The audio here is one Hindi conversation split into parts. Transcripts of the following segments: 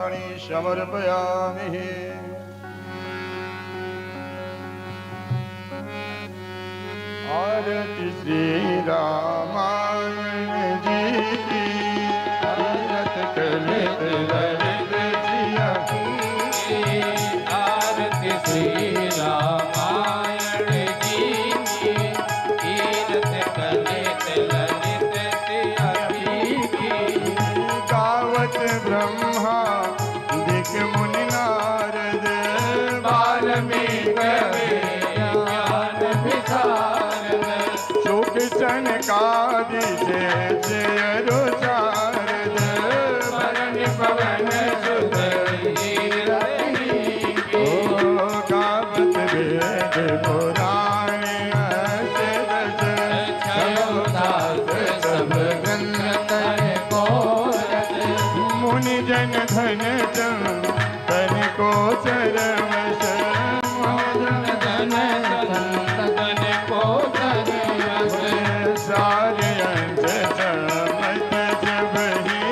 समर्पयामि। आरती श्री रामायण जी की, आरत कलित ललित जिया की। आरती श्री रामायण जी की, कीरत कलित ललित जिया की। गावत ब्रह्मा दिक मुनि नारद, वाल्मीकि ज्ञान विशारद। सुख सनकादि से अरुचारद, वरण पवन सुत गावत वेद पुराण सब ग्रंथ को मुनि जन धन तन को चरवश, धन तन को धनवश। सारे अंश चमत जब ही।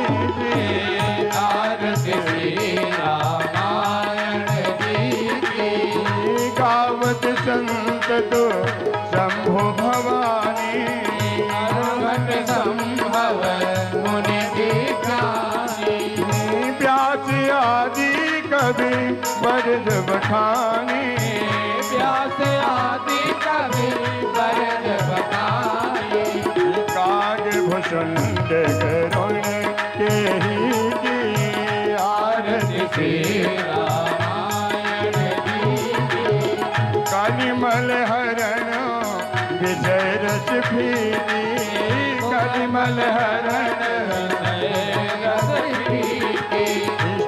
आरती श्री रामायण जी की, गावत संत तो शंभु भवानी, अनुघट संभव मुनि दीक्षानी। व्यास आदि कवि बरद बखानी, व्यास आदि कवि बरद बखानी। काग भुषुंड करुण के ही की। आरती श्री रामायण जी की, कालिमल हरण विजय रस भीगी, कालिमल हरण रस की।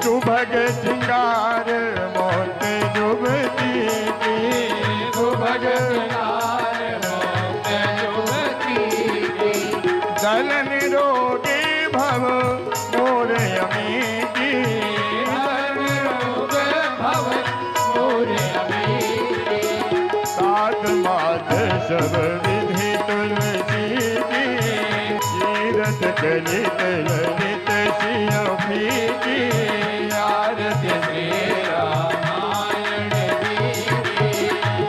सुभग सिंगार मोत जुबती की, सुभग सुभग मोत जुबती की। दलन रोगी भव मोर यमी की, रोग भव मोर अमी की। सात मात सब विधि तुलसी की, तीरथ कलित ललित सिया की। आरती श्री रामायण जी की,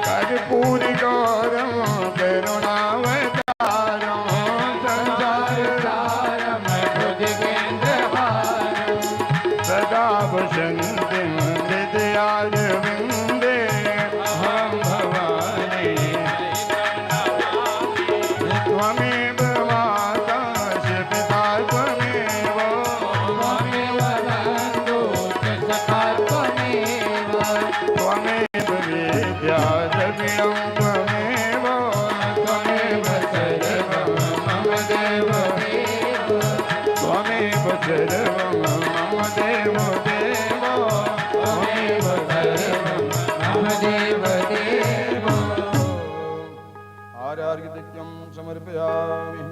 कर्पूर गौरम करुणावतारम, संसार सारम भुजगेन्द्रहारम। सदा वसन्ति विद्यारविन्दे, अहं भवानी त्वमेव माता च पिता त्वमेव, त्वमेव बन्धु च सखा त्वमेव। त्वमेव विद्या द्रविणं त्वमेव, त्वमेव सर्वं मम देव, त्वमेव सर्वं मम देव देव, त्वमेव सर्वं मम देव देव। आर्यार्घ्यं समर्पयामि।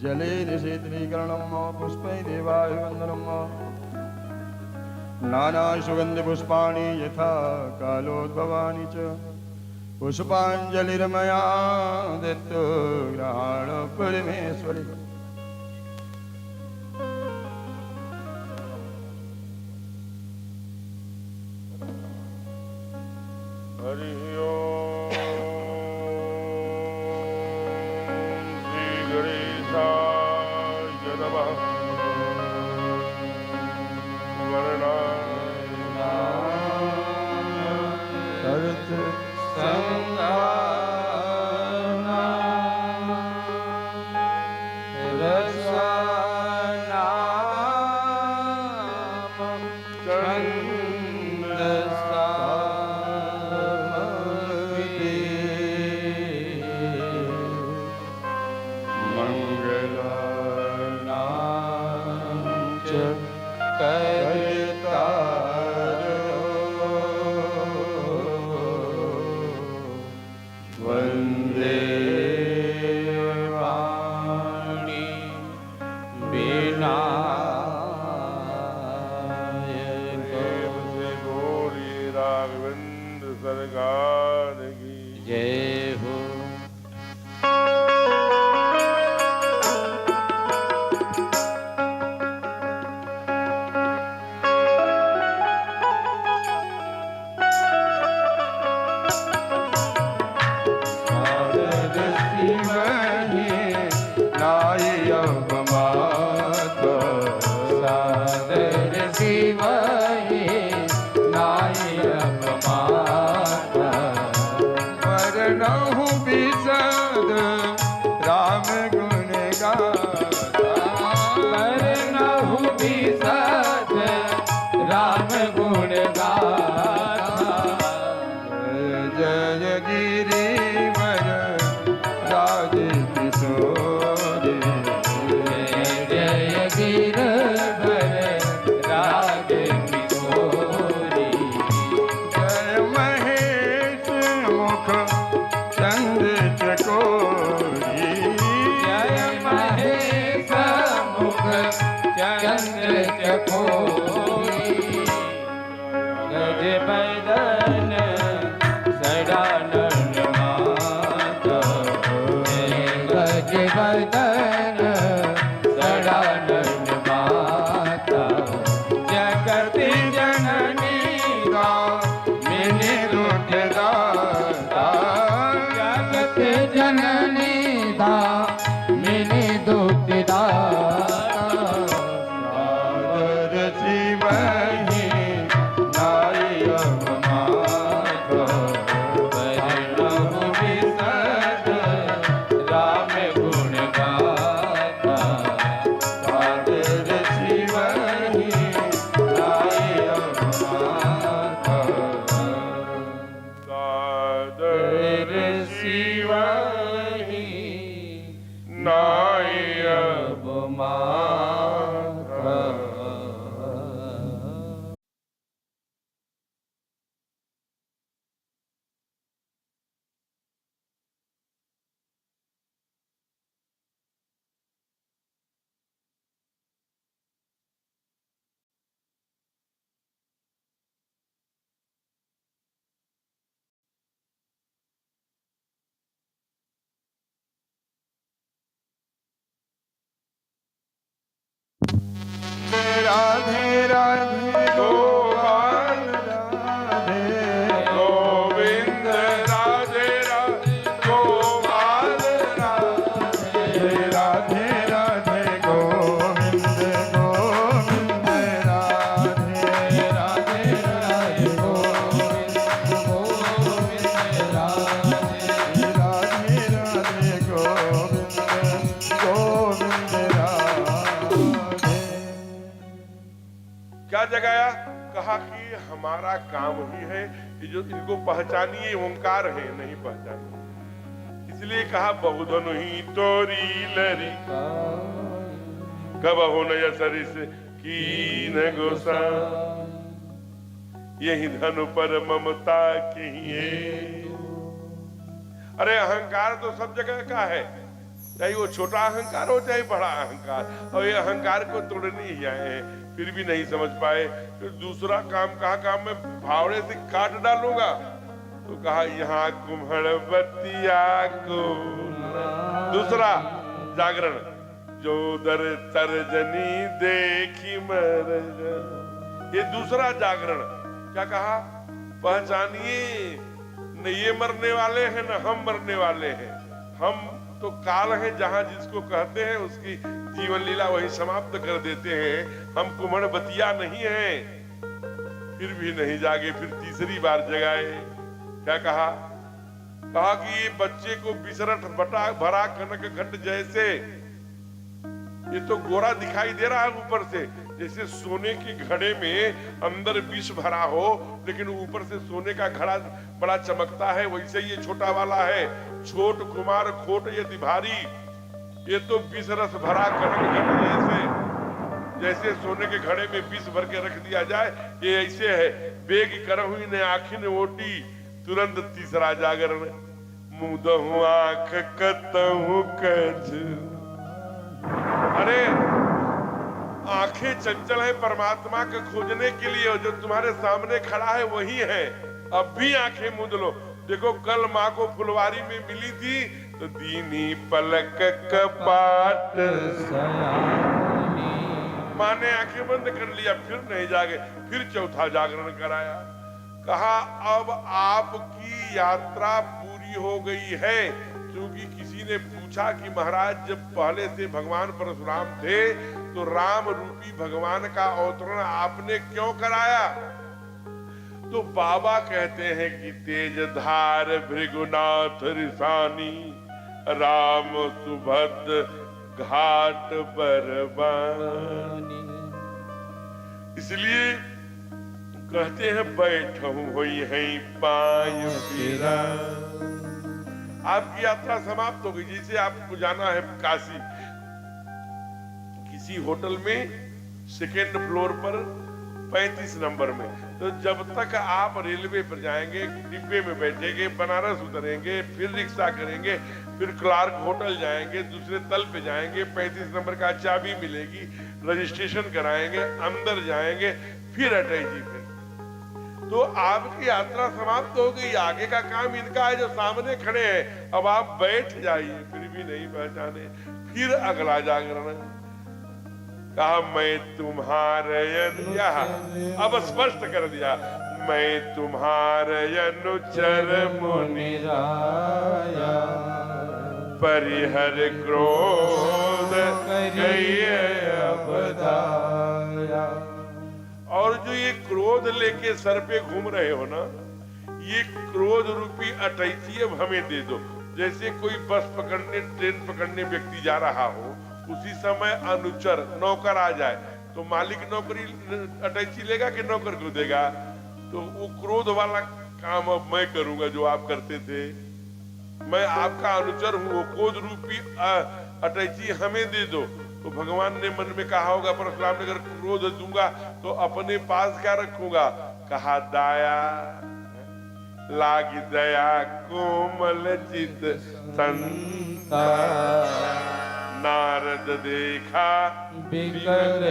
जलेन शीतलीकरणं पुष्पैर्देवाय वन्दनं। नानासुगन्धपुष्पाणि यथा कालोद्भवानि च, पुष्पाञ्जलिर्मया दत्तो ग्रहाण परमेश्वरि। हरि ओम। श्री गणेशाय नमः। वर्णात् संगाना रसनाम छन्दसामपि। मंगलानां च वन्दे वाणी विनायक। गौरी राघवेंद्र सरकार की जय हो। शिवाय नाय अपमाता वरनहु बिसद राम गुण गाता वरनहु बिसद राम गुण गाता जय गिरिवर राज किशोर जय गिरधर राज किशोरी जय महेश मुख चंद्र चकोरी जय महेश मुख चंद्र चकोरी गज बदन सदानंद माता गज बदन सदानंद माता जगत जननी मिनि दुख दाता जगत जननी मिनि दुख सादर शिवहि नाय अवमाता वरनहु बिसद राम गुण गाता सादर शिवहि नाय अवमाता सादर शिवाहि नाय राधे राधे गोपाल राधे गोविंद राधे राधे गोपाल राधे राधे राधे गोविंद गोविंद राधे राधे राधे गोविंद गोविंद राधे राधे राधे गोविंद गोविंद राधे। क्या जगाया? कहा कि हमारा काम ही है कि जो इनको पहचानिए ओंकार है, नहीं पहचानिए। इसलिए कहा बहुधनु ही तोरी लरी कब हो न सरिस की न गोसा यही धनु पर ममता की अरे अहंकार तो सब जगह का है, चाहे वो छोटा अहंकार हो चाहे बड़ा अहंकार, और ये अहंकार को तोड़ने ही आए हैं, फिर भी नहीं समझ पाए। फिर दूसरा काम कहा, काम में फावड़े से काट डालूंगा, तो कहा यहाँ कुम्हड़ बतिया को दूसरा जागरण जो दर तर्जनी देखी मर ये दूसरा जागरण। क्या कहा? पहचानिए न ये मरने वाले हैं न हम मरने वाले हैं, हम तो काल है, जहां जिसको कहते हैं उसकी जीवन लीला वही समाप्त कर देते हैं। हम कुम्हड़ बतिया नहीं हैं। फिर भी नहीं जागे, फिर तीसरी बार जगाए। क्या कहा? कहा कि ये बच्चे को बिसरठ बटा भरा कनक घट जैसे, ये तो गोरा दिखाई दे रहा है ऊपर से, जैसे सोने के घड़े में अंदर विष भरा हो लेकिन ऊपर से सोने का घड़ा बड़ा चमकता है, वैसे ये छोटा वाला है। छोट कुमार खोट यदि भारी, ये तो विष रस भरा कनक घट जैसे, जैसे सोने के घड़े में विष भर के रख दिया जाए, ये ऐसे है। बेग करहुई ने आखिन ओटी, तुरंत तीसरा जागरण। मुदहु आंख कतहु कछ, अरे आंखें चंचल है परमात्मा को खोजने के लिए, जो तुम्हारे सामने खड़ा है वही है। अब भी आंखें मूंद लो। देखो कल माँ को फुलवारी में मिली थी तो दीनी पलक कपाट, माँ ने आंखें बंद कर लिया, फिर नहीं जागे। फिर चौथा जागरण कराया। कहा अब आपकी यात्रा पूरी हो गई है, क्योंकि किसी ने पूछा कि महाराज जब पहले से भगवान परशुराम थे तो राम रूपी भगवान का अवतरण आपने क्यों कराया? तो बाबा कहते हैं कि तेजधार भृगुनाथ रिसानी राम सुभद्र घाट बरबानी। इसलिए कहते हैं बैठूं हुई है पायु पीरा। आपकी यात्रा समाप्त हो गई। जैसे आपको जाना है काशी, किसी होटल में सेकेंड फ्लोर पर 35 नंबर में, तो जब तक आप रेलवे पर जाएंगे, डिब्बे में बैठेंगे, बनारस उतरेंगे, फिर रिक्शा करेंगे, फिर क्लार्क होटल जाएंगे, दूसरे तल पे जाएंगे, 35 नंबर का चाबी मिलेगी, रजिस्ट्रेशन कराएंगे, अंदर जाएंगे, फिर अटैची फिर। तो आपकी यात्रा समाप्त हो गई। आगे का काम इनका है जो सामने खड़े हैं। अब आप बैठ जाइए, फिर भी नहीं पहचाने। फिर अगला जागरण कहा मैं तुम्हारे अब स्पष्ट कर दिया, मैं तुम्हारे अनुचर मुनि राया परिहर क्रोध कहिए अब दाया। और जो ये क्रोध लेके सर पे घूम रहे हो ना, ये क्रोध रूपी अटैची अब हमें दे दो। जैसे कोई बस पकड़ने, ट्रेन पकड़ने व्यक्ति जा रहा हो, उसी समय अनुचर नौकर आ जाए तो मालिक नौकरी अटैची लेगा कि नौकर को देगा? तो वो क्रोध वाला काम अब मैं करूंगा जो आप करते थे। मैं आपका अनुचर हूं, वो क्रोध रूपी अटैची हमें दे दो। तो भगवान ने मन में कहा होगा परशुराम ने, अगर क्रोध दूंगा तो अपने पास क्या रखूंगा? कहा दाया लागी दया कोमल चित संता। नारद देखा बिकल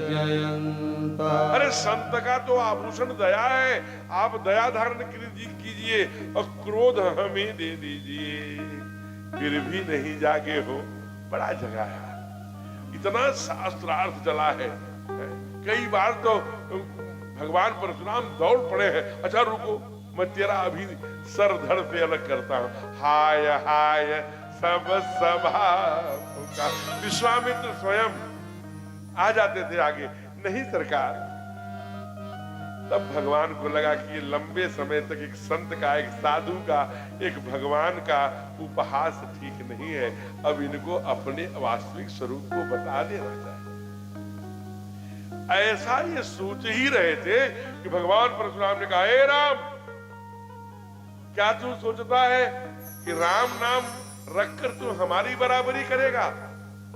जयंता। अरे संत का तो आभूषण दया है, आप दया धारण कीजिए और क्रोध हमें दे दीजिए। फिर भी नहीं जागे हो, बड़ा जगाया। इतना शास्त्रार्थ चला है। कई बार तो भगवान परशुराम दौड़ पड़े हैं। अच्छा रुको, मैं तेरा अभी सर धड़ से अलग करता हूं। हाय हाय सब सभा का। विश्वामित्र स्वयं आ जाते थे आगे। नहीं सरकार। तब भगवान को लगा कि ये लंबे समय तक एक संत का, एक साधु का, एक भगवान का उपहास ठीक नहीं है। अब इनको अपने वास्तविक स्वरूप को बता देना चाहिए। ऐसा ये सोच ही रहे थे कि भगवान परशुराम ने कहा, हे राम, क्या तू सोचता है कि राम नाम रखकर तू हमारी बराबरी करेगा?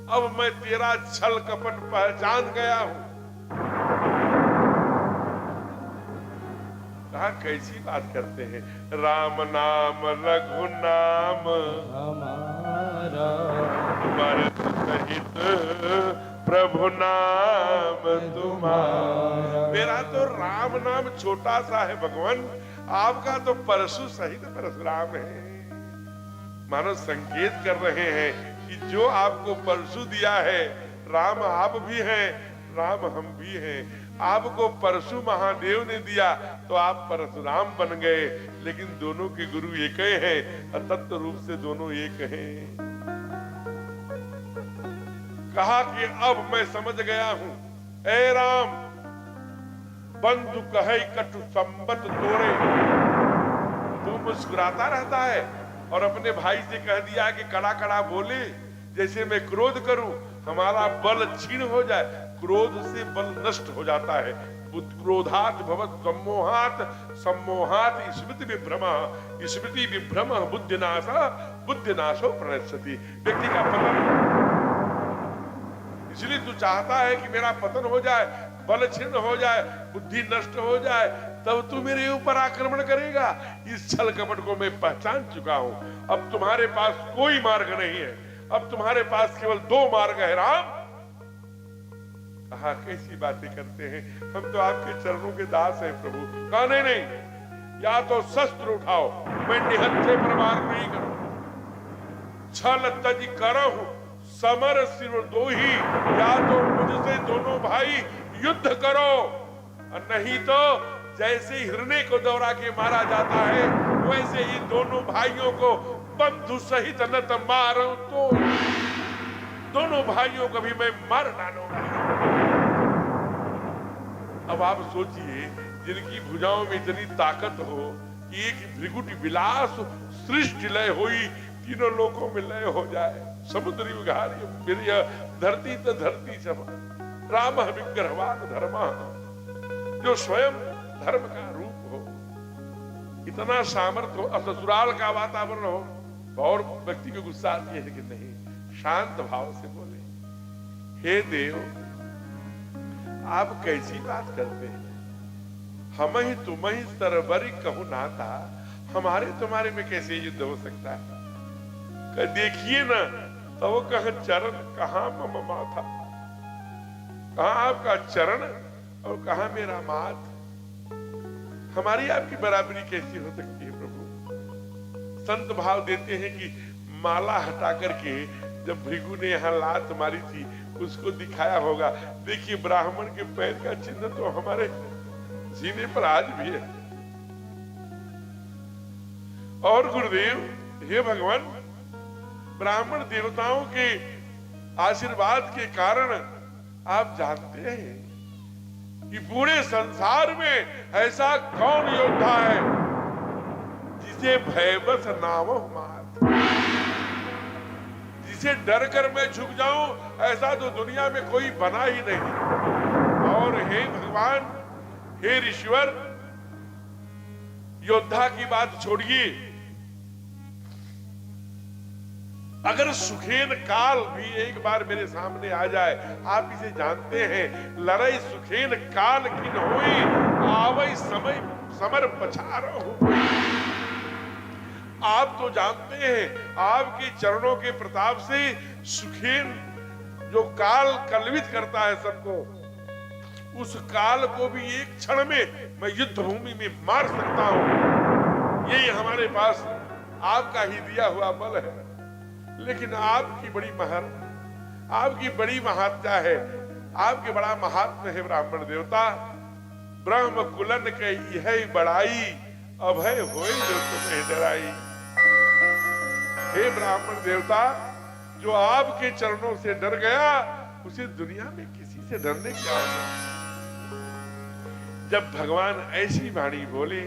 अब मैं तेरा छल कपट पहचान गया हूं। कहा कैसी बात करते हैं? राम नाम लघु नाम हमारा मर्द सहित प्रभु नाम तुम्हारा। मेरा तो राम नाम छोटा सा है भगवान, आपका तो परशु सहित परशुराम है। मानो संकेत कर रहे हैं कि जो आपको परशु दिया है, राम आप भी हैं, राम हम भी हैं। आपको परशु महादेव ने दिया तो आप परशुराम बन गए, लेकिन दोनों के गुरु एक ही हैं, तत्व रूप से दोनों एक हैं। कहा कि अब मैं समझ गया हूं। ए राम, बंधु कहे कटु संबत तोड़े। तू मुस्कुराता रहता है और अपने भाई से कह दिया कि कड़ा कड़ा बोले, जैसे मैं क्रोध करूं हमारा बल क्षीण हो जाए। क्रोध से बल नष्ट हो जाता है। क्रोधात भवत सम्मोहात, सम्मोहात स्मृति विभ्रमः, स्मृति विभ्रमः बुद्धिनाशः, बुद्धिनाशो प्रणश्यति। व्यक्ति का पतन। इसलिए तू चाहता है कि मेरा पतन हो जाए, बल क्षीण हो जाए, बुद्धि नष्ट हो जाए, तब तू मेरे ऊपर आक्रमण करेगा। इस छल कपट को मैं पहचान चुका हूं। अब तुम्हारे पास कोई मार्ग नहीं है, अब तुम्हारे पास केवल दो मार्ग है राम। कहा कैसी बातें करते हैं, हम तो आपके चरणों के दास हैं प्रभु। कहा नहीं नहीं, या तो शस्त्र उठाओ, मैं निहत्थे पर वार नहीं करूं। छल तज करहु समर सिर दो ही, या तो मुझसे दोनों भाई युद्ध करो, और नहीं तो जैसे हिरणे को दौड़ा के मारा जाता है, वैसे ही दोनों भाइयों को बंधु सहित न तो मारो तो दोनों भाइयों को भी मैं मार डालूंगा। अब आप सोचिए, जिनकी भुजाओं में इतनी ताकत हो कि एक भृगुटी विलास सृष्टि लय हुई, तीनों लोकों में लय हो जाए। समुद्री विघारी मेरी धरती तो धरती समा, राम विग्रहवान धर्म, जो स्वयं धर्म का रूप हो, इतना सामर्थ्य हो, ससुराल का वातावरण हो, और व्यक्ति को गुस्सा आती है कि नहीं, शांत भाव से बोले, हे देव आप कैसी बात करते हैं, हम ही तुम ही सरबरी कहूं नाता, हमारे तुम्हारे में कैसे युद्ध हो सकता है। देखिए ना, तो वो कहा चरण कहां मम माथा, कहां आपका चरण और कहां मेरा माथ, हमारी आपकी बराबरी कैसी हो सकती है प्रभु। संत भाव देते हैं कि माला हटा करके जब भृगु ने यहां लात मारी थी उसको दिखाया होगा। देखिए ब्राह्मण के पैर का चिन्ह तो हमारे सीने पर आज भी है। और गुरुदेव, हे भगवान, ब्राह्मण देवताओं के आशीर्वाद के कारण आप जानते हैं कि पूरे संसार में ऐसा कौन योद्धा है जिसे भयबस नाम मात, जिसे डर कर मैं झुक जाऊं, ऐसा तो दुनिया में कोई बना ही नहीं। और हे भगवान, हे ईश्वर, योद्धा की बात छोड़िए, अगर सुखेन काल भी एक बार मेरे सामने आ जाए, आप इसे जानते हैं, लड़ाई सुखेन काल किन होई, आवई समय समर पछारो। आप तो जानते हैं, आपके चरणों के प्रताप से सुखेन जो काल कलवित करता है सबको, उस काल को भी एक क्षण में मैं युद्ध भूमि में मार सकता हूं। यही हमारे पास आपका ही दिया हुआ बल है। लेकिन आपकी बड़ी आपकी बड़ी महात्या है, आपके बड़ा महात्म है ब्राह्मण देवता। ब्रह्म कुलन के यह बड़ाई, अभय होई जो तुम्हें डराई। हे ब्राह्मण देवता, जो आपके चरणों से डर गया, उसे दुनिया में किसी से डरने की आवश्यकता। जब भगवान ऐसी वाणी बोले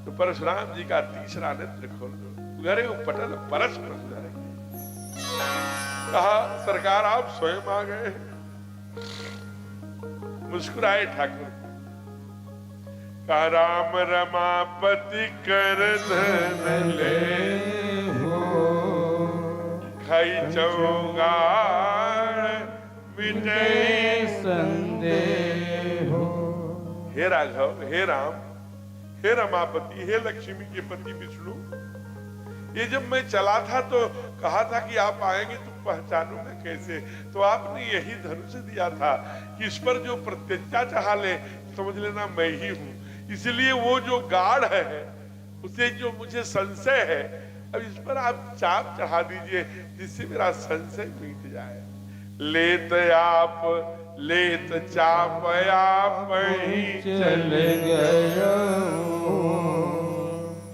तो परशुराम जी का तीसरा नेत्र खोल दो, घरे पटल परस प्रसुधरे। कहा सरकार आप स्वयं आ गए। मुस्कुराए ठाकुर, कहा राम रमापति कर धन ले हो, खाई चौगाड़ मिटे संदेह हो। हे राघव, हे राम, हे रमापति, हे लक्ष्मी के पति विष्णु, ये जब मैं चला था तो कहा था कि आप आएंगे तो पहचानूंगा कैसे, तो आपने यही धनुष दिया था कि इस पर जो प्रत्यक्षा चाह ले समझ लेना मैं ही हूं। इसलिए वो जो गाढ़ है, उसे जो मुझे संशय है, अब इस पर आप चाप चढ़ा दीजिए जिससे मेरा संशय मिट जाए। लेत आप लेत चाप आप ही चल गया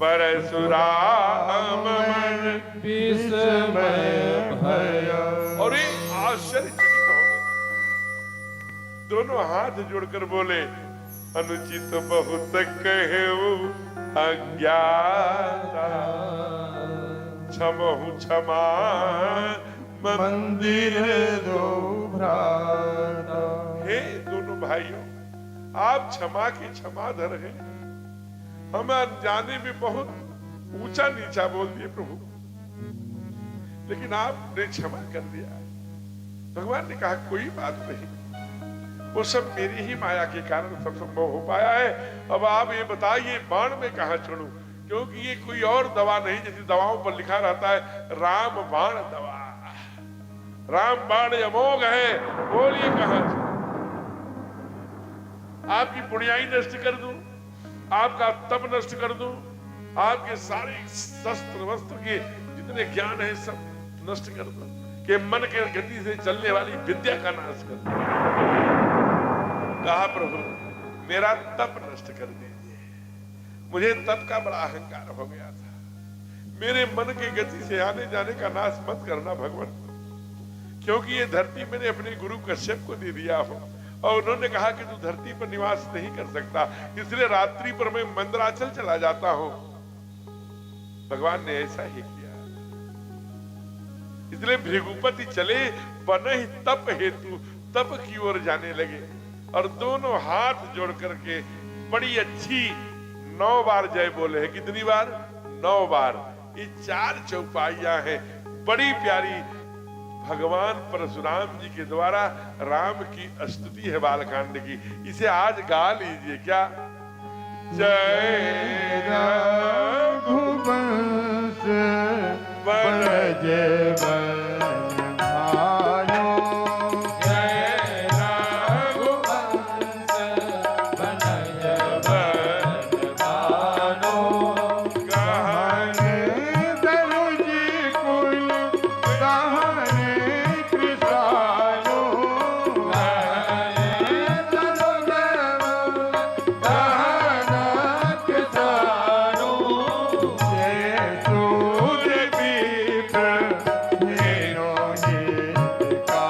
परशुराम मन विस्मय भया। और ये आश्चर्यचकित हो गए, दोनों हाथ जोड़कर बोले, अनुचित बहुत कहेऊ अज्ञाता, क्षमहु क्षमा मंदिर दो भ्राता। हे दोनों भाइयों, आप क्षमा की क्षमाधर हैं। हम अनजाने में बहुत ऊंचा नीचा बोल दिए प्रभु, लेकिन आपने क्षमा कर दिया। भगवान ने कहा कोई बात नहीं, वो सब मेरी ही माया के कारण सब संभव हो पाया है। अब आप ये बताइए बाण में कहां चढ़ूं, क्योंकि ये कोई और दवा नहीं, जैसी दवाओं पर लिखा रहता है राम बाण दवा, राम बाण अमोघ है, बोलिए कहां चढ़ूं। आपकी पुण्याई नष्ट कर दूं, आपका तप नष्ट कर दूं, आपके सारे शस्त्र वस्त्र के जितने ज्ञान है सब नष्ट कर दूं, कि मन के गति से चलने वाली विद्या का नाश कर दूं। कहा प्रभु मेरा तप नष्ट कर दीजिए, मुझे तप का बड़ा अहंकार हो गया था, मेरे मन की गति से आने जाने का नाश मत करना भगवान, क्योंकि ये धरती मैंने अपने गुरु कश्यप को दे दिया हो और उन्होंने कहा कि तू धरती पर निवास नहीं कर सकता, इसलिए रात्रि पर मैं मंदराचल चला जाता हूं। भगवान ने ऐसा ही किया, इसलिए भृगुपति चले बनहि तप हेतु, तप की ओर जाने लगे और दोनों हाथ जोड़ करके बड़ी अच्छी 9 बार जय बोले हैं। कितनी बार? 9 बार। ये 4 चौपाइयां हैं, बड़ी प्यारी। भगवान परशुराम जी के द्वारा राम की स्तुति है बालकांड की, इसे आज गा लीजिए। क्या? जय रघुवंश बनज बन भायो, जय रघुवंश बनज बन भानो, कहने दरुजी कुल कहने कृसालो, कहने दरुजी कहना कृसालो, जय सूर्य विप्र धेनो हितकारी,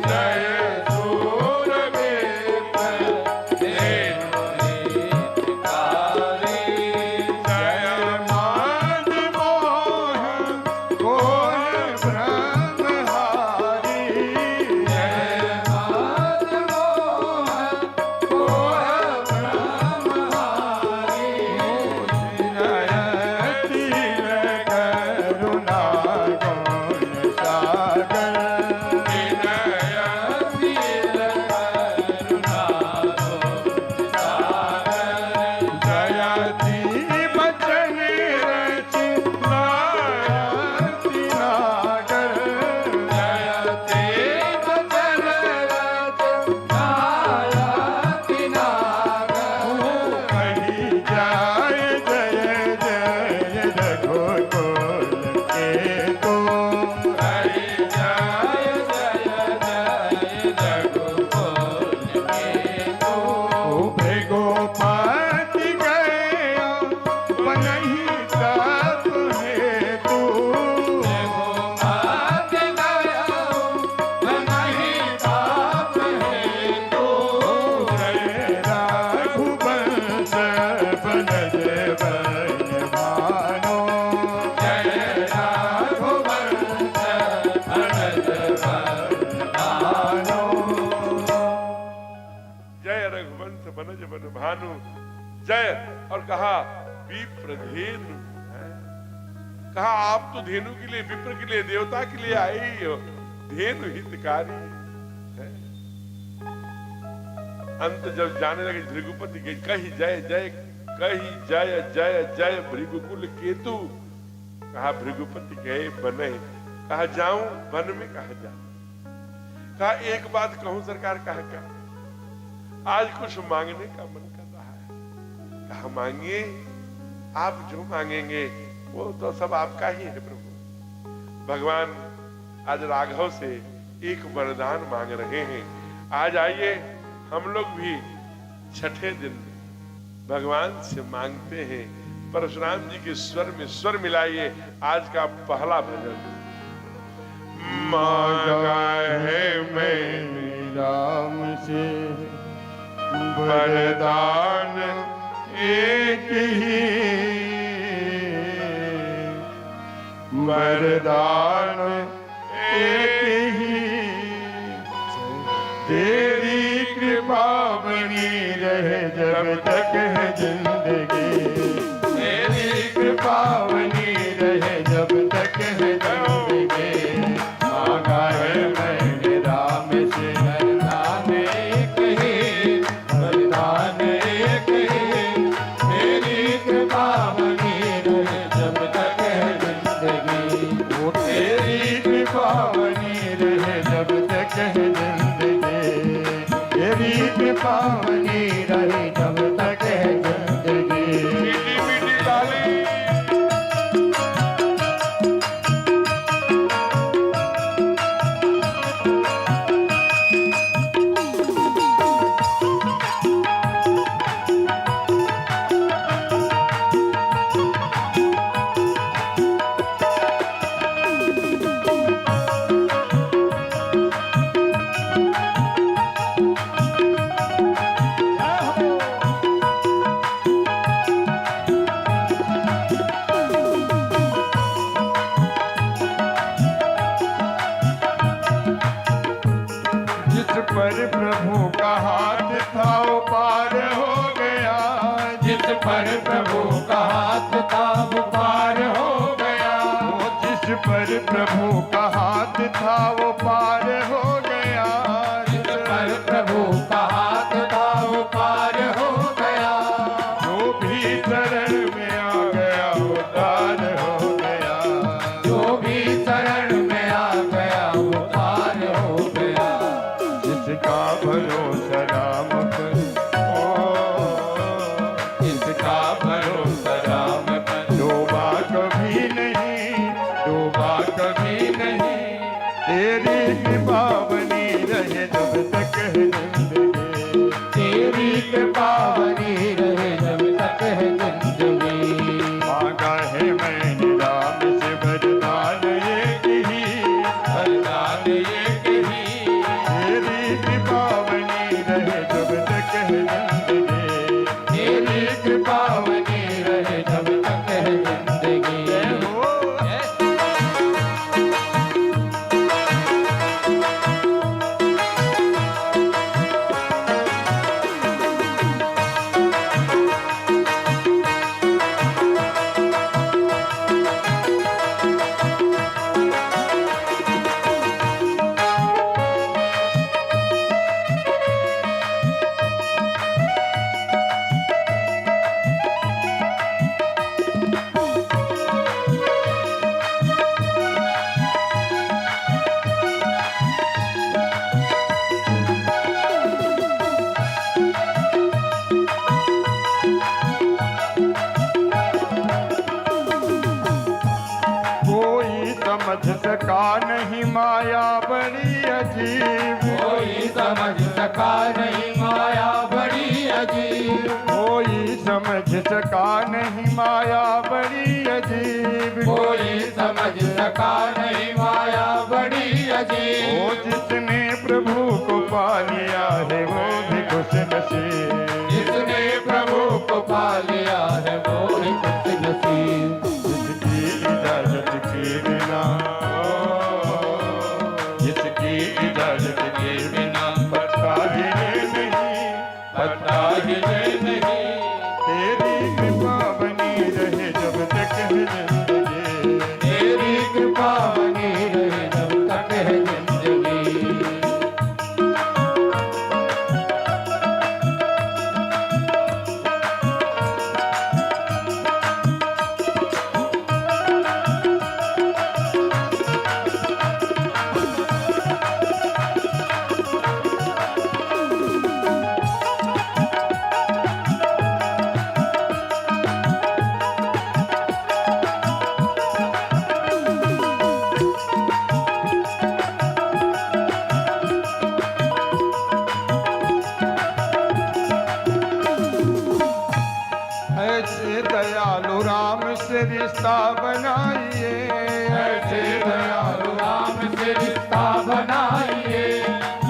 जय सूर विप्र धेनु हितकारी, जय मान मोह कोह ब्रह्महारी, जय मान मोह कोह ब्रह्महारी, नयति करुणा गुण सागर, विनयशील करुणा गुण सागर, जयति बचन रचि नायति नागर, जयते बचन रच नायति नागर, कही जाय जय जय रघुकुल के तो, हरि जय जय जय रघुकुल के तो, भृगुपति गया बनहि तप हेतु, रघुपति गया बनहि ताप हेतु, जय रघुवंश बनज बन भानो, जय रघुवंश बनज बन भानो, जय रघुवंश बनज बन भानु, जय। और कहा विप्रधेनु, कहा आप तो धेनु के लिए, विप्र के लिए, देवता के लिए आए ही हो, धेनु हितकारी है। अंत जब जाने लगे भृगुपति के, कही जय जय, कही जय जय जय भृगुकुल केतु। कहा भृगुपति गए बने, कहा जाऊं वन में, कहा जाऊं। कहा एक बात कहूं सरकार, कहा क्या? आज कुछ मांगने का मन कर रहा है। कहा मांगिए, आप जो मांगेंगे वो तो सब आपका ही है प्रभु। भगवान आज राघव से एक वरदान मांग रहे हैं। आज आइए हम लोग भी छठे दिन भगवान से मांगते हैं। परशुराम जी के स्वर में स्वर मिलाइए। आज का पहला भजन मांगा है मैंने राम से वरदान एक ही, वरदान एक ही, तेरी कृपा बनी रहे जब तक है जिंदगी, तेरी कृपा बनी रहे जब तक है जिंदगी। मांगा है मैंने राम से वरदान एक ही, वरदान एक ही, तेरी कृपा बनी रहे जब तक है जिंदगी, वो तेरी कृपा बनी रहे जब तक है जिंदगी, तेरी कृपा बनी रहे जब तक है जिंदगी। मीठी मीठी ताली। पर प्रभु का हाथ था वो पार हो गया, जिस पर प्रभु का हाथ था वो पार हो गया। जो भी शरण में आ गया वो पार हो गया, जो भी शरण में आ गया वो पार हो गया। जिसका भरोसा राम पर, इसका भरोसा राम पर डूबा कभी नहीं, डूबा कभी नहीं। तेरी कृपा बनी रहे जब तक है जिंदगी, तेरी कृपा बनी रहे जब तक है जिंदगी। मांगा है मैंने राम से वरदान एक ही, वरदान एक ही। तेरी कृपा बनी रहे जब तक है जिंदगी, तेरी कृपा बनी रहे जब तक है जिंदगी। कोई समझ सका नहीं माया बड़ी अजीब, कोई समझ सका नहीं माया बड़ी अजीब। कोई समझ सका नहीं माया बड़ी अजीब, कोई समझ सका नहीं माया बड़ी वो अजीब। जिसने प्रभु को पा लिया है वो भी खुश नसीब, जिसने प्रभु को पा लिया है वो ही खुश नसीब। जिसकी इजाजत के बिना, जिसकी इजाजत के बिना पता ही नहीं, पता ही नहीं। तेरी कृपा बनी रहे जब तक है जिंदगी, तेरी कृपा बनी रहे जब तक है जिंदगी। ऐसे दयालु राम से रिश्ता बनाइए, ऐसे दयालु राम से रिश्ता बनाइए।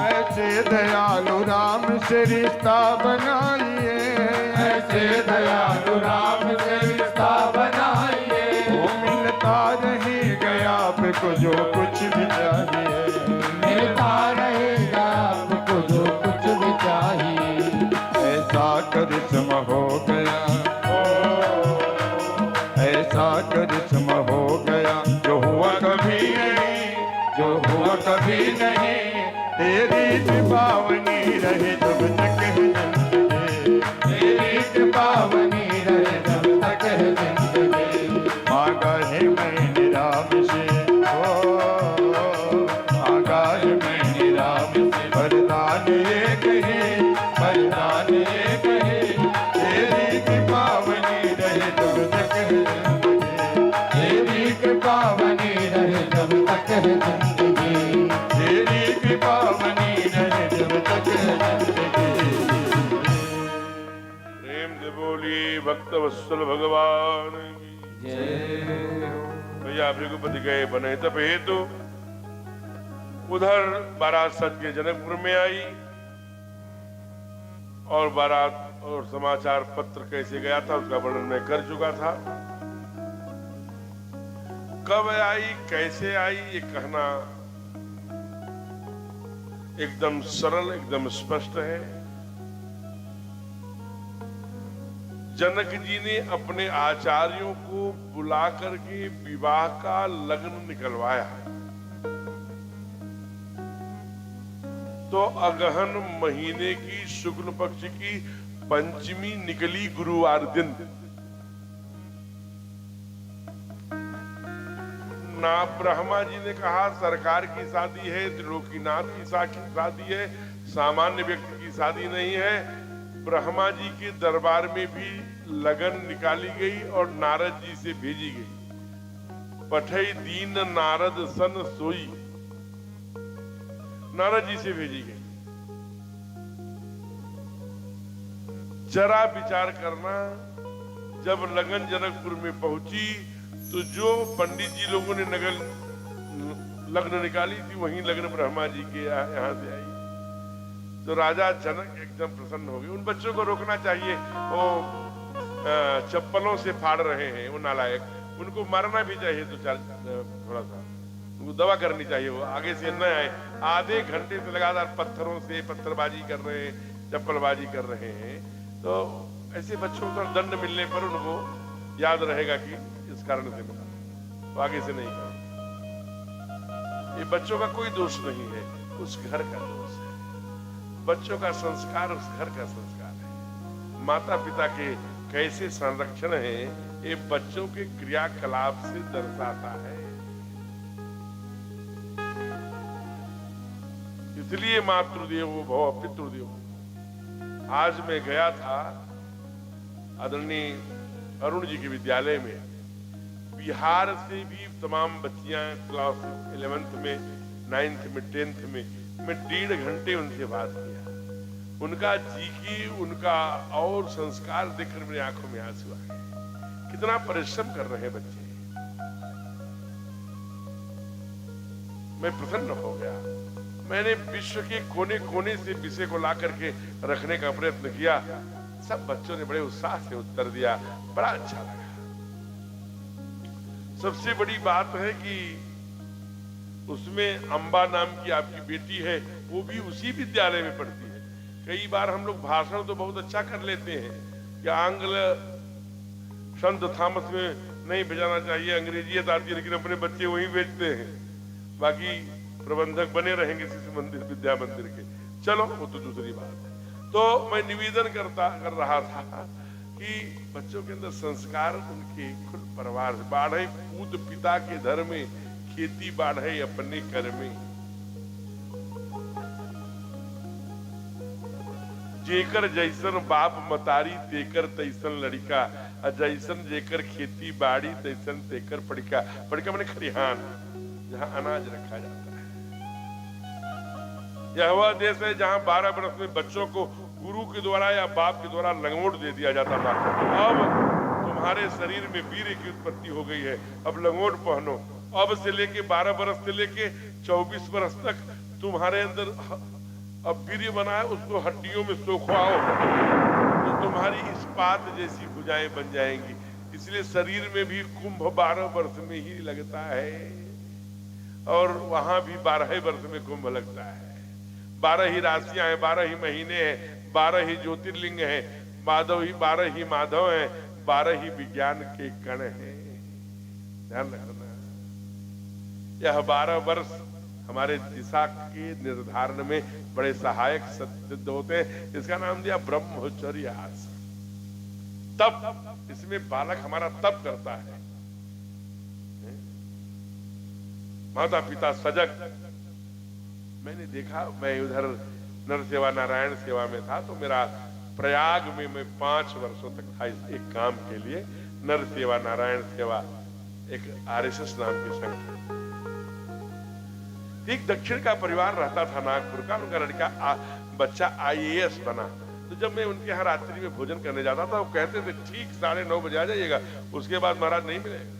ऐसे दयालु राम से रिश्ता बनाइए, ऐसे दयालु राम से रिश्ता बनाइए। वो मिलता रहेगा आपको जो कुछ भी चाहिए, मिलता रहेगा आपको जो कुछ भी चाहिए। ऐसा करिश्मा हो गया, ऐसा करिश्मा हो गया जो हुआ कभी नहीं, जो हुआ कभी नहीं। तेरी कृपा बनी रहे जब तक है जिंदगी, तेरी कृपा बनी रहे जब तक है जिंदगी। मांगा है मैंने राम से, मांगा है मैंने राम से वरदान एक ही, वरदान एक ही। तेरी कृपा बनी रहे जब तक है जिंदगी, तेरी कृपा बनी रहे जब तक है जिंदगी। तेरी कृपा बनी रहे जब तक है जिंदगी। प्रेम से बोली भक्त वत्सल भगवान की। भैया भृगुपति गए बने तब हेतु, उधर बारात सज के जनकपुर में आई, और बारात और समाचार पत्र कैसे गया था उसका वर्णन मैं कर चुका था। कब आई कैसे आई ये कहना एकदम सरल एकदम स्पष्ट है। जनक जी ने अपने आचार्यों को बुला करके विवाह का लग्न निकलवाया। तो अगहन महीने की शुक्ल पक्ष की पंचमी निकली गुरुवार दिन। ना ब्रह्मा जी ने कहा सरकार की शादी है, त्रिलोकीनाथ की शादी है, सामान्य व्यक्ति की शादी नहीं है। ब्रह्मा जी के दरबार में भी लगन निकाली गई और नारद जी से भेजी गई। पठई दीन नारद सन सोई, नारद जी से भेजी गई। जरा विचार करना, जब लगन जनकपुर में पहुंची तो जो पंडित जी लोगों ने लग्न निकाली थी वहीं लग्न ब्रह्मा जी के यहाँ से आई। तो राजा जनक एकदम प्रसन्न हो गए। उन बच्चों को रोकना चाहिए, वो चप्पलों से फाड़ रहे हैं, वो नालायक, उनको मारना भी चाहिए। तो थोड़ा सा उनको दवा करनी चाहिए, वो आगे से न आए। आधे घंटे से लगातार पत्थरों से पत्थरबाजी कर रहे हैं, चप्पलबाजी कर रहे हैं। तो ऐसे बच्चों को दंड मिलने पर उनको याद रहेगा कि इस कारण से मिला, तो आगे से नहीं करें। ये बच्चों का कोई दोष नहीं है, उस घर का दोष है। बच्चों का संस्कार उस घर का संस्कार है। माता पिता के कैसे संरक्षण है ये बच्चों के क्रियाकलाप से दर्शाता है। इसलिए मातृदेवो भव पितृदेवो। आज मैं गया था आदरणीय अरुण जी के विद्यालय में, बिहार से भी तमाम बच्चियां क्लास 11th में, 9th में, 10th में, मैं 1.5 घंटे उनसे बात किया। उनका जीकी, उनका और संस्कार देखकर मेरी आंखों में आंसू आ गए। कितना परिश्रम कर रहे हैं बच्चे। मैं प्रसन्न हो गया। मैंने विश्व के कोने कोने से विषय को ला करके रखने का प्रयत्न किया। सब बच्चों ने बड़े उत्साह से उत्तर दिया, बड़ा अच्छा लगा। सबसे बड़ी बात है कि उसमें अंबा नाम की आपकी बेटी है, वो भी उसी विद्यालय में पढ़ती है। कई बार हम लोग भाषण तो बहुत अच्छा कर लेते हैं कि आंग्ल संत थॉमस में नहीं भेजाना चाहिए, अंग्रेजियत आती है, लेकिन अपने बच्चे वहीं भेजते हैं। बाकी प्रबंधक बने रहेंगे शिशु मंदिर, विद्या मंदिर के। चलो वो तो दूसरी बात है। तो मैं निवेदन कर रहा था कि बच्चों के अंदर संस्कार उनके खुद परिवार से बाढ़े। पूत पिता के धर में, खेती बाढ़े अपने कर में। जेकर जैसन बाप मतारी तेकर तैसन लड़का, जैसन जेकर खेती बाड़ी तैसन तेकर पड़िका। पड़िका माने खरिहान, जहां अनाज रखा जाता है। यह वह देश है जहां 12 वर्ष में बच्चों को गुरु के द्वारा या बाप के द्वारा लंगोट दे दिया जाता था। अब तुम्हारे शरीर में वीर्य की उत्पत्ति हो गई है, अब लंगोट पहनो। अब से लेके 12 वर्ष से लेके 24 वर्ष तक तुम्हारे अंदर अब वीर्य बना है, उसको हड्डियों में सोखवाओ तो तुम्हारी इस्पात जैसी भुजाएं बन जाएंगी। इसलिए शरीर में भी कुंभ 12 वर्ष में ही लगता है और वहां भी 12 वर्ष में कुंभ लगता है। 12 ही राशियां हैं, 12 ही महीने हैं, 12 ही ज्योतिर्लिंग हैं, 12 ही माधव हैं, 12 ही विज्ञान के कण हैं। ध्यान रखना, यह 12 वर्ष हमारे दिशा के निर्धारण में बड़े सहायक सिद्ध होते हैं। इसका नाम दिया ब्रह्मचर्य आसन। तप, इसमें बालक हमारा तप करता है। माता पिता सजग। मैंने देखा, मैं उधर नर सेवा नारायण सेवा में था, तो मेरा प्रयाग में मैं 5 वर्षों तक था इस एक काम के लिए। नर सेवा नारायण सेवा एक आरएसएस नाम के संगठन। एक दक्षिण का परिवार रहता था नागपुर का, उनका लड़का बच्चा IAS बना। तो जब मैं उनके यहाँ रात्रि में भोजन करने जाता था, वो कहते थे ठीक 9:30 बजे आ जाइएगा, उसके बाद महाराज नहीं मिलेगा।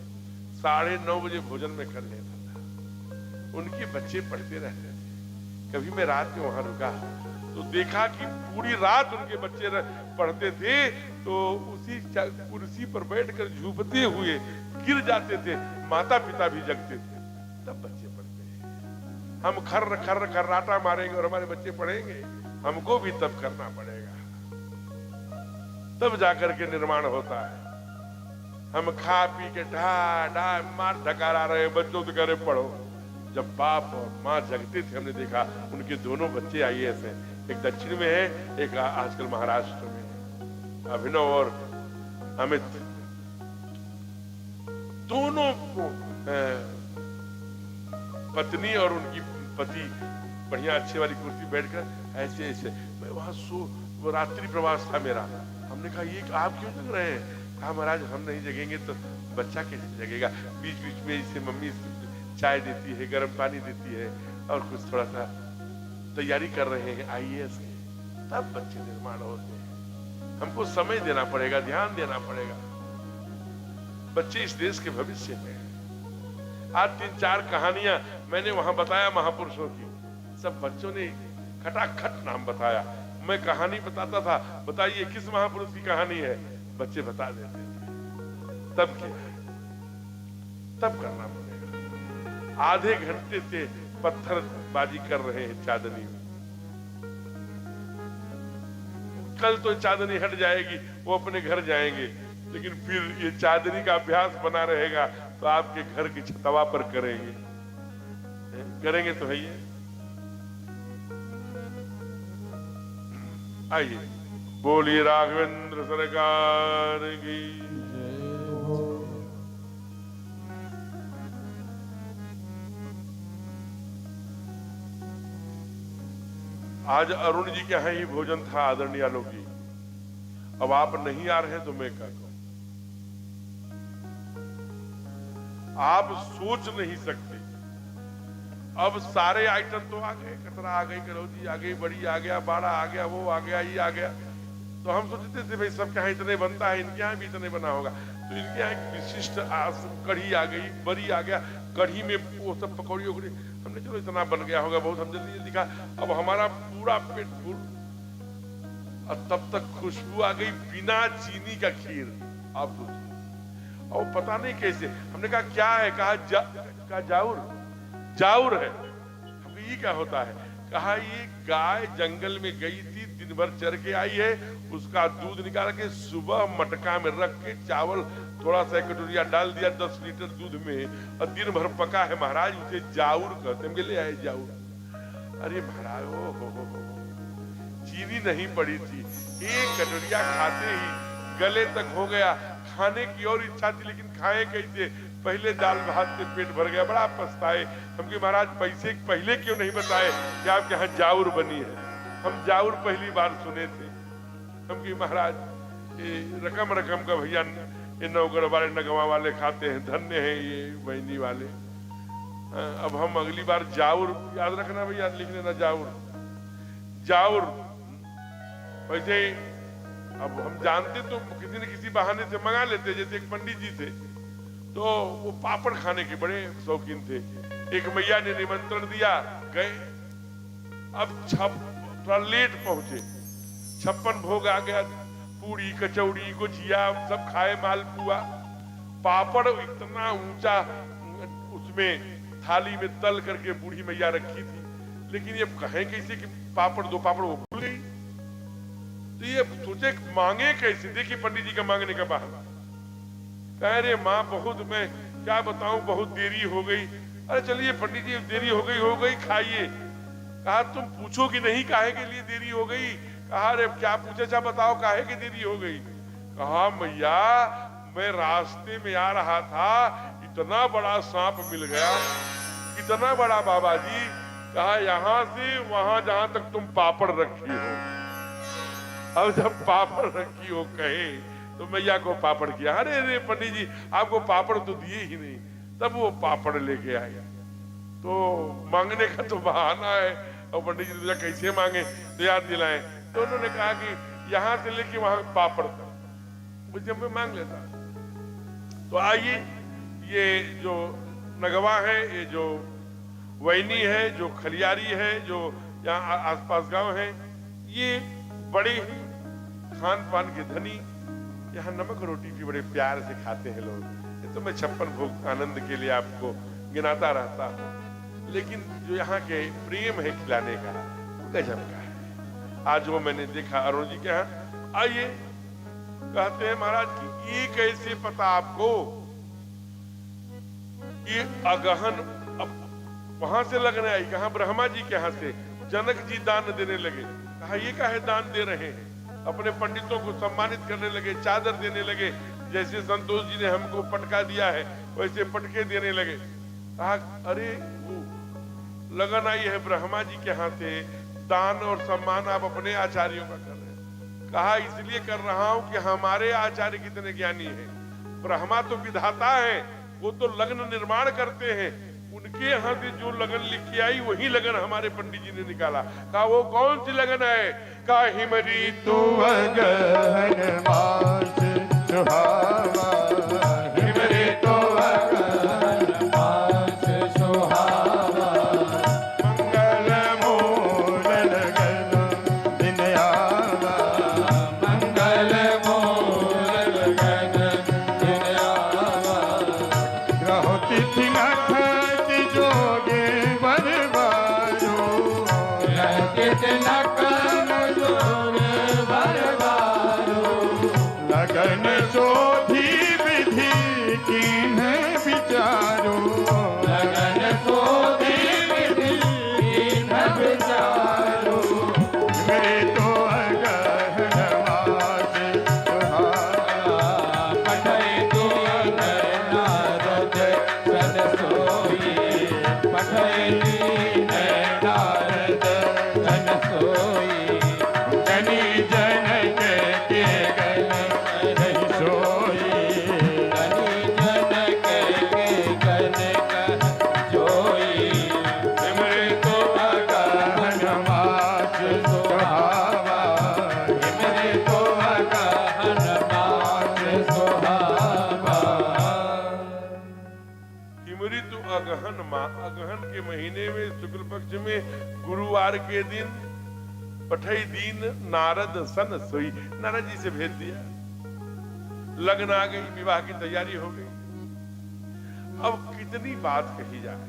9:30 बजे भोजन में कर लेता था। उनके बच्चे पढ़ते रहते थे। कभी मैं रात में वहां रुका तो देखा कि पूरी रात उनके बच्चे पढ़ते थे, तो उसी कुर्सी पर बैठकर झूपते हुए गिर जाते थे। माता पिता भी जगते थे, तब बच्चे पढ़ते हैं। हम खर्राटा मारेंगे और हमारे बच्चे पढ़ेंगे, हमको भी तब करना पड़ेगा। तब जाकर के निर्माण होता है। हम खा पी के ढा ढा मार ढकारा रहे, बच्चों से करे पढ़ो। जब बाप और माँ जगते थे, हमने देखा उनके दोनों बच्चे IAS हैं, एक दक्षिण में है, एक आजकल महाराष्ट्र में है, अभिनव और अमित। दोनों पत्नी और उनकी पति बढ़िया अच्छे वाली कुर्सी बैठकर ऐसे ऐसे, मैं वहां रात्रि प्रवास था मेरा। हमने कहा ये आप क्यों जग रहे हैं? कहा महाराज हम नहीं जगेंगे तो बच्चा कैसे जगेगा। बीच बीच में इसे मम्मी चाय देती है, गर्म पानी देती है और कुछ थोड़ा सा तैयारी कर रहे हैं IAS की, तब बच्चे निर्माण होते हैं। हमको समय देना पड़ेगा, ध्यान देना पड़ेगा। बच्चे इस देश के भविष्य हैं। आज 3-4 कहानियां मैंने वहां बताया महापुरुषों की, सब बच्चों ने खटाखट नाम बताया। मैं कहानी बताता था, बताइए किस महापुरुष की कहानी है, बच्चे बता देते थे। तब क्या, तब करना पड़ेगा। आधे घंटे से पत्थरबाजी कर रहे हैं चांदनी में। कल तो चांदनी हट जाएगी, वो अपने घर जाएंगे, लेकिन फिर ये चांदनी का अभ्यास बना रहेगा तो आपके घर की छतवा पर करेंगे। करेंगे तो है ये। आइए, बोलिए राघवेंद्र सरकार की। आज अरुण जी के यहाँ ही भोजन था आदरणीय आलोक जी। अब आप नहीं आ रहे तो मैं क्या कहूं। आप सोच नहीं सकते, अब सारे आइटम तो आ गए, कतरा आ गई, करौजी आ गई, बड़ी आ गया, बाड़ा आ गया, वो आ गया, ये आ गया। तो हम सोचते थे भाई सबके यहाँ इतने बनता है, इनके यहाँ भी इतने बना होगा। तो इनके यहाँ एक विशिष्ट कढ़ी आ गई, बड़ी आ गया, कढ़ी में वो सब पकौड़ी उकड़ी। हमने चलो इतना बन गया होगा, बहुत हम जल्दी दिखा। अब हमारा पूरा पेट फूल, और तब तक खुशबू आ गई बिना चीनी का खीर। आप सोचिए, और पता नहीं कैसे। हमने कहा क्या है, कहा जाउर, जाउर है। हमको ये क्या होता है? कहा ये गाय जंगल में गई थी, दिन भर चर के आई है, उसका दूध निकाल के सुबह मटका में रख के चावल थोड़ा सा कटोरिया डाल दिया 10 लीटर दूध में, और दिन भर पका है महाराज, उसे जाउर कहते हैं। ले आए जाउर। अरे महाराज हो, चीनी नहीं पड़ी थी। एक कटोरिया खाते ही गले तक हो गया। खाने की और इच्छा थी, लेकिन खाए कैसे? पहले दाल भात से पेट भर गया, बड़ा पछताए। हमके महाराज पैसे पहले क्यों नहीं बताए कि आपके यहाँ जाउर बनी है? हम जाउर पहली बार सुने थे। हमके महाराज रकम रकम का भैया ये नौगढ़ वाले नगवा वाले खाते हैं, धन्य है ये बहनी वाले। अब हम अगली बार जाउर, याद रखना भैया, लिख लेना जाउर, जाउर। वैसे अब हम जानते तो किसी न किसी बहाने से मंगा लेते। जैसे एक पंडित जी थे, तो वो पापड़ खाने के बड़े शौकीन थे। एक मैया ने निमंत्रण दिया, गए। अब थोड़ा लेट पहुंचे, 56 भोग आ गया, पूड़ी कचौड़ी गुजिया सब खाए, मालपुआ। पापड़ इतना ऊंचा उसमें थाली में तल करके बूढ़ी मैया रखी थी, लेकिन ये कहें कैसे कि पापड़ दो, पापड़ वो भूल गई। तो ये सोचे मांगे कैसे? देखिए पंडित जी का मांगने का बहाना, कह रहे माँ बहुत, मैं क्या बताऊं, बहुत देरी हो गई। अरे चलिए पंडित जी, देरी हो गई, खाइए। कहा तुम पूछोगी नहीं काहे के लिए देरी हो गई? कहा अरे क्या पूछे, अच्छा बताओ काहे की देरी हो गई? कहा मैया मैं रास्ते में आ रहा था, इतना बड़ा सांप मिल गया, इतना बड़ा बाबा जी। कहा यहां से वहां जहां तक तुम पापड़ रखी हो। अब जब पापड़ रखी हो कहे तो मैया को पापड़ किया। अरे पंडित जी आपको पापड़ तो दिए ही नहीं। तब वो पापड़ लेके आया। तो मांगने का तो बहाना है, और पंडित जी ने कैसे मांगे तो याद दिलाएं। तो उन्होंने कहा कि यहां से लेके वहां पापड़ तक जब मैं मांग लेता। तो आइए, ये जो नगवा है, ये जो वैनी है, जो खलियारी है, जो यहाँ आसपास गांव है, ये बड़े खान पान के धनी। यहाँ नमक रोटी भी बड़े प्यार से खाते हैं लोग। ये तो मैं 56 भोग आनंद के लिए आपको गिनाता रहता हूँ, लेकिन जो यहाँ के प्रेम है खिलाने का, गजब का है। आज वो मैंने देखा अरुण जी के यहाँ। आइए कहते हैं महाराज कि ये कैसे पता आपको? ये अगहन अब वहां से लगने आई, कहा ब्रह्मा जी के यहाँ से। जनक जी दान देने लगे, कहा ये काहे दान दे रहे हैं? अपने पंडितों को सम्मानित करने लगे, चादर देने लगे, जैसे संतोष जी ने हमको पटका दिया है वैसे पटके देने लगे। कहा अरे लगन आई है ब्रह्मा जी के यहाँ से, दान और सम्मान आप अपने आचार्यों का कर रहे हैं। कहा इसलिए कर रहा हूं कि हमारे आचार्य कितने ज्ञानी हैं। ब्रह्मा तो विधाता है, वो तो लग्न निर्माण करते हैं, उनके यहाँ से जो लगन लिख के आई वही लगन हमारे पंडित जी ने निकाला। कहा वो कौन सी लगन है? कहा हिमरी तू अगहन मास सुहावा, हिमरी तो अगहन मास सुहावा, मंगल मूल लगन दिन आवा, मंगल मूल लगन दिन आवा, ग्रह तिथि नक्षत्र जोगे बरबारो, तिथि नक्षत्र जोगे बरबारो, लगन शोधी विधि कीन्ह विचारो, लगन शोधी विधि कीन्ह विचारो, मेरे तो अगहन मास सुहावा, पठै तू नारद सन सोई, पठै नारद सन सोई, जनी जनक के गन नहीं सोई, जनी जनक के गन जोई, मेरे तो अगहन मास सुहावा, मेरे तो अगहन मास सुहावा। हिमरी तू अगहन माँ, अगहन के महीने में शुक्ल पक्ष में गुरुवार के दिन पठई दीन नारद सन सोई, नारद जी से भेज दिया। लगन आ गई, विवाह की तैयारी हो गई। अब कितनी बात कही जाए,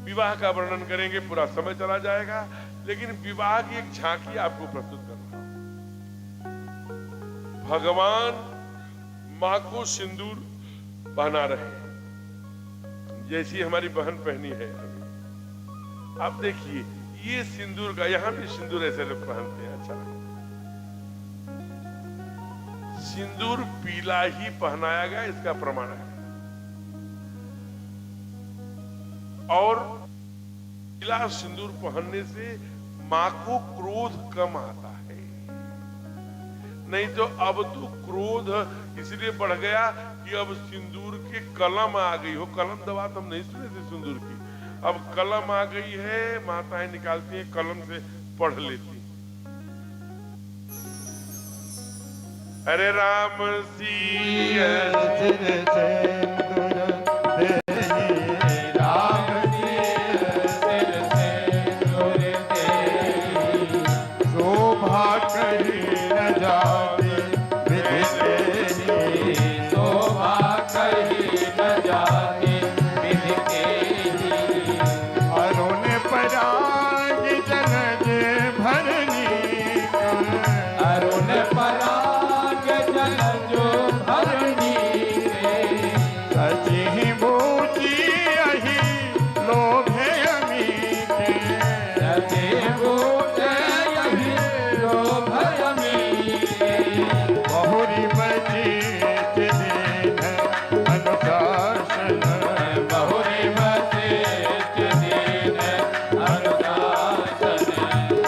विवाह का वर्णन करेंगे पूरा समय चला जाएगा, लेकिन विवाह की एक झांकी आपको प्रस्तुत कर रहा हूं। भगवान मां को सिंदूर पहना रहे हैं, जैसी हमारी बहन पहनी है अभी। आप देखिए ये सिंदूर का, यहां भी सिंदूर ऐसे लोग पहनते हैं। अच्छा, सिंदूर पीला ही पहनाया गया, इसका प्रमाण है। और पीला सिंदूर पहनने से मां को क्रोध कम आता है। नहीं तो अब तो क्रोध इसलिए बढ़ गया कि अब सिंदूर के कलम आ गई हो। कलम दवा तो हम नहीं सुने थे सिंदूर की, अब कलम आ गई है, माताएं निकालती हैं कलम से पढ़ लेती। अरे राम सिया सिर सिंदूर देहि, राम सिर सिंदूर देहि, शोभा कही न जाती विधि तेहि, शोभा कही न जाती विधि तेहि, अरुण पराग जनज भरनी, अरुण पराग जनज भरनी, सची बूची अहि लोभे अमीते, सची बूची अहि लोभ अमीते, बहुरी बचीत दीन अनुशासन, बहुरी बचीत दीन अनुशासन,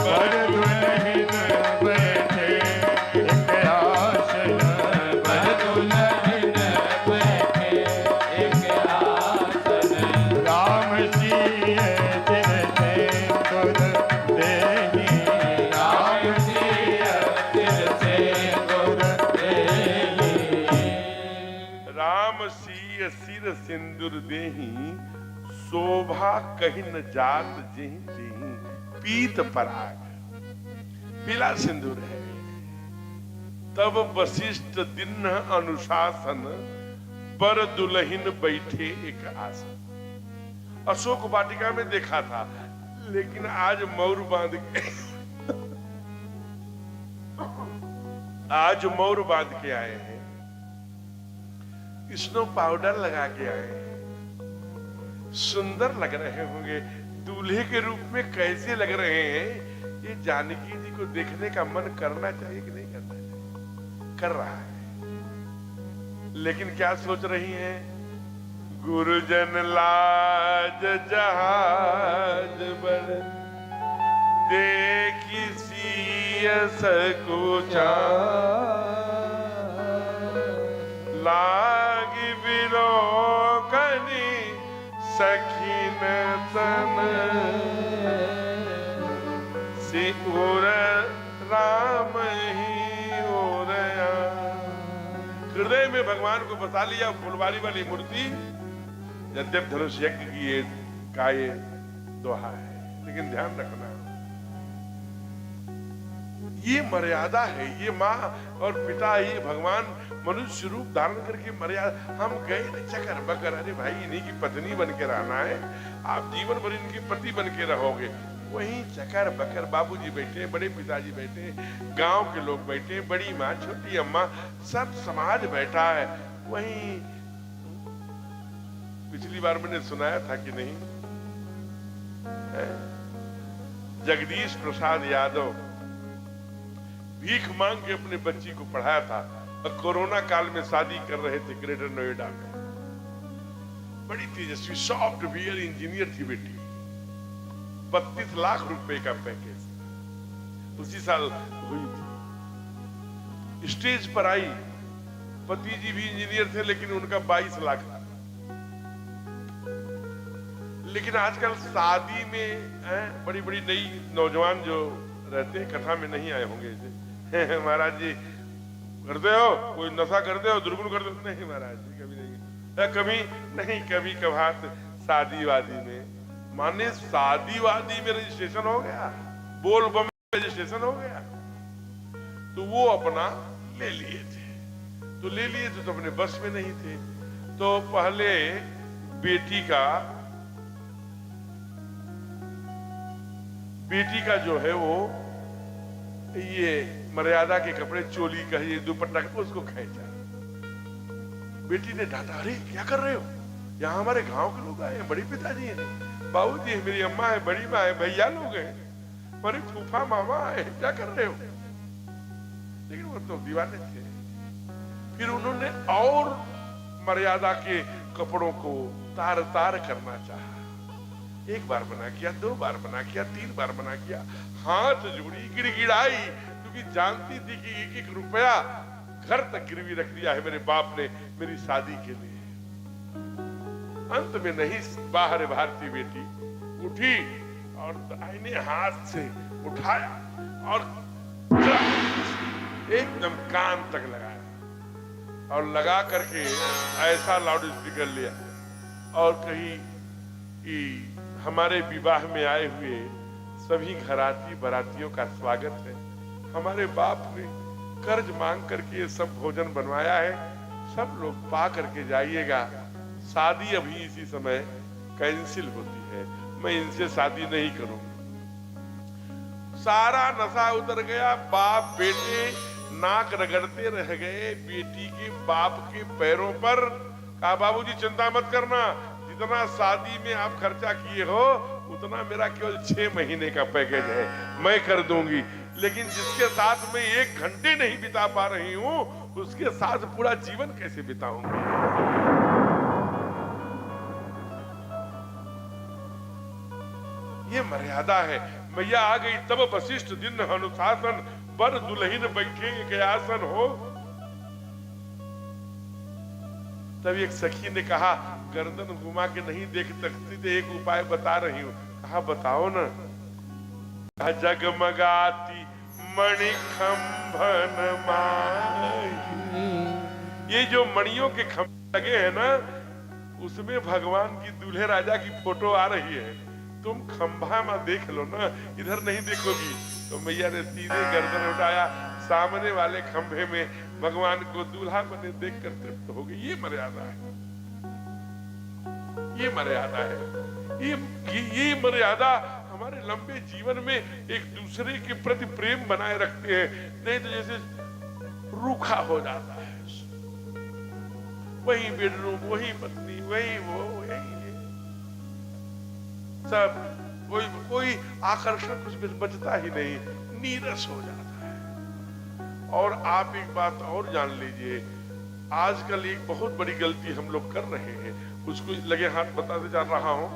बर दुलहिन बैठे एक आसन, बर दुलहिन बैठे एक आसन, राम सिय सिर सिंदूर देहि, राम सिय सिर सिंदूर देहि, राम सिय सिर सिंदूर देहि, शोभा कही न जात जेहि जेहि, पीत पराग, पीला सिंदूर है। तब वशिष्ठ दिन अनुशासन, बर दुलहिन बैठे एक आसन। अशोक वाटिका में देखा था, लेकिन आज मौर बांध के आज मोर बांध के आए हैं, स्नो पाउडर लगा के आए हैं, सुंदर लग रहे होंगे, दूल्हे के रूप में कैसे लग रहे हैं, ये जानकी जी को देखने का मन करना चाहिए कि नहीं करना चाहिए? कर रहा है। लेकिन क्या सोच रही हैं? गुरुजन लाज जहाज बन देखी सियस कुचा लागी बिलोकनी सखीन तन सिउर राम ही ओरया। हृदय में भगवान को बसा लिया फुलवारी वाली मूर्ति। यद्यप धनुष यज्ञ की ये का ये दोहा है, लेकिन ध्यान रखना ये मर्यादा है। ये माँ और पिता ही भगवान मनुष्य रूप धारण करके मर्यादा। हम गए नहीं चकर बकर, अरे भाई इन्हीं की पत्नी बन के रहना है, आप जीवन भर इनके पति बन के रहोगे। वहीं चकर बकर बाबूजी बैठे, बड़े पिताजी बैठे, गांव के लोग बैठे, बड़ी माँ, छोटी अम्मा, सब समाज बैठा है। वहीं पिछली बार मैंने सुनाया था कि नहीं, जगदीश प्रसाद यादव भीख मांग के अपने बच्ची को पढ़ाया था और कोरोना काल में शादी कर रहे थे ग्रेटर नोएडा में। बड़ी तेजस्वी सॉफ्टवेयर इंजीनियर थी बेटी, 32 लाख रुपए का पैकेज उसी साल हुई थी। स्टेज पर आई, पति जी भी इंजीनियर थे लेकिन उनका 22 लाख था। लेकिन आजकल शादी में बड़ी बड़ी नई नौजवान जो रहते हैं, कथा में नहीं आए होंगे इसे महाराज जी करते हो, कोई नशा करते हो, दुर्गुण करते हो? नहीं महाराज जी, कभी नहीं, कभी नहीं, कभी कभार शादी वादी में। माने शादी वादी में रजिस्ट्रेशन हो गया, बोल बम में रजिस्ट्रेशन हो गया, तो वो अपना ले लिए थे। तो अपने बस में नहीं थे। तो पहले बेटी का जो है वो ये मर्यादा के कपड़े, चोली का ये दुपट्टा उसको खींचा। बेटी ने डांटा, अरे क्या कर रहे हो, यहाँ हमारे गांव के लोग आए हैं, बड़ी पिताजी हैं, बाबूजी है, मेरी अम्मा है, बड़ी माँ है, भैया लोग हैं, हमारे फूफा मामा आए, क्या कर रहे हो? लेकिन वो तो दीवाने थे। फिर उन्होंने और मर्यादा के कपड़ों को तार तार करना चाहा। एक बार बना किया, 2 बार बना किया, 3 बार बना किया, हाथ जोड़ी, गिड़गिड़ाई, क्योंकि जानती थी कि 1-1 रुपया घर तक गिरवी रख दिया है मेरे बाप ने मेरी शादी के लिए। अंत में नहीं बाहर भारती बेटी उठी और दाहिने हाथ से उठाया और एकदम कान तक लगाया और लगा करके ऐसा लाउड स्पीकर लिया और कही कि हमारे विवाह में आए हुए सभी घराती बारातियों का स्वागत है। हमारे बाप ने कर्ज मांग करके सब भोजन बनवाया है, सब लोग पा करके जाइएगा। शादी अभी इसी समय कैंसिल होती है, मैं इनसे शादी नहीं करूंगी। सारा नशा उतर गया, बाप बेटे नाक रगड़ते रह गए बेटी के बाप के पैरों पर। कहा बाबूजी चिंता मत करना, जितना शादी में आप खर्चा किए हो उतना मेरा केवल 6 महीने का पैकेज है, मैं कर दूंगी। लेकिन जिसके साथ मैं 1 घंटे नहीं बिता पा रही हूं उसके साथ पूरा जीवन कैसे बिताऊंगी? ये मर्यादा है। मैया आ गई तब वशिष्ठ दिन अनुशासन, बर दुल्हन बैठे एक आसन हो। तब एक सखी ने कहा गर्दन घुमा के नहीं देख सकती तो एक उपाय बता रही हूं। कहा बताओ ना। जगमगाती मणिखंभन माही, ये जो मणियों के खंभे लगे हैं ना उसमें भगवान की दूल्हे राजा की फोटो आ रही है। तुम खंभा में देख लो ना, इधर नहीं देखोगी। तो मैया ने सीधे गर्दन उठाया, सामने वाले खंभे में भगवान को दूल्हा बने देखकर तृप्त हो गई। ये मर्यादा है, ये मर्यादा है। ये मर्यादा हमारे लंबे जीवन में एक दूसरे के प्रति प्रेम बनाए रखते हैं। नहीं तो जैसे रूखा हो जाता है। वही बेडरूम, वही पत्नी, वही वो, यही ये सब, कोई आकर्षण कुछ बचता ही नहीं, नीरस हो जाता है। और आप एक बात और जान लीजिए, आजकल एक बहुत बड़ी गलती हम लोग कर रहे हैं, उसको लगे हाथ बताते जा रहा हूं।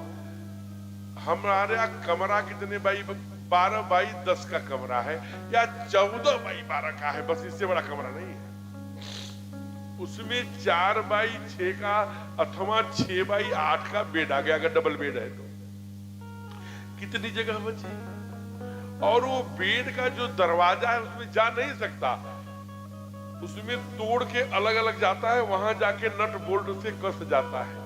हमारा कमरा कितने बाई 12 बाई 10 का कमरा है या 14 बाई 12 का है, बस इससे बड़ा कमरा नहीं है। उसमें 4 बाई 6 का अथवा 6 बाई 8 का बेड आ गया, अगर डबल बेड है तो कितनी जगह बची। और वो बेड का जो दरवाजा है उसमें जा नहीं सकता, उसमें तोड़ के अलग अलग जाता है, वहां जाके नट बोल्ट से कस जाता है।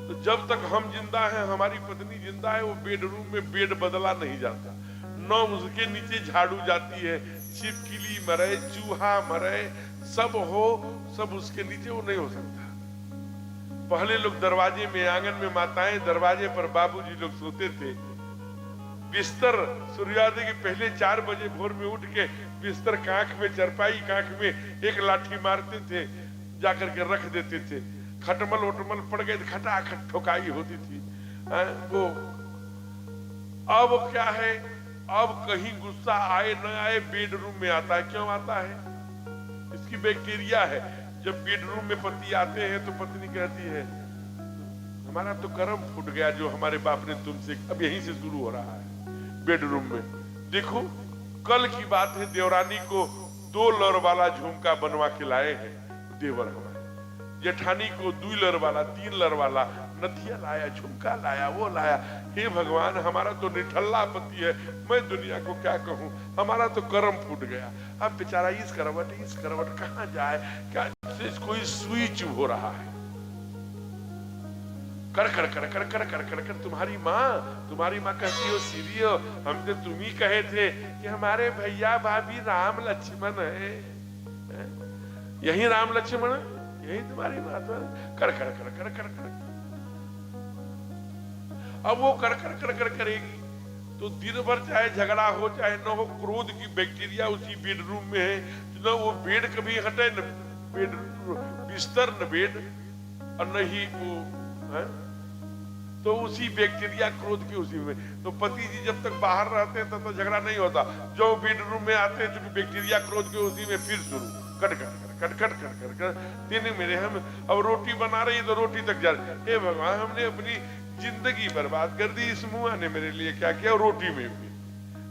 तो जब तक हम जिंदा हैं, हमारी पत्नी जिंदा है, वो बेडरूम में बेड बदला नहीं जाता। न उसके नीचे झाड़ू जाती है, छिपकली मरे, चूहा मरे, सब हो, सब उसके नीचे, वो नहीं हो सकता। पहले लोग दरवाजे में, आंगन में माताएं, दरवाजे पर बाबूजी लोग सोते थे। बिस्तर सूर्योदय के पहले 4 बजे भोर में उठ के बिस्तर कांख में, चरपाई कांख में एक लाठी मारते थे, जाकर के रख देते थे। खटमल वटमल पड़ गए तो खटाखट ठोकाई होती थी। वो अब क्या है, अब कहीं गुस्सा आए न आए बेडरूम में आता है। क्यों आता है? इसकी बैक्टीरिया है। जब बेडरूम में पति आते हैं तो पत्नी कहती है, हमारा तो कर्म फूट गया जो हमारे बाप ने तुमसे, अब यहीं से शुरू हो रहा है बेडरूम में। देखो कल की बात है, देवरानी को 2 लर वाला झुमका बनवा के लाए हैं देवर हमारे। जेठानी को 2 लर वाला, 3 लर वाला नथिया लाया, झुमका लाया, वो लाया। हे भगवान, हमारा तो निठल्ला पति है, मैं दुनिया को क्या कहूं, हमारा तो कर्म फूट गया। अब बेचारा इस करवट कहां जाए, क्या कोई सुई चुभ हो रहा है। कर कर कर कर कर कर कर कर तुम्हारी माँ कहती हो, सीरियो, हम तो तुम ही कहे थे कि हमारे भैया भाभी राम लक्ष्मण है, यही राम लक्ष्मण, यही तुम्हारी माँ। तो कर कर कर कर कर कर अब वो कर कर कर कर करेगी तो दिन भर चाहे झगड़ा हो चाहे न हो, क्रोध की बैक्टीरिया उसी बेडरूम में है। न वो बेड कभी हटे, न बेड बिस्तर, न बेड, और न ही वो है। तो उसी बैक्टीरिया क्रोध के उसी में। तो पति जी जब तक बाहर रहते हैं तब तो झगड़ा नहीं होता, जो बेडरूम में आते हैं चूंकि बैक्टीरिया क्रोध के उसी में, फिर शुरू cut cut cut cut cut cut cut. तीन मेरे हम अब रोटी बना रही तो रोटी तक जा रही। हे भगवान, हमने अपनी जिंदगी बर्बाद कर दी, इस मुआ ने मेरे लिए क्या किया, रोटी में भी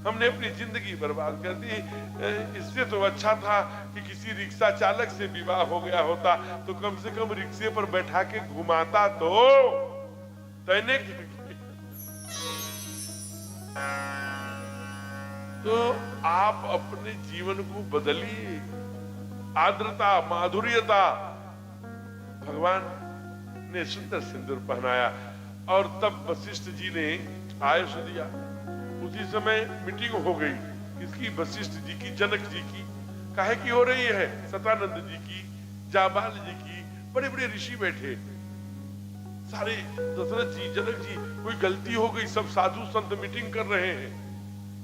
हमने अपनी जिंदगी बर्बाद कर दी। इससे तो अच्छा था कि किसी रिक्शा चालक से विवाह हो गया होता, तो कम से कम रिक्शे पर बैठा के घुमाता तो तैने तो आप अपने जीवन को बदलिए। आर्द्रता, माधुर्यता, भगवान ने सुंदर सिंदूर पहनाया और तब वशिष्ठ जी ने आयुष दिया। उसी समय मीटिंग हो गई, किसकी? वशिष्ठ जी की, जनक जी की। काहे की हो रही है? सतानंद जी की, जाबाल जी की, बड़े बड़े ऋषि बैठे, सारे दशरथ जी, जनक जी। कोई गलती हो गई, सब साधु संत मीटिंग कर रहे हैं।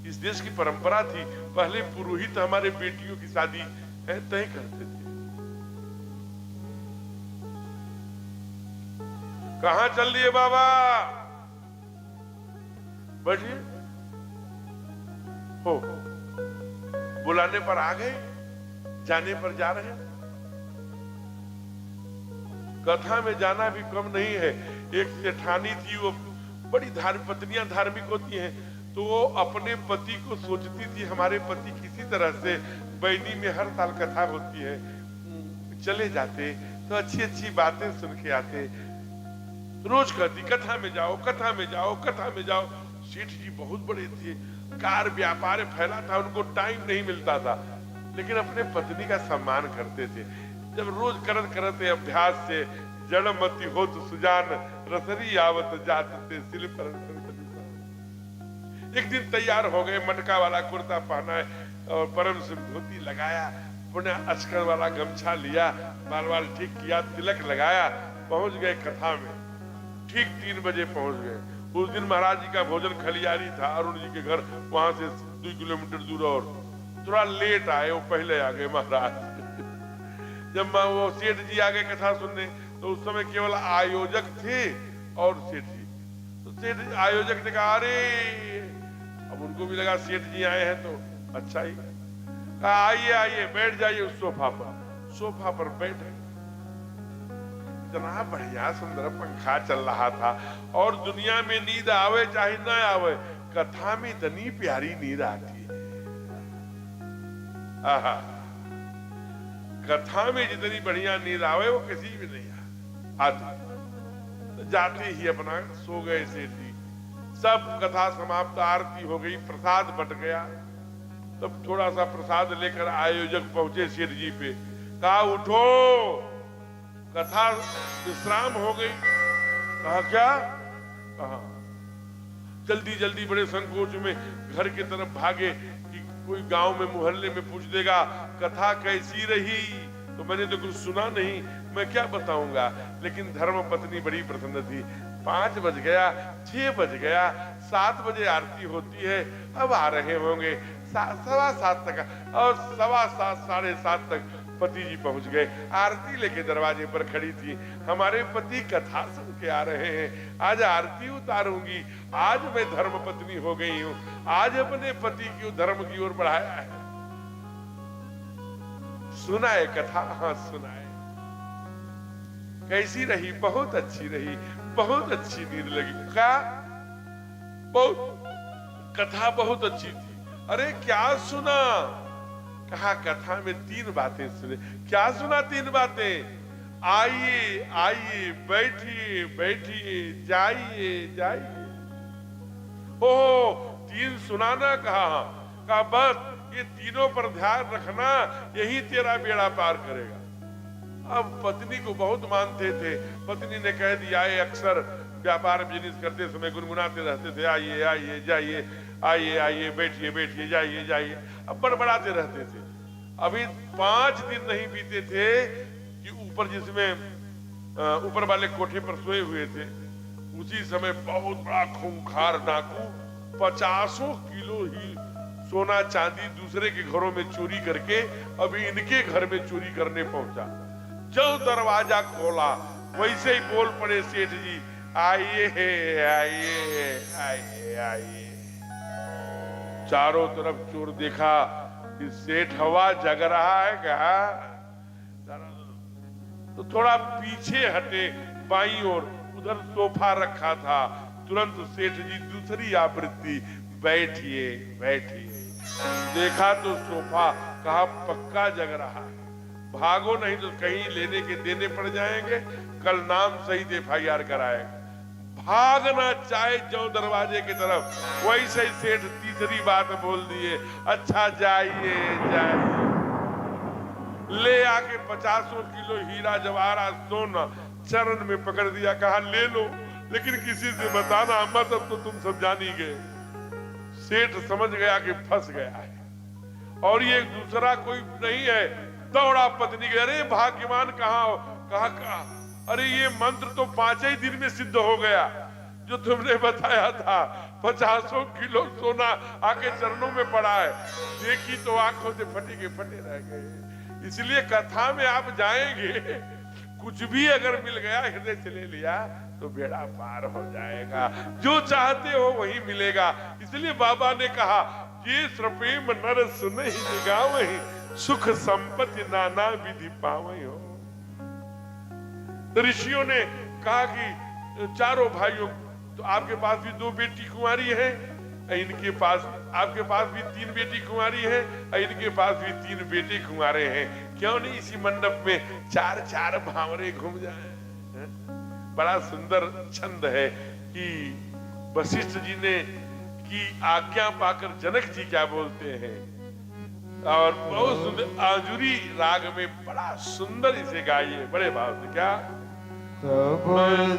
इस देश की परंपरा थी, पहले पुरोहित हमारे बेटियों की शादी तय करते थे। कहां चल दिए बाबा? बैठिए। हो बुलाने पर आ गए, जाने पर जा रहे हैं। कथा में जाना भी कम नहीं है। एक जेठानी थी, वो बड़ी पत्नियां धार्मिक होती हैं, तो वो अपने पति को सोचती थी हमारे पति किसी तरह से, बैनी में हर साल कथा होती है, चले जाते तो अच्छी अच्छी बातें सुन के आते। रोज कहती कथा में जाओ, कथा में जाओ, कथा में जाओ। सेठ जी बहुत बड़े थे, कार व्यापार फैला था, उनको टाइम नहीं मिलता था, लेकिन अपने पत्नी का सम्मान करते थे। जब रोज करत करते अभ्यास से जड़मती हो तो सुजान रसरी आवत जात थे सिल पर। एक दिन तैयार हो गए, मटका वाला कुर्ता पहना है और परम से धोती लगाया, पुनः अस्कर वाला गमछा लिया, बाल बाल ठीक किया, तिलक लगाया, पहुंच गए कथा में। ठीक 3 बजे पहुंच गए। उस दिन महाराज जी का भोजन खलियारी था, अरुण जी के घर, वहां से 2 किलोमीटर दूर, और थोड़ा लेट आए, वो पहले आ गए महाराज। जब वो सेठ जी आ गए कथा सुनने, तो उस समय केवल आयोजक थे और सेठ जी। तो सेठ आयोजक ने कहा अरे, अब उनको भी लगा सेठ जी आए हैं तो अच्छा ही, कहा आइए आइए बैठ जाइए उस सोफा पर। सोफा पर बैठे, इतना बढ़िया सुंदर पंखा चल रहा था, और दुनिया में नींद आवे चाहे ना आवे, कथा में इतनी प्यारी नींद आती है। आहा, कथा में जितनी बढ़िया नींद आवे वो किसी भी नहीं आती। तो जाते ही अपना सो गए सेठ जी। सब कथा समाप्त, आरती हो गई, प्रसाद बट गया। तब थोड़ा सा प्रसाद लेकर आयोजक पहुंचे सेठ जी पे, कहा उठो, कथा विश्राम हो गई। कहा क्या? कहा जल्दी जल्दी बड़े संकोच में घर की तरफ भागे कि कोई गांव में मोहल्ले में पूछ देगा कथा कैसी रही, तो मैंने तो कुछ सुना नहीं, मैं क्या बताऊंगा। लेकिन धर्म पत्नी बड़ी प्रसन्न थी। 5 बज गया, 6 बज गया, 7 बजे आरती होती है, अब आ रहे होंगे 7:15 तक, और 7:15 7:30 तक पति जी पहुंच गए। आरती लेके दरवाजे पर खड़ी थी। हमारे पति कथा सुन के आ रहे हैं, आज आरती उतारूंगी, आज मैं धर्म पत्नी हो गई हूं, आज अपने पति की धर्म की ओर बढ़ाया है। सुनाए कथा? हाँ सुनाए। कैसी रही? बहुत अच्छी रही, बहुत अच्छी नींद लगी। क्या? बहुत कथा बहुत अच्छी थी। अरे क्या सुना? कहा कथा में 3 बातें सुने। क्या सुना 3 बातें? आइए आइए, बैठिए बैठिए, जाइए जाइए। ओह 3 सुनाना कहा बस ये तीनों पर ध्यान रखना, यही तेरा बेड़ा पार करेगा। अब पत्नी को बहुत मानते थे। पत्नी ने कह दिया, अक्सर व्यापार बिजनेस करते समय गुनगुनाते रहते थे, आइए आइए जाइए, आइए आइए बैठिए बैठिए, जाइए जाइए, अब बड़बड़ाते रहते थे। अभी 5 दिन नहीं बीते थे कि ऊपर जिसमें ऊपर वाले कोठे पर सोए हुए थे, उसी समय बहुत बड़ा खूंखार डाकू 50 किलो ही सोना चांदी दूसरे के घरों में चोरी करके अभी इनके घर में चोरी करने पहुंचा। जो दरवाजा खोला वैसे ही बोल पड़े सेठ जी, आइए आइए आइए आइए। चारों तरफ चोर देखा कि सेठ हवा जग रहा है क्या? तो थोड़ा पीछे हटे बाईं ओर, उधर सोफा रखा था। तुरंत सेठ जी दूसरी आवृत्ति, बैठिए बैठिए। देखा तो सोफा, कहा पक्का जग रहा है, भागो नहीं तो कहीं लेने के देने पड़ जाएंगे, कल नाम सहित FIR कराएंगे। भागना चाहे जो दरवाजे की तरफ, वैसे ही सेठ तीसरी बात बोल दिए, अच्छा जाइए जाइए। ले आके 50 किलो हीरा जवाहरात सोना चरण में पकड़ दिया, कहा ले लो, लेकिन किसी से बताना मत, अब तो तुम सब जान ही गए। सेठ समझ गया कि फंस गया है, और ये दूसरा कोई नहीं है। दौड़ा पत्नी के, अरे भाग्यवान कहाँ हो? कहा अरे ये मंत्र तो 5 ही दिन में सिद्ध हो गया, जो तुमने बताया था। 50 किलो सोना आके चरणों में पड़ा है। देखी तो आंखों से फटे के फटे रह गए। इसलिए कथा में आप जाएंगे, कुछ भी अगर मिल गया, हृदय से ले लिया तो बेड़ा पार हो जाएगा। जो चाहते हो वही मिलेगा। इसलिए बाबा ने कहा, ये प्रेम नर सुनहि निगावहि, सुख संपत्ति नाना विधि पावहि हो। ऋषियों ने कहा कि चारों भाइयों, तो आपके पास भी 2 बेटी कुंवारी है, इनके पास, आपके पास भी 3 बेटी कुंवारी है, इनके पास भी 3 बेटे कुंवारे हैं। क्यों नहीं इसी मंडप में 4-4 भांवरे घूम जाए? बड़ा सुंदर छंद है कि वशिष्ठ जी ने की आज्ञा पाकर जनक जी क्या बोलते हैं, और बहुत सुंदर आजुरी राग में बड़ा सुंदर इसे गाइए, बड़े भाव से। क्या? तब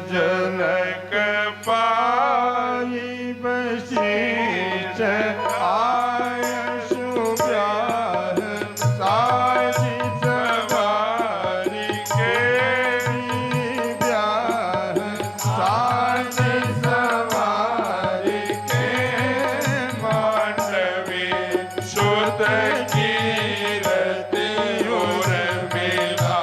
जनक पाई बशीष आयशु ब्याह, साजी सवारी के ब्याह, साजी सवारी के मांडवी, शुद्ध कीरति उर मिला।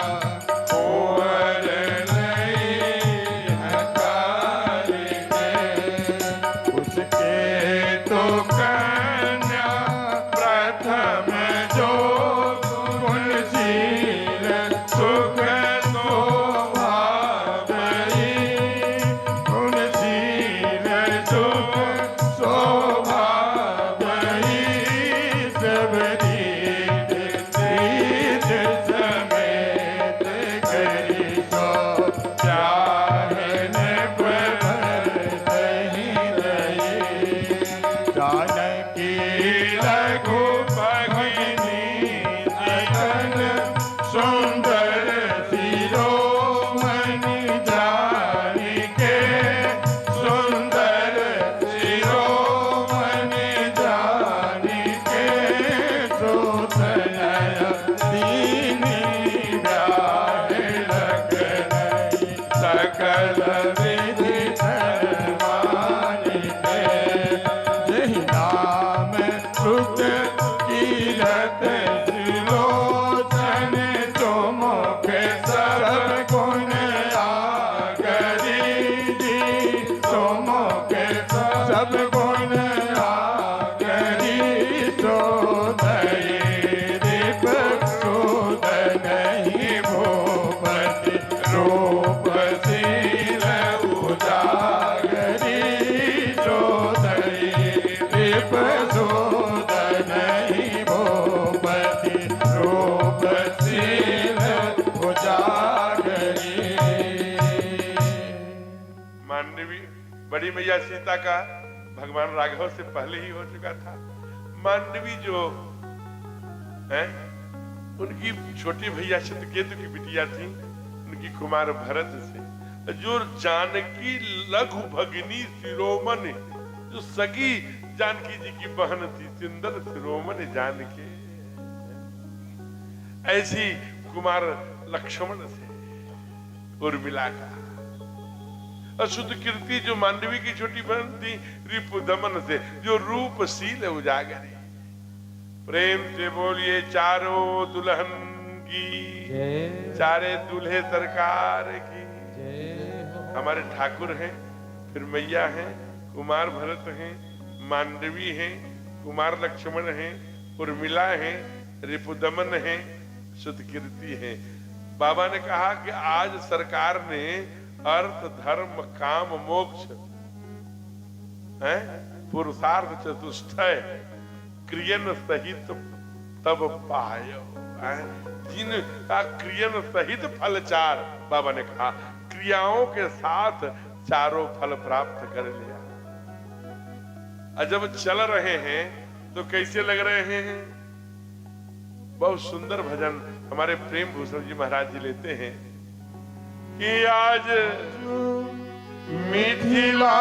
नहीं भूपति रूप शील उजागरी जोधरी दीप शोध नहीं भूपति रूप शील उजागरी। मांडवी बड़ी मैया सीता का भगवान राघव से पहले ही हो चुका था। मांडवी जो है उनकी छोटी भैया शतकेतु की बिटिया थी, उनकी कुमार भरत से, जो जानकी लघु भगिनी शिरोमणि, जो सगी जानकी जी की बहन थी, सुंदर शिरोमणि जानकी, ऐसी कुमार लक्ष्मण से उर्मिला का, अशुद्ध कीर्ति जो मांडवी की छोटी बहन थी रिपुदमन से, जो रूपशील उजागरी। प्रेम से बोलिए चारों दुल्हन की, चारे दूल्हे सरकार की। हमारे ठाकुर हैं, फिर मैया हैं, कुमार भरत हैं, मांडवी हैं, कुमार लक्ष्मण हैं, उर्मिला हैं, रिपुदमन हैं, शुद्धकीर्ति हैं। बाबा ने कहा कि आज सरकार ने अर्थ धर्म काम मोक्ष पुरुषार्थ चतुष्टय क्रियन सहित तब पायो, जिनका क्रियन सहित फल चार, बाबा ने कहा क्रियाओं के साथ चारों फल प्राप्त कर लिया। और जब चल रहे हैं तो कैसे लग रहे हैं? बहुत सुंदर भजन हमारे प्रेम भूषण जी महाराज जी लेते हैं कि आज मिथिला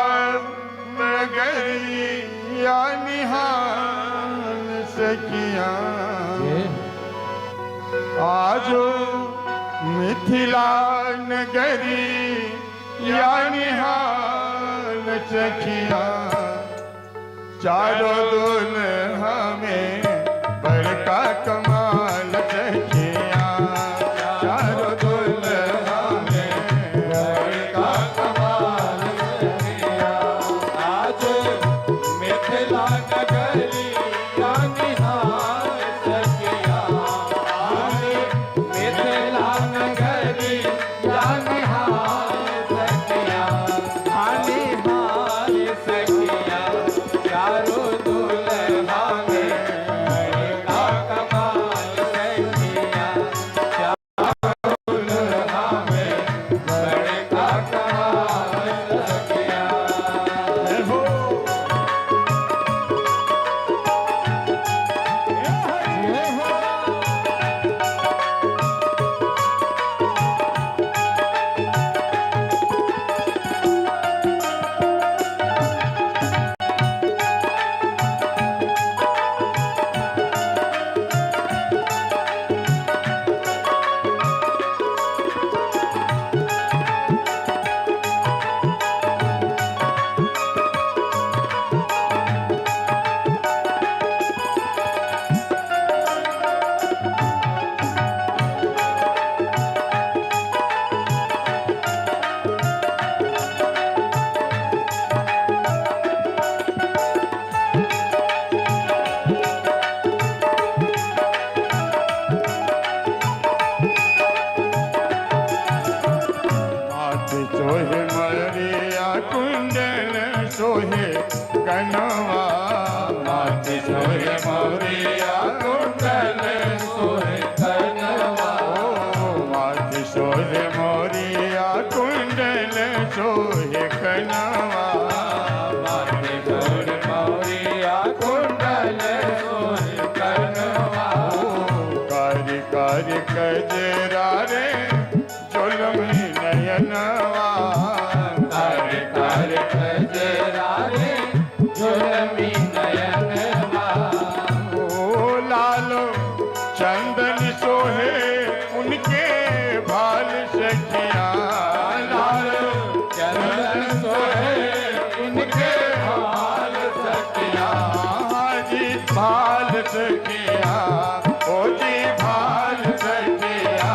नगरी या निहाल सखिया, आज मिथिला नगरी या निहाल सखिया, चारों दुल्हा में बड़का कमाल सखिया, चारों दुल्हा में बड़का कमाल सखिया, आज मिथिला नगरी या निहाल सखिया, आज मिथिला नगरी या निहाल सखिया, निहाल सखिया, चारों दुल्हा में बड़का कमाल सखिया, चारों दुल्हा में बड़का कमाल सखिया। हो माथे सोहे मरिया कुंडल सोहे कनवा, माथे सोहे मरिया कुंडल सोहे कनवा, माथे सोहे मरिया कुंडल सोहे कनवा, माथे सोहे मौरिया कुंडल सोहे कनवा, कारी कारी कजरा रे जुलमी नयनवा, कारी कारी कजरा रे जुलमी नयनवा, ओ लालो चंदन सोहे उनके भाल सखिया, लाल चंदन सोहे उनके भाल सखिया, जी भाल सखिया, ओ जी भाल सखिया,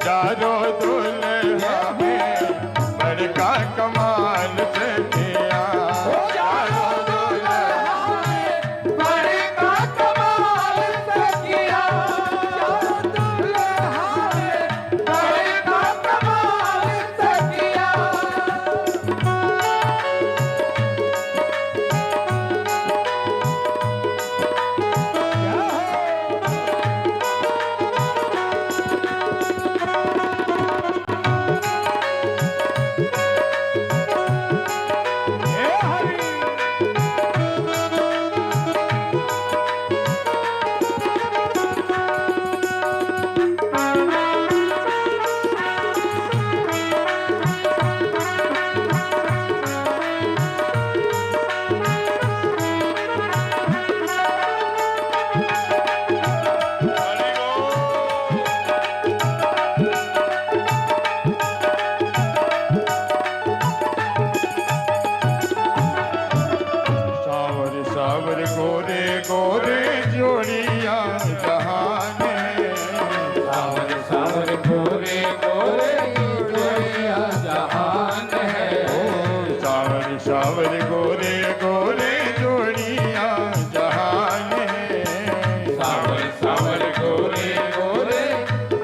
चारों दुल्हा में बड़का कमाल सखिया, चारों दुल्हा में बड़का कमाल सखिया, चारों दुल्हा में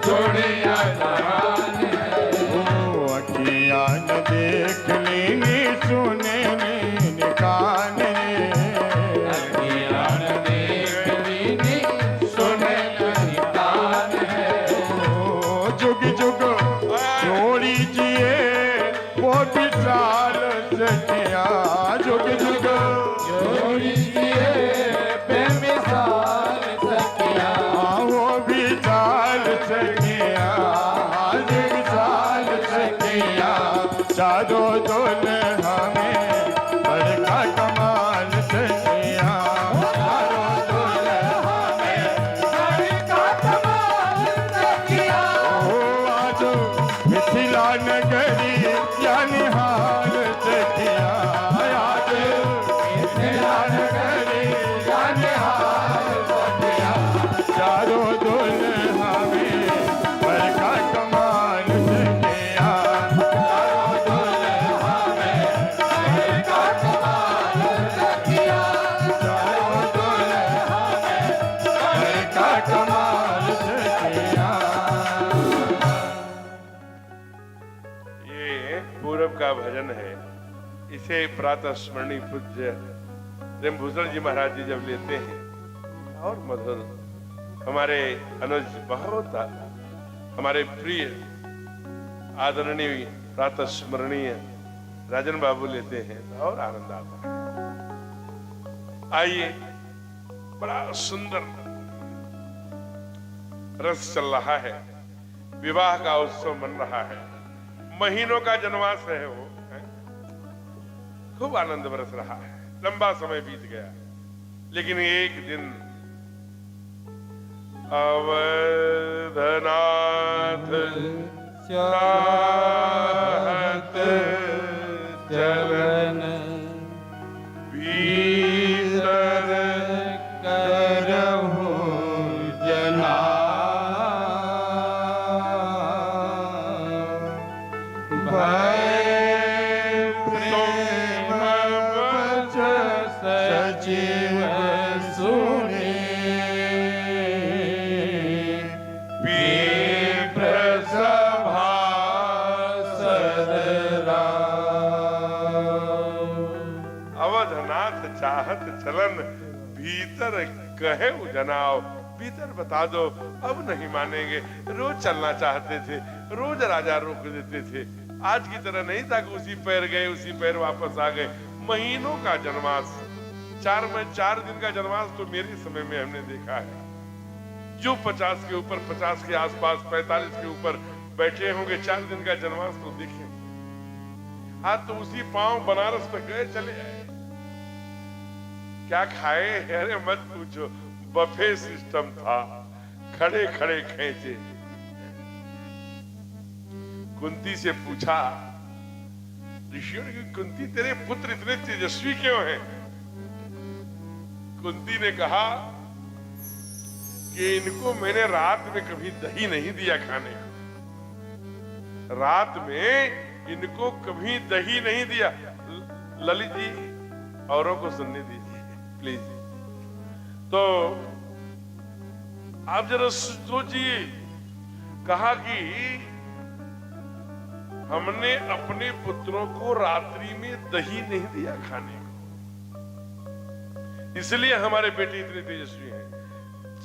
जोड़िया जहान है। ओ अखियाँ न देख लेनी सुने नी कान रे। अखियाँ न देख लीनी सुने नहीं कान है। ओ जुग जुग जोड़ी जिए वो विशाल सखिया। जुग जुग जोड़ी दिए बेमिसाल सखिया। वो विशाल सखिया। विशाल सखिया चारों दुल्हा में बड़का कमाल सखिया। चारों दुल्हा में बड़का कमाल सखिया। ओ आज मिथिला नगरी या निहाल सखिया। आज मिथिला नगरी या निहाल सखिया। चारों दुल्हा में बड़का कमाल सखिया। चारों दुल्हा में बड़का कमाल सखिया। चारों दुल्हा में बड़का कमाल सखिया। ये पूरब का भजन है। इसे प्रातः स्मरणीय पूज्य प्रेमभूषण जी महाराज जी जब लेते हैं और मधुर, हमारे अनुज बहुत हमारे प्रिय आदरणीय प्रातः स्मरणीय राजन बाबू लेते हैं तो और आनंद आता है। आइए, बड़ा सुंदर रस चल रहा है, विवाह का उत्सव मन रहा है, महीनों का जनवास है वो है? खूब आनंद बरस रहा है। लंबा समय बीत गया, लेकिन एक दिन अवधनाथ चाहत चलन भीतर करहु जना भय प्रेम वच सजीव सुने विप्र सभा सदरा। अवधनाथ चाहत चलन भीतर कहे जनाओ। भीतर बता दो, अब नहीं मानेंगे। रोज चलना चाहते थे, रोज राजा रोक देते थे। आज की तरह नहीं था कि उसी पैर गए उसी पैर वापस आ गए। महीनों का जनवास, 4 दिन का जनवास तो मेरे समय में हमने देखा है। जो 50 के ऊपर, 50 के आसपास, 45 के ऊपर बैठे होंगे, 4 दिन का जनवास तो देखे। हाँ, तो उसी पांव बनारस तक गए, चले आए। क्या खाए? अरे मत पूछो, बफे सिस्टम था, खड़े खड़े खेचे। कुंती से पूछा ऋषियों ने कि कुंती तेरे पुत्र इतने तेजस्वी क्यों हैं? कुंती ने कहा कि इनको मैंने रात में कभी दही नहीं दिया खाने को। रात में इनको कभी दही नहीं दिया। ललित जी, औरों को सुनने दीजिए प्लीज। तो आप जरा सोचिए, कहा कि हमने अपने पुत्रों को रात्रि में दही नहीं दिया खाने को, इसलिए हमारे बेटे इतने तेजस्वी हैं।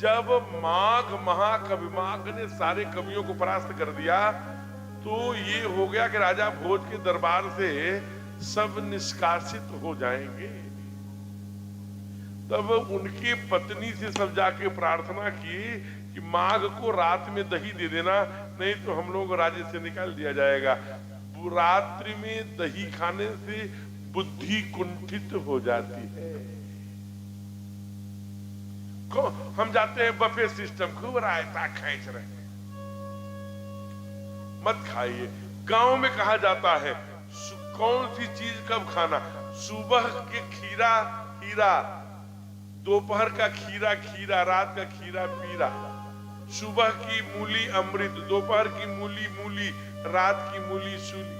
जब माघ महाकवि माघ ने सारे कवियों को परास्त कर दिया, तो ये हो गया कि राजा भोज के दरबार से सब निष्कासित हो जाएंगे। तब उनकी पत्नी से सब जाके प्रार्थना की कि माघ को रात में दही दे देना, नहीं तो हम लोगों को राज्य से निकाल दिया जाएगा। रात्रि में दही खाने से बुद्धि कुंठित हो जाती है। हम जाते हैं बफे सिस्टम, खूब रायता खींच रहे हैं, मत खाइए। गांव में कहा जाता है कौन सी चीज कब खाना। सुबह के खीरा हीरा, दोपहर का खीरा खीरा, रात का खीरा पीरा। सुबह की मूली अमृत, दोपहर की मूली मूली, रात की मूली सूली।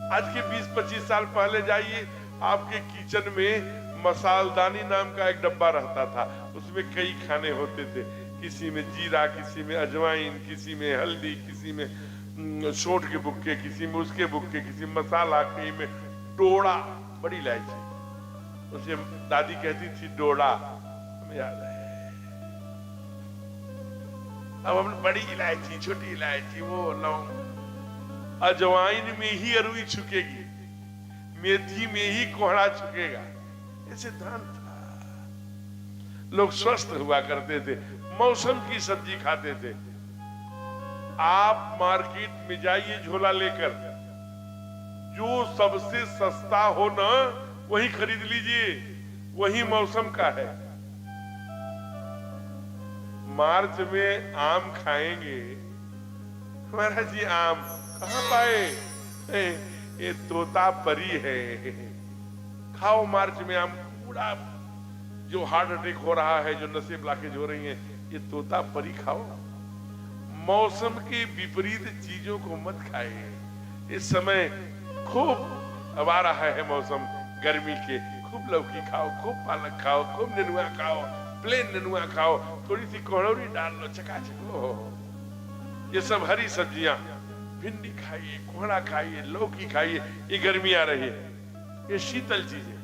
आज के 20-25 साल पहले जाइए, आपके किचन में मसालदानी नाम का एक डब्बा रहता था, उसमें कई खाने होते थे। किसी में जीरा, किसी में अजवाइन, किसी में हल्दी, किसी में सौंठ के बुक्के, किसी में उसके बुक्के, किसी में मसाला, कहीं में डोड़ा, बड़ी इलायची, उसे दादी कहती थी डोड़ा, हमें याद है। अब हमने बड़ी इलायची, छोटी इलायची, वो लौंग, अजवाइन में ही अरुई छुकेगी, मेथी में ही कोहड़ा छुकेगा, ये सिद्धांत था। लोग स्वस्थ हुआ करते थे, मौसम की सब्जी खाते थे। आप मार्केट में जाइए झोला लेकर, जो सबसे सस्ता हो ना वही खरीद लीजिए, वही मौसम का है। मार्च में आम खाएंगे, महाराज जी आम कहां पाए, ये तोता परी है, खाओ मार्च में आम। पूरा जो हार्ट अटैक हो रहा है, जो नसें ब्लॉकेज हो रही हैं, ये तोता परी खाओ। मौसम के विपरीत चीजों को मत खाइए। इस समय खूब अब आ रहा है मौसम गर्मी के, खूब लौकी खाओ, खूब पालक खाओ, खूब नेनुआ खाओ, प्लेन नेनुआ खाओ, थोड़ी सी कोहड़ी डाल लो, चकाचक हो। ये सब हरी सब्जियां, भिंडी खाइए, कोहड़ा खाइए, लौकी खाइए, ये गर्मी आ रही है, ये शीतल चीजें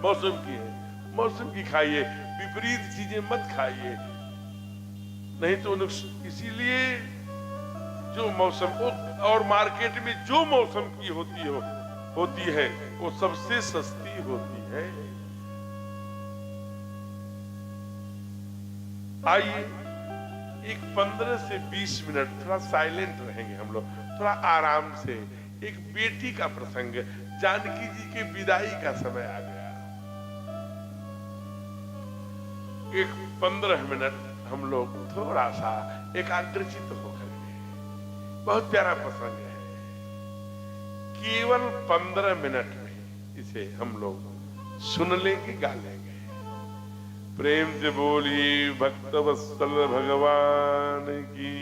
मौसम की है, मौसम की खाइए, विपरीत चीजें मत खाइए, नहीं तो इसीलिए जो मौसम और मार्केट में जो मौसम की होती है वो सबसे सस्ती होती है। आइए एक 15 से 20 मिनट थोड़ा साइलेंट रहेंगे हम लोग, थोड़ा आराम से। एक बेटी का प्रसंग, जानकी जी के विदाई का समय आ गया। एक 15 मिनट हम लोग थोड़ा सा एकाग्रचित होकर के, बहुत प्यारा प्रसंग है, केवल 15 मिनट में इसे हम लोग सुन लेंगे, गा लेंगे। प्रेम से बोली भक्त वत्सल भगवान की,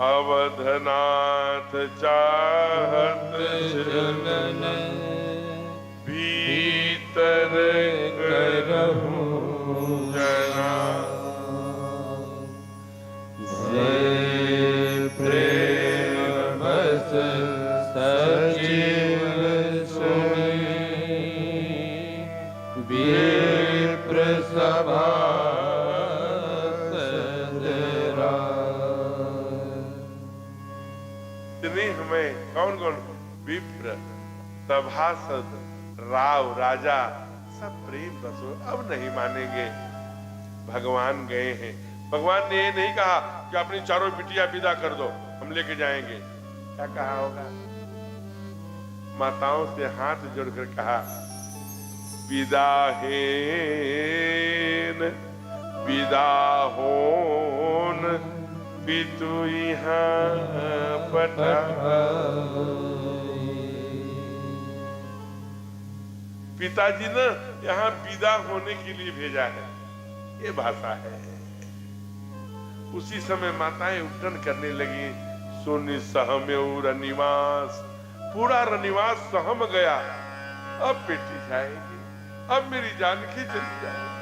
अवधनाथ चाहत चरण भीतर करहूं जना, प्रेम बस सचिव सुनी, विप्र सभा में कौन कौन, विप्र, सभासद, राव, राजा, सब प्रेम बसो। अब नहीं मानेंगे, भगवान गए हैं। भगवान ने ये नहीं कहा कि अपनी चारों बिटिया विदा कर दो, हम लेके जाएंगे। क्या कहा होगा? माताओं से हाथ जोड़कर कहा, विदा हेन विदा होन बितु यहाँ पटा। पिताजी ने यहाँ विदा होने के लिए भेजा है, ये भाषा है। उसी समय माताएं उठन करने लगी। सुनि सहम्यऊ रनिवास, पूरा रनिवास सहम गया। अब बेटी जाएगी, अब मेरी जानकी चली जाएगी।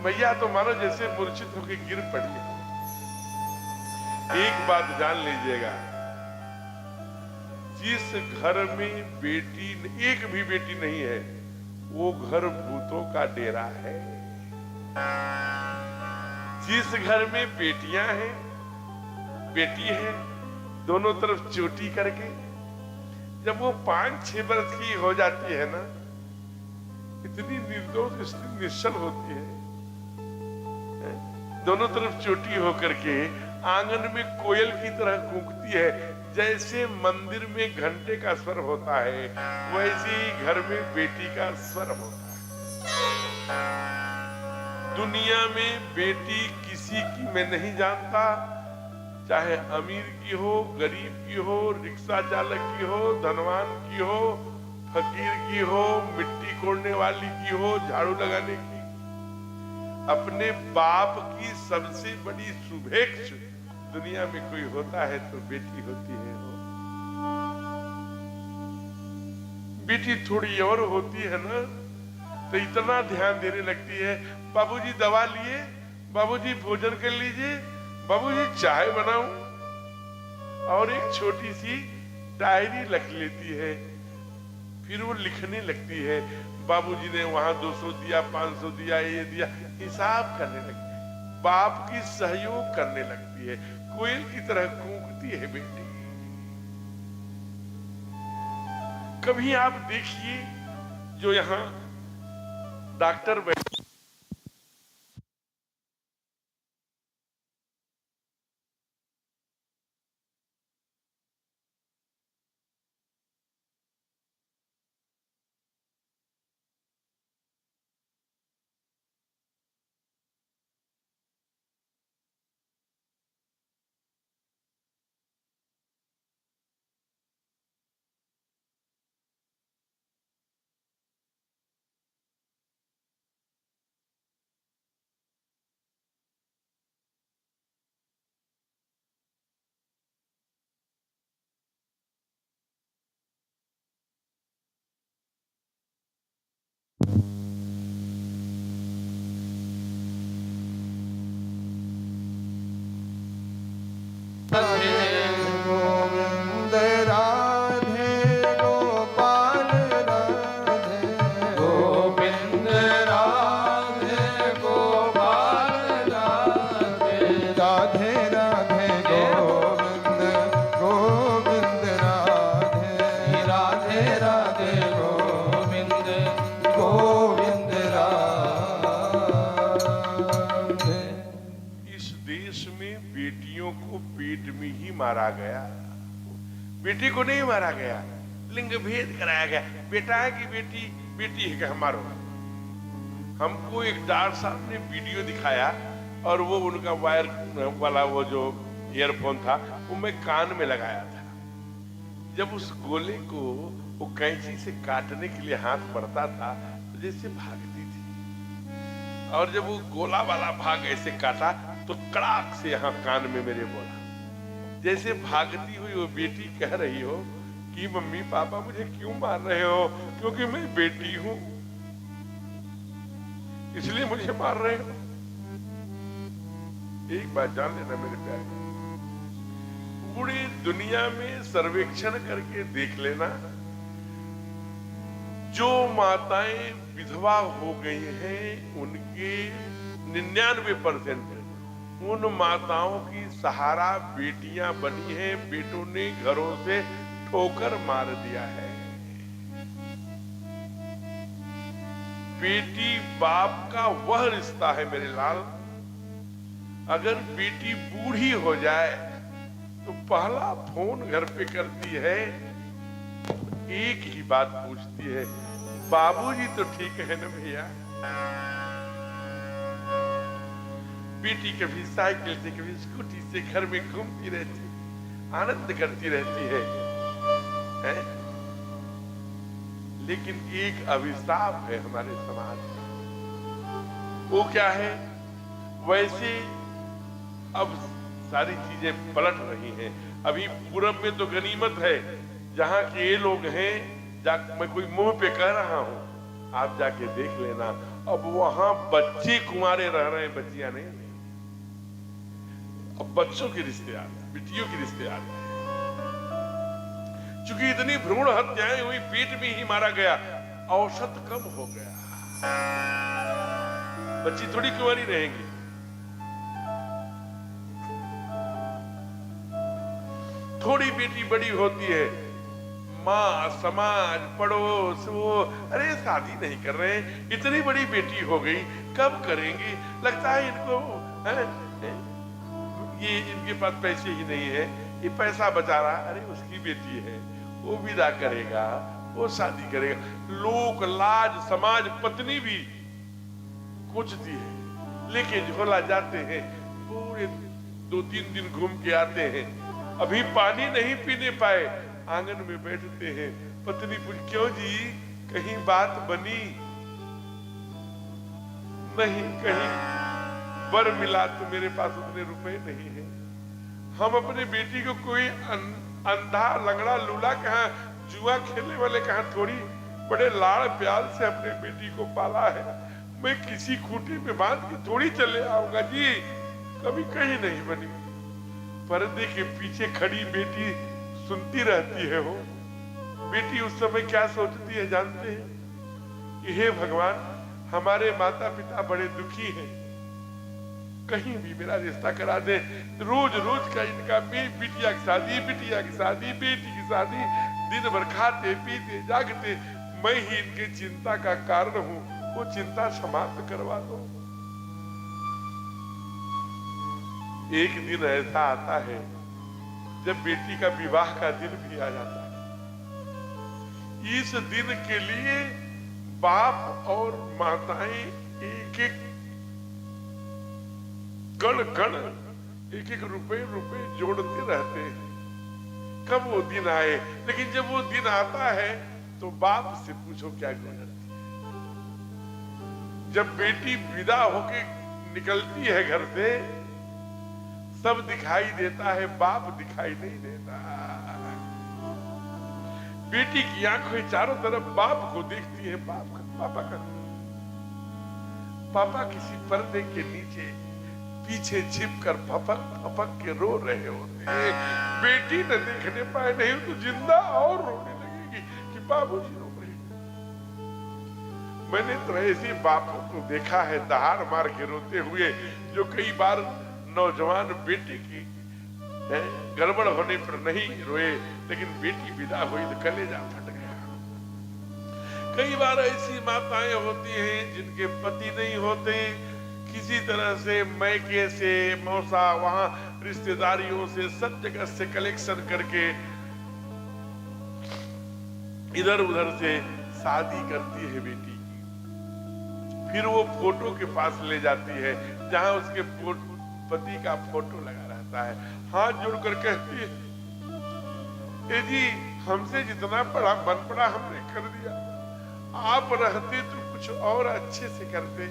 मैया तो मानो जैसे मूर्छित होकर गिर पड़ी है। एक बात जान लीजिएगा, जिस घर में बेटी, एक भी बेटी नहीं है, वो घर भूतों का डेरा है। जिस घर में बेटियां हैं, बेटी है, दोनों तरफ चोटी करके, जब वो 5-6 वर्ष की हो जाती है ना, इतनी निर्दोष निश्चल होती है, दोनों तरफ चोटी होकर के आंगन में कोयल की तरह कूकती है। जैसे मंदिर में घंटे का स्वर होता है, वैसे ही घर में बेटी का स्वर होता है। दुनिया में बेटी किसी की मैं नहीं जानता, चाहे अमीर की हो, गरीब की हो, रिक्शा चालक की हो, धनवान की हो, फकीर की हो, मिट्टी कोड़ने वाली की हो, झाड़ू लगाने की, अपने बाप की सबसे बड़ी शुभेच्छा दुनिया में कोई होता है तो बेटी होती है। बेटी थोड़ी और होती है ना, तो इतना ध्यान देने लगती है, बाबूजी दवा लिए, बाबूजी भोजन कर लीजिए, बाबूजी चाय बनाऊं, और एक छोटी सी डायरी लिख लेती है। फिर वो लिखने लगती है, बाबूजी ने वहां 200 दिया, 500 दिया, ये दिया, हिसाब करने लगती है, बाप की सहयोग करने लगती है, कोयल की तरह कूकती है बेटी। कभी आप देखिए जो यहाँ डॉक्टर बैठे, गोविंद राधे गोपाल राधे, गोविंद राधे गोपाल राधे, राधे राधे गोविंद गोविंद राधे, राधे राधे गोविंद गोविंद राधे। इस देश में बेटियों को पेट में ही मारा गया, बेटी को नहीं मारा गया, लिंग भेद कराया गया, बेटा है कि बेटी, बेटी है कि हमारो। हमको एक डॉक्टर साहब ने वीडियो दिखाया, और वो उनका वायर वाला वो जो ईयरफोन था वो मैं कान में लगाया था। जब उस गोले को वो कैंची से काटने के लिए हाथ बढ़ता था तो जैसे भागती थी, और जब वो गोला वाला भाग ऐसे काटा तो कड़ाक से यहाँ कान में मेरे बोला, जैसे भागती हुई वो बेटी कह रही हो कि मम्मी पापा मुझे क्यों मार रहे हो, क्योंकि मैं बेटी हूं इसलिए मुझे मार रहे हो। एक बात जान लेना मेरे प्यारे, पूरी दुनिया में सर्वेक्षण करके देख लेना, जो माताएं विधवा हो गई हैं उनके 99% उन माताओं की सहारा बेटियां बनी हैं, बेटों ने घरों से ठोकर मार दिया है। बेटी बाप का वह रिश्ता है मेरे लाल, अगर बेटी बूढ़ी हो जाए तो पहला फोन घर पे करती है, एक ही बात पूछती है, बाबूजी तो ठीक है ना भैया। बेटी कभी साइकिल से कभी स्कूटी से घर में घूमती रहती, आनंद करती रहती है? लेकिन एक अभिशाप है हमारे समाज में, वो क्या है? वैसे अब सारी चीजें पलट रही हैं। अभी पूरब में तो गनीमत है, जहां के ये लोग हैं, मैं कोई मुंह पे कह रहा हूं, आप जाके देख लेना, अब वहां बच्चे कुंवारे रह रहे हैं, बच्चियां नहीं। अब बच्चों के रिश्ते आते, बेटियों के रिश्ते आते हैं। चूंकि इतनी भ्रूण हत्याएं हुई, पेट में ही मारा गया, औसत कम हो गया, बच्ची थोड़ी कुंवारी रहेंगी। थोड़ी बेटी बड़ी होती है, माँ, समाज, पड़ोस, वो अरे शादी नहीं कर रहे हैं, इतनी बड़ी बेटी हो गई, कब करेंगे? लगता है इनको ये इनके पास पैसे ही नहीं है, ये पैसा बचा रहा, अरे उसकी बेटी है, वो विदा करेगा, वो शादी करेगा। लोक लाज समाज पत्नी भी कुचती है, लेके झोला जाते हैं, पूरे 2-3 दिन घूम के आते हैं, अभी पानी नहीं पीने पाए, आंगन में बैठते हैं, पत्नी पूछ, क्यों जी, कहीं बात बनी? नहीं, कहीं वर मिला तो मेरे पास उतने रुपए नहीं है। हम अपने बेटी को कोई अंधा लंगड़ा लूला कहाँ, जुआ खेलने वाले कहाँ थोड़ी बड़े लाड़ प्यार से अपने बेटी को पाला है, मैं किसी खूंटे में बांध के थोड़ी चले आऊंगा जी। कभी कहीं नहीं बनी। पर्दे के पीछे खड़ी बेटी सुनती रहती है। हो बेटी उस समय क्या सोचती है जानते हैं कि हे भगवान, हमारे माता पिता बड़े दुखी हैं, कहीं भी मेरा रिश्ता करा दे। रोज रोज का इनका बिटिया की शादी, बिटिया की शादी, बेटी की शादी, दिन भर खाते पीते जागते, मैं ही इनके चिंता का कारण हूं। वो चिंता समाप्त करवा दो। एक दिन ऐसा आता है जब बेटी का विवाह का दिन भी आ जाता है। इस दिन के लिए बाप और माताएं एक एक गण गण एक एक रुपए जोड़ते रहते हैं कब वो दिन आए। लेकिन जब वो दिन आता है तो बाप से पूछो क्या गुजरती है। जब बेटी विदा होके निकलती है घर से, सब दिखाई देता है, बाप दिखाई नहीं देता। बेटी की आंखें चारों तरफ बाप को देखती है। पापा किसी पर्दे के नीचे पीछे छिप कर फपक फपक के रो रहे होते हैं। बेटी न देखने पाए, नहीं तो जिंदा और रोने लगेगी कि बाबूजी रो रहे हैं। मैंने तो ऐसे बापों को देखा है दहाड़ मार के रोते हुए, जो कई बार नौजवान बेटे की गड़बड़ होने पर नहीं रोए, लेकिन बेटी विदा हुई तो कलेजा फट गया। कई बार ऐसी माताएं होती हैं जिनके पति नहीं होते, किसी तरह से मैके से, मौसा, वहां रिश्तेदारियों से, सब जगह से कलेक्शन करके इधर उधर से शादी करती है बेटी की। फिर वो फोटो के पास ले जाती है जहां उसके पति का फोटो लगा रहता है। हाथ जोड़कर कहती है, ए जी, हमसे जितना पढ़ा बन पड़ा हमने कर दिया, आप रहते तो कुछ और अच्छे से करते।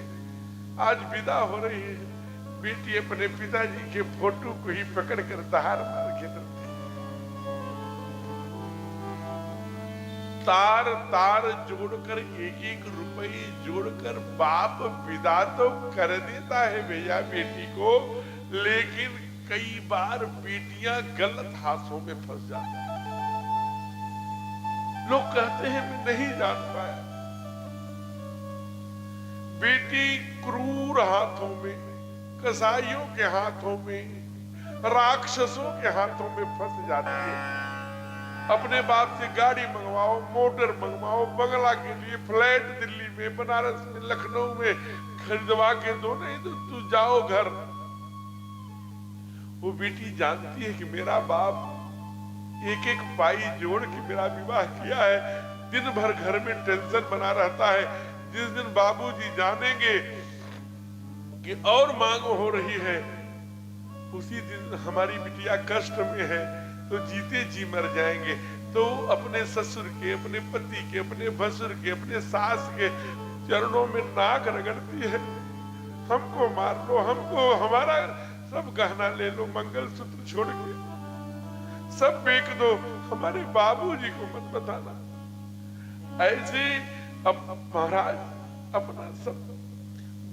आज विदा हो रही है बेटी, अपने पिताजी के फोटो को ही पकड़ कर दहाड़ मार के रोती। तार तार जोड़कर एक एक रुपए जोड़कर बाप विदा तो कर देता है भैया बेटी को, लेकिन कई बार बेटियां गलत हाथों में फंस जाती हैं। लोग कहते हैं मैं नहीं जान पाया। बेटी क्रूर हाथों में, कसाईयों के हाथों में, राक्षसों के हाथों में फंस जाती है। अपने बाप से गाड़ी मंगवाओ, मोटर मंगवाओ, बंगला के लिए फ्लैट दिल्ली में, बनारस में, लखनऊ में खरीदवा के दो, नहीं तो तू जाओ घर। वो बेटी जानती है कि मेरा बाप एक एक पाई जोड़ के मेरा विवाह किया है। दिन भर घर में टेंशन बना रहता है। जिस दिन बाबूजी जानेंगे कि और मांग हो रही है, उसी दिन हमारी बिटिया कष्ट में है, तो जीते जी मर जाएंगे। तो अपने ससुर के, अपने पति के, अपने भसुर के, अपने सास के चरणों में नाक रगड़ती है, हमको मार लो, हमको हमारा सब गहना ले लो, मंगलसूत्र छोड़ के सब बेच दो, हमारे बाबूजी को मत बताना। ऐसे अब महाराज अपना सब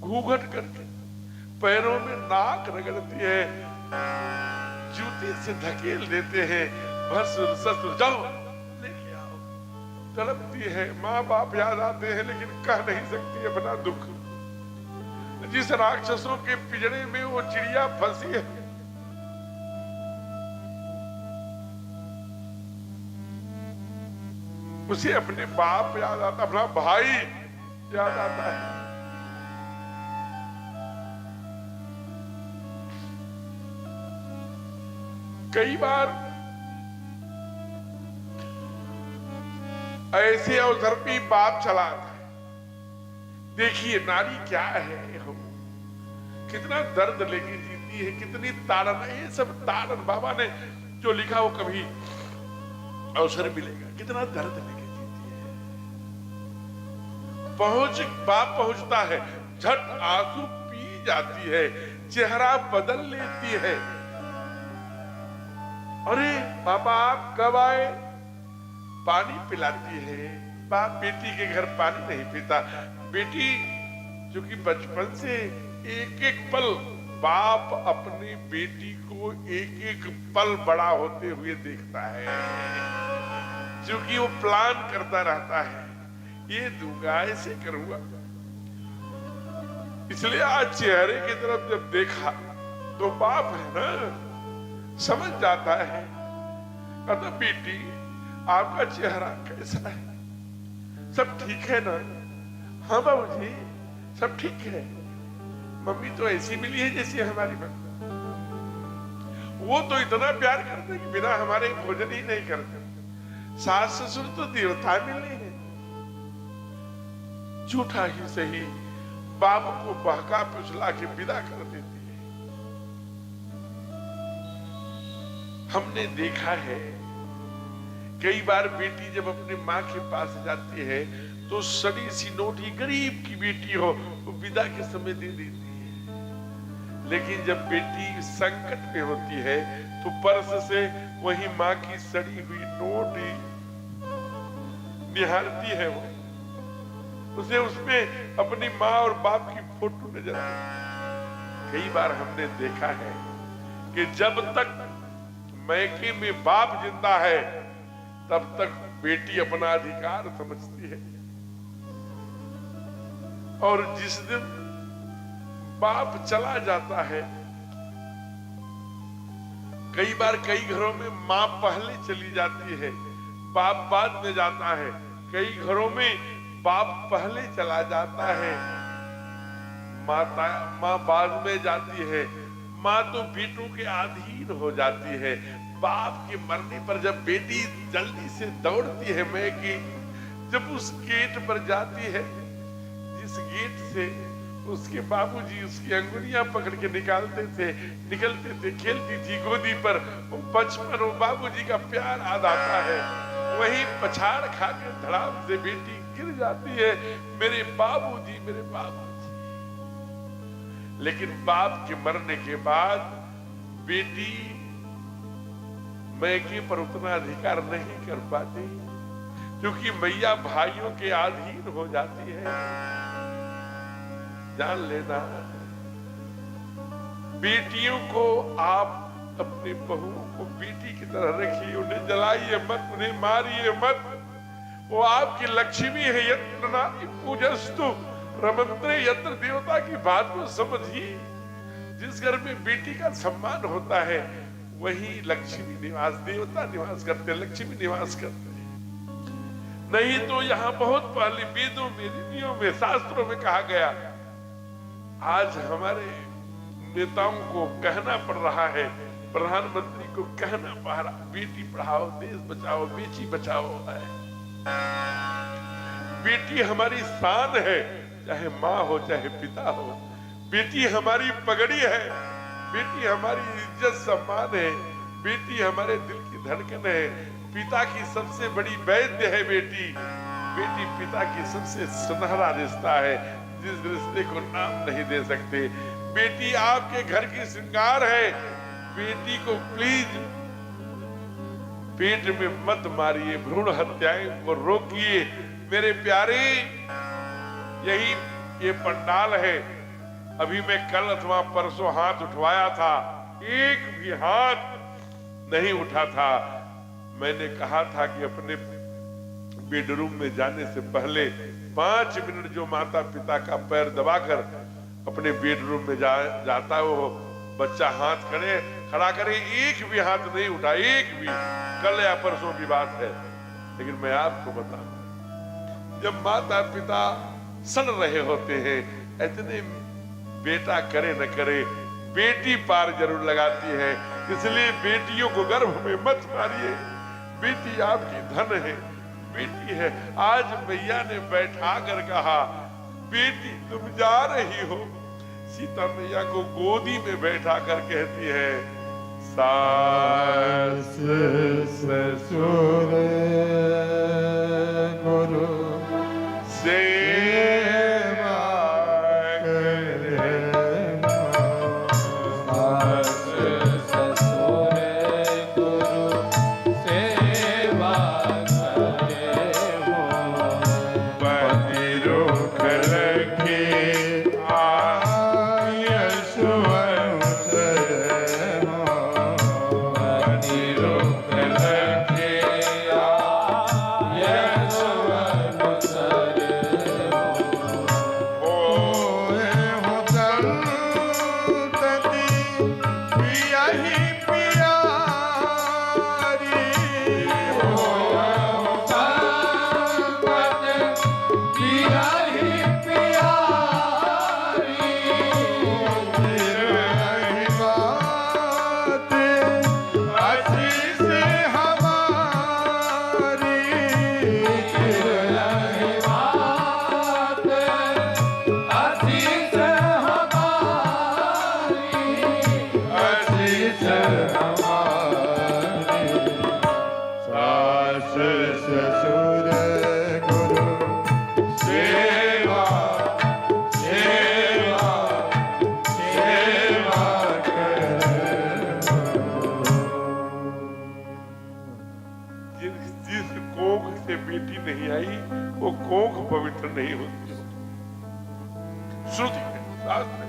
घूंघट करके पैरों में नाक रगड़ती है, जूते से धकेल देते हैं। भसुर ससुर जाओ लेके आओ। तड़पती है, माँ बाप याद आते हैं, लेकिन कह नहीं सकती अपना दुख। जिस राक्षसों के पिंजरे में वो चिड़िया फंसी है, उसे अपने बाप याद आता, अपना भाई याद आता है। कई बार ऐसे अवसर पे बाप चला आता है। देखिए नारी क्या है, हम कितना दर्द लेके जीती है, कितनी ताड़न। ये सब ताड़न बाबा ने जो लिखा वो कभी अवसर मिलेगा। कितना दर्द लेके जीती है। बाप पहुंचता है, झट आंसू पी जाती है, चेहरा बदल लेती है। अरे पापा आप कब आए? पानी पिलाती है, बाप बेटी के घर पानी नहीं पीता। बेटी चूंकि बचपन से एक एक पल बाप अपनी बेटी को एक एक पल बड़ा होते हुए देखता है, क्योंकि वो प्लान करता रहता है, ये दूंगा, ऐसे करूंगा। इसलिए आज चेहरे की तरफ जब देखा तो बाप है ना, समझ जाता है। कहता बेटी आपका चेहरा कैसा है, सब ठीक है ना? हाँ बाबूजी सब ठीक है। मम्मी तो ऐसी मिली है जैसी हमारी मम्मी। वो तो इतना प्यार करते कि बिना हमारे भोजन ही नहीं करते। सास ससुर तो देवता मिले हैं। झूठा ही सही बाप को बहका फुसला के विदा कर देती है। हमने देखा है कई बार बेटी जब अपनी माँ के पास जाती है तो सड़ी सी नोटी गरीब की बेटी हो वो विदा के समय दे देती है, लेकिन जब बेटी संकट में होती है तो पर्स से वही माँ की सड़ी हुई नोटी निहारती है। वो उसे उसमें अपनी माँ और बाप की फोटो नजर आती। कई बार हमने देखा है कि जब तक मैके में बाप जिंदा है तब तक बेटी अपना अधिकार समझती है, और जिस दिन बाप चला जाता है, कई बार कई घरों में माँ पहले चली जाती है, बाप बाद में जाता है। कई घरों में बाप पहले चला जाता है, माँ बाद में जाती है। माँ तो बेटों के अधीन हो जाती है। बाप के मरने पर जब बेटी जल्दी से दौड़ती है मैं कि जब उस गेट पर जाती है जिस गेट से उसके बाबूजी उसकी अंगुलियां पकड़ के निकलते थे, खेलती थी गोदी पर, वो बचपन वो बाबूजी का प्यार याद आता है। वही पछाड़ खाकर धड़ाम से बेटी गिर जाती है, मेरे बाबूजी मेरे बाबूजी। लेकिन बाप के मरने के बाद बेटी मैके पर उतना अधिकार नहीं कर पाती, क्योंकि मैया भाइयों के अधीन हो जाती है। जान लेना, बेटियों को आप अपनी बहुओं को बेटी की तरह रखिए, उन्हें जलाइए मत, उन्हें मारिए मत। वो आपकी लक्ष्मी है। यत्र नारी पूजस्तु रमन्ते यत्र देवता की बात को समझिए। जिस घर में बेटी का सम्मान होता है वही लक्ष्मी निवास, देवता निवास करते, लक्ष्मी निवास करते हैं। नहीं तो यहाँ बहुत पहले वेदों में, ऋषियों में, शास्त्रों में कहा गया। आज हमारे नेताओं को कहना पड़ रहा है, प्रधानमंत्री को कहना पड़ रहा, बेटी पढ़ाओ देश बचाओ, बेटी बचाओ है। बेटी हमारी शान है, चाहे माँ हो चाहे पिता हो। बेटी हमारी पगड़ी है, बेटी हमारी इज्जत सम्मान है, बेटी हमारे दिल की धड़कन है। पिता की सबसे बड़ी वैद्य है बेटी। बेटी पिता की सबसे सुनहरा रिश्ता है, जिस रिश्ते को नाम नहीं दे सकते। बेटी आपके घर की श्रृंगार है। बेटी को प्लीज पेट में मत मारिए, भ्रूण हत्याएं को रोकिए मेरे प्यारे। यही ये पंडाल है। अभी मैं कल अथवा परसों हाथ उठवाया था, एक भी हाथ नहीं उठा था। मैंने कहा था कि अपने बेडरूम में जाने से पहले 5 मिनट जो माता पिता का पैर दबाकर अपने बेडरूम में जाता है वो बच्चा हाथ खड़ा करे, एक भी हाथ नहीं उठा, एक भी। कल या परसों की बात है। लेकिन मैं आपको बताऊं, जब माता पिता सड़ रहे होते हैं, इतने बेटा करे न करे बेटी पार जरूर लगाती है। इसलिए बेटियों को गर्भ में मत मारिए। बेटी आपकी धन है, बेटी है। आज मैया ने बैठा कर कहा, बेटी तुम जा रही हो। सीता मैया को गोदी में बैठा कर कहती है, सास ससुर गुरु सेवा करना। सास ससुर गुरु सेवा करे हो। नहीं आई, वो कोख पवित्र नहीं होती। श्रुति है, शास्त्र है,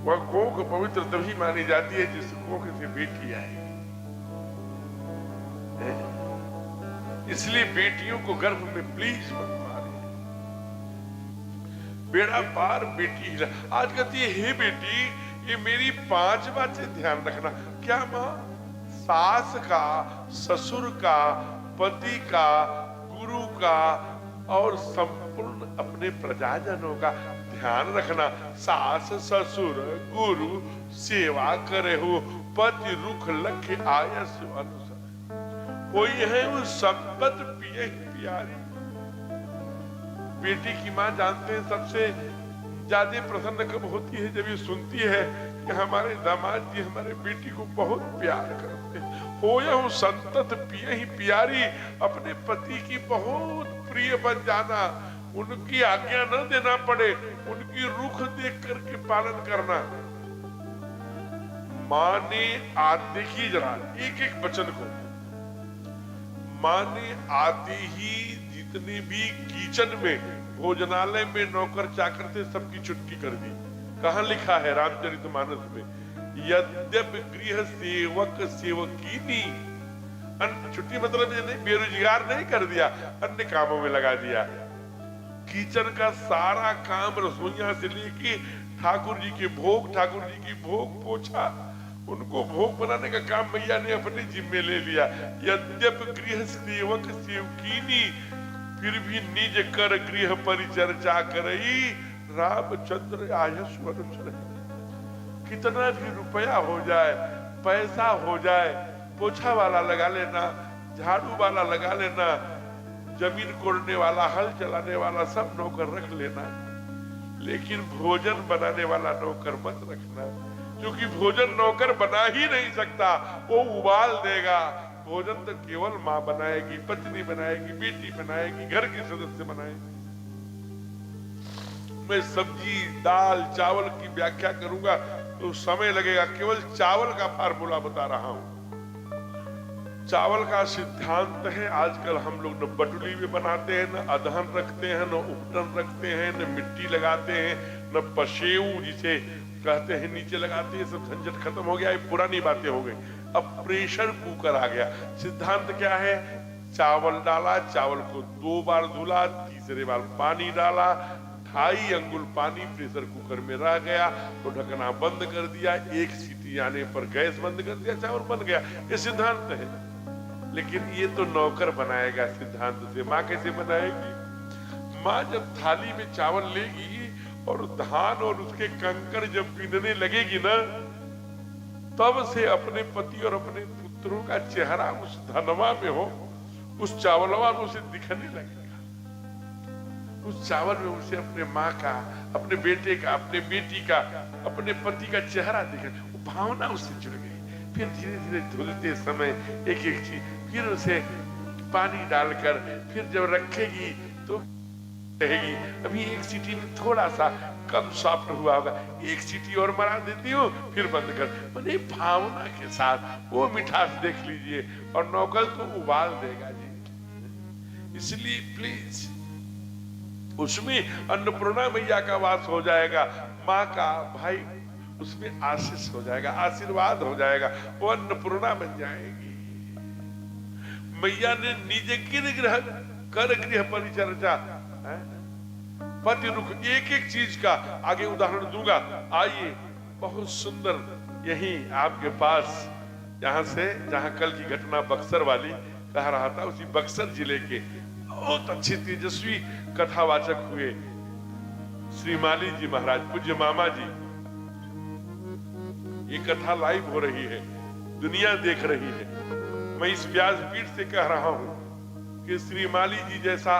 वह कोख पवित्र तभी मानी जाती है जिस कोख से बेटी आए। इसलिए बेटियों को गर्भ में प्लीज मत मारे। बेड़ा पार बेटी हिला। आज कहती है, हे बेटी, ये मेरी 5 बातें ध्यान रखना। क्या माँ? सास का, ससुर का, पति का, गुरु का और संपूर्ण अपने प्रजाजनों का ध्यान रखना। सास ससुर गुरु सेवा करे हो, पति रुख लख आयस अनुसार, कोई है वो संपत पिए प्यारी। बेटी की माँ जानते हैं सबसे ज्यादा प्रसन्न कब होती है? जब ये सुनती है कि हमारे दामाद जी हमारे बेटी को बहुत प्यार करते हैं। हो या हो संतत पिए ही प्यारी, अपने पति की बहुत प्रिय बन जाना, उनकी आज्ञा न देना पड़े, उनकी रुख देख करके पालन करना। माँ ने आज देखिए जरा एक एक वचन को, माँ ने आते ही जितने भी किचन में, भोजनालय में नौकर चाकर थे सबकी छुट्टी कर दी। कहाँ लिखा है? रामचरितमानस में, यद्यपि गृह सेवक सेवकीनी, छुट्टी मतलब ये नहीं, बेरोजगार नहीं कर दिया, अन्य कामों में लगा दिया। किचन का सारा काम, रसोइया से लेके ठाकुर जी के भोग, ठाकुर जी की भोग पोछा, उनको भोग बनाने का काम मैया ने अपने जिम्मे ले लिया। यद्यपि गृह सेवक सेवकीनी, फिर भी निज कर गृह परिचर्चा करई, रामचंद्र आयस अनुचर। कितना भी रुपया हो जाए, पैसा हो जाए, पोछा वाला लगा लेना, झाड़ू वाला लगा लेना, जमीन कोड़ने वाला, हल चलाने वाला सब नौकर रख लेना, लेकिन भोजन बनाने वाला नौकर मत रखना, क्योंकि भोजन नौकर बना ही नहीं सकता, वो उबाल देगा। भोजन तो केवल माँ बनाएगी, पत्नी बनाएगी, बेटी बनाएगी, घर के सदस्य बनाएगी। मैं सब्जी, दाल, चावल की व्याख्या करूंगा तो समय लगेगा। केवल चावल का फार्मूला बता रहा हूं। चावल का सिद्धांत है, आजकल हम लोग न बटुली में बनाते हैं, न अदहन रखते हैं, न उपटन रखते हैं, न मिट्टी लगाते हैं, न पसेऊ जिसे कहते हैं नीचे लगाते हैं। सब झंझट खत्म हो गया, ये पुरानी बातें हो गई। अब प्रेशर कुकर आ गया। सिद्धांत क्या है? चावल डाला, चावल को 2 बार धुला, तीसरे बार पानी डाला, 2.5 अंगुल पानी प्रेशर कुकर में रह गया तो ढकना बंद कर दिया, 1 सीटी आने पर गैस बंद कर दिया, चावल बन गया। ये सिद्धांत है। लेकिन ये तो नौकर बनाएगा सिद्धांत से, माँ कैसे बनाएगी? माँ जब थाली में चावल लेगी और धान और उसके कंकर जब बीनने लगेगी ना, तब से अपने पति और अपने पुत्रों का चेहरा उस धनवा में हो, उस चावलवा में उसे दिखने लगेगा। उस चावल में उसे अपने माँ का, अपने बेटे का, अपने बेटी का, अपने पति का चेहरा दिखे, वो भावना उससे जुड़ गई। फिर धीरे धीरे धुलते समय एक एक चीज, फिर उसे पानी डालकर फिर जब रखेगी तो रहेगी। अभी 1 सीटी में थोड़ा सा कम सॉफ्ट हुआ होगा, 1 सीटी और मरा देती हूँ, फिर बंद कर। मैंने भावना के साथ वो मिठास देख लीजिए, और नौकर तो उबाल देगा जी। इसलिए प्लीज उसमें अन्नपूर्णा मैया का वास हो जाएगा, माँ का, भाई उसमें आशीष हो जाएगा, आशीर्वाद हो जाएगा, वो अन्नपूर्णा बन जाएगी। मैया ने निज किन ग्रह कर गृह परिचर्चा, पति रुख, एक एक चीज का आगे उदाहरण दूंगा। आइए, बहुत सुंदर यही आपके पास, यहां से जहां कल की घटना बक्सर वाली कह रहा था, उसी बक्सर जिले के बहुत अच्छे तेजस्वी कथावाचक हुए श्री माली जी महाराज, पूज्य मामा जी। ये कथा लाइव हो रही है, दुनिया देख रही है। मैं इस व्यासपीठ से कह रहा हूं कि श्री माली जी जैसा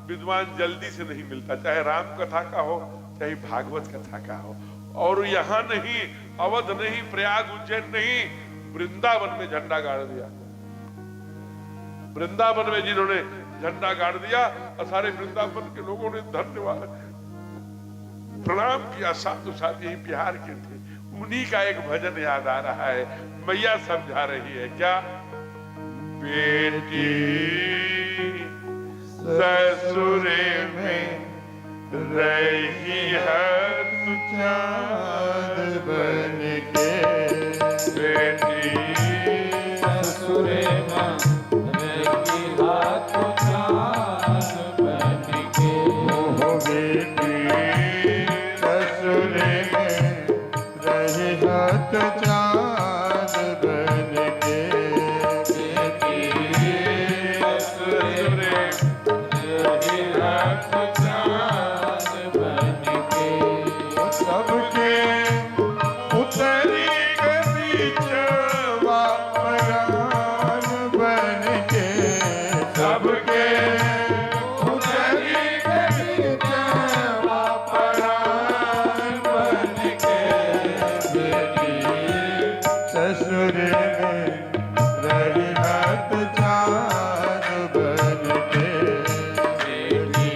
विद्वान जल्दी से नहीं मिलता, चाहे राम कथा का हो, चाहे भागवत कथा का हो। और यहाँ नहीं, अवध नहीं, प्रयाग उज्जैन नहीं, वृंदावन में झंडा गाड़ दिया। वृंदावन में जिन्होंने झंडा गाड़ दिया, और सारे वृंदावन के लोगों ने धन्यवाद प्रणाम किया। साधु साथ यही बिहार के थे, उन्हीं का एक भजन याद आ रहा है। मैया समझा रही है क्या? बेटी ससुरे में रही है तू चाँद बन के बेटी ससुरे में रही हाथ चाँद बन के। हो बेटी ससुरे में रही हाथ चाँद बन के बेटी ससुरे रही हाथ चाँद बन के। सबके उतरी कभी परान बन के सबके उतरी कभी परान बन के बेटी ससुर में रही हाथ चाँद बन के बेटी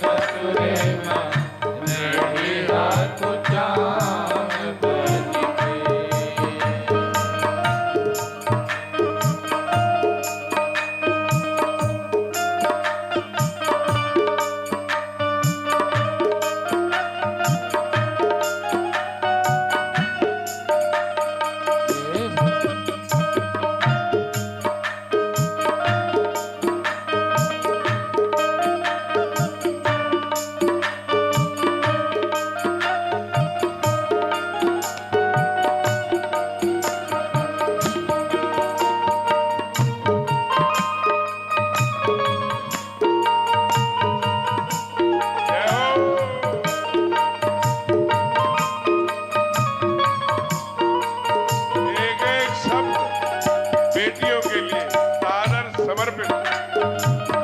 ससुरे में रही हाथ चाँद बन के। जय हो। एक एक शब्द बेटियों के लिए सादर समर्पित।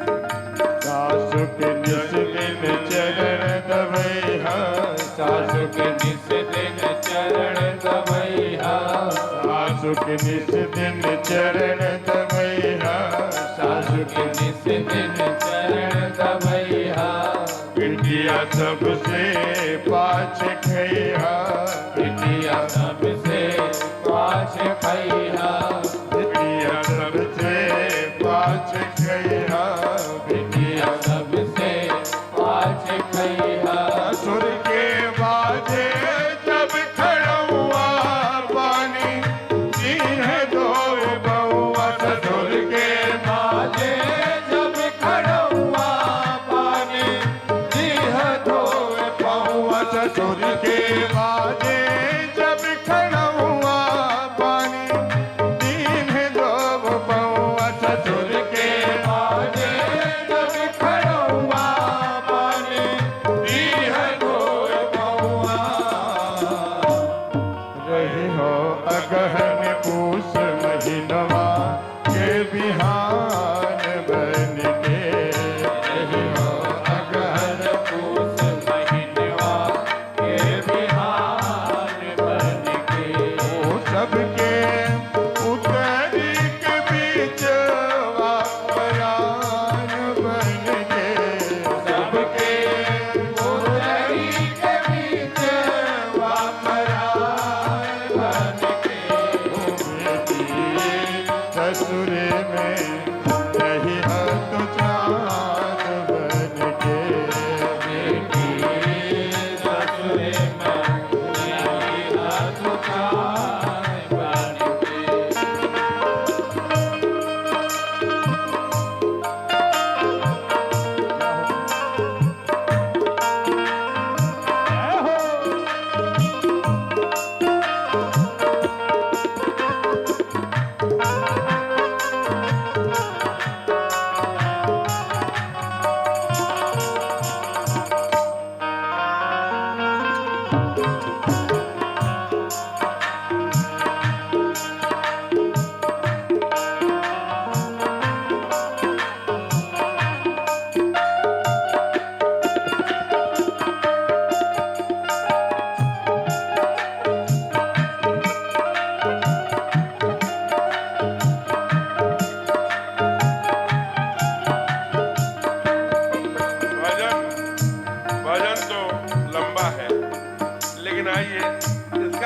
सासु के निस दिन चरण दबैहा सासु के निस दिन चरण दबैहा। सासु के निस दिन चरण दबैहा सासु के निस दिन चरण दबैहा। बिटिया सबसे पाछ खैहा बिटिया सबसे पाछ खैहा। बिटिया सबसे पाछ खैहा बिटिया सबसे पाछ खैहा। सुर के बाजे जब खड़ुआ पानी दीन दो बउआ ससुर के बाजे जब खड़ुआ पानी दीह धोए पहुआ। ससुर के बाजे जब खड़ुआ पानी दीन दो बउआ ससुर के बाजे जब खड़ुआ पानी दीह धोए पहुआ। रही हो अगहन पूस महीनवा के बिहान बन के रही हो अगहन पूस महीनवा के बिहान बन के। ओ सबके उतरी के बीच परान बन के सबके उतरी के बीच वापरान बन के। ससुर में रही हाथ चाँद बन के बेटी ससुरे में रही हाथ चाँद बन के।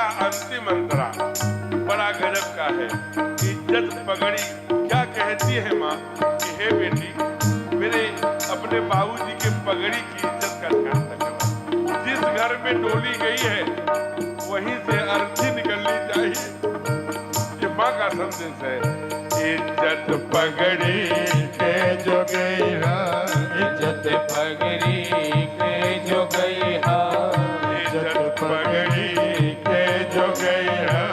का अंतिम अंतरा बड़ा गजब का है। इज्जत पगड़ी क्या कहती है माँ कि हे बेटी, मेरे अपने बाबूजी के पगड़ी की इज्जत का ध्यान रखना। जिस घर में डोली गई है वहीं से अर्थी निकलनी चाहिए। ये माँ का संदेश है। इज्जत पगड़ी के जो गई है, इज्जत पगड़ी के जो गई है, इज्जत पगड़ी के जो गई है,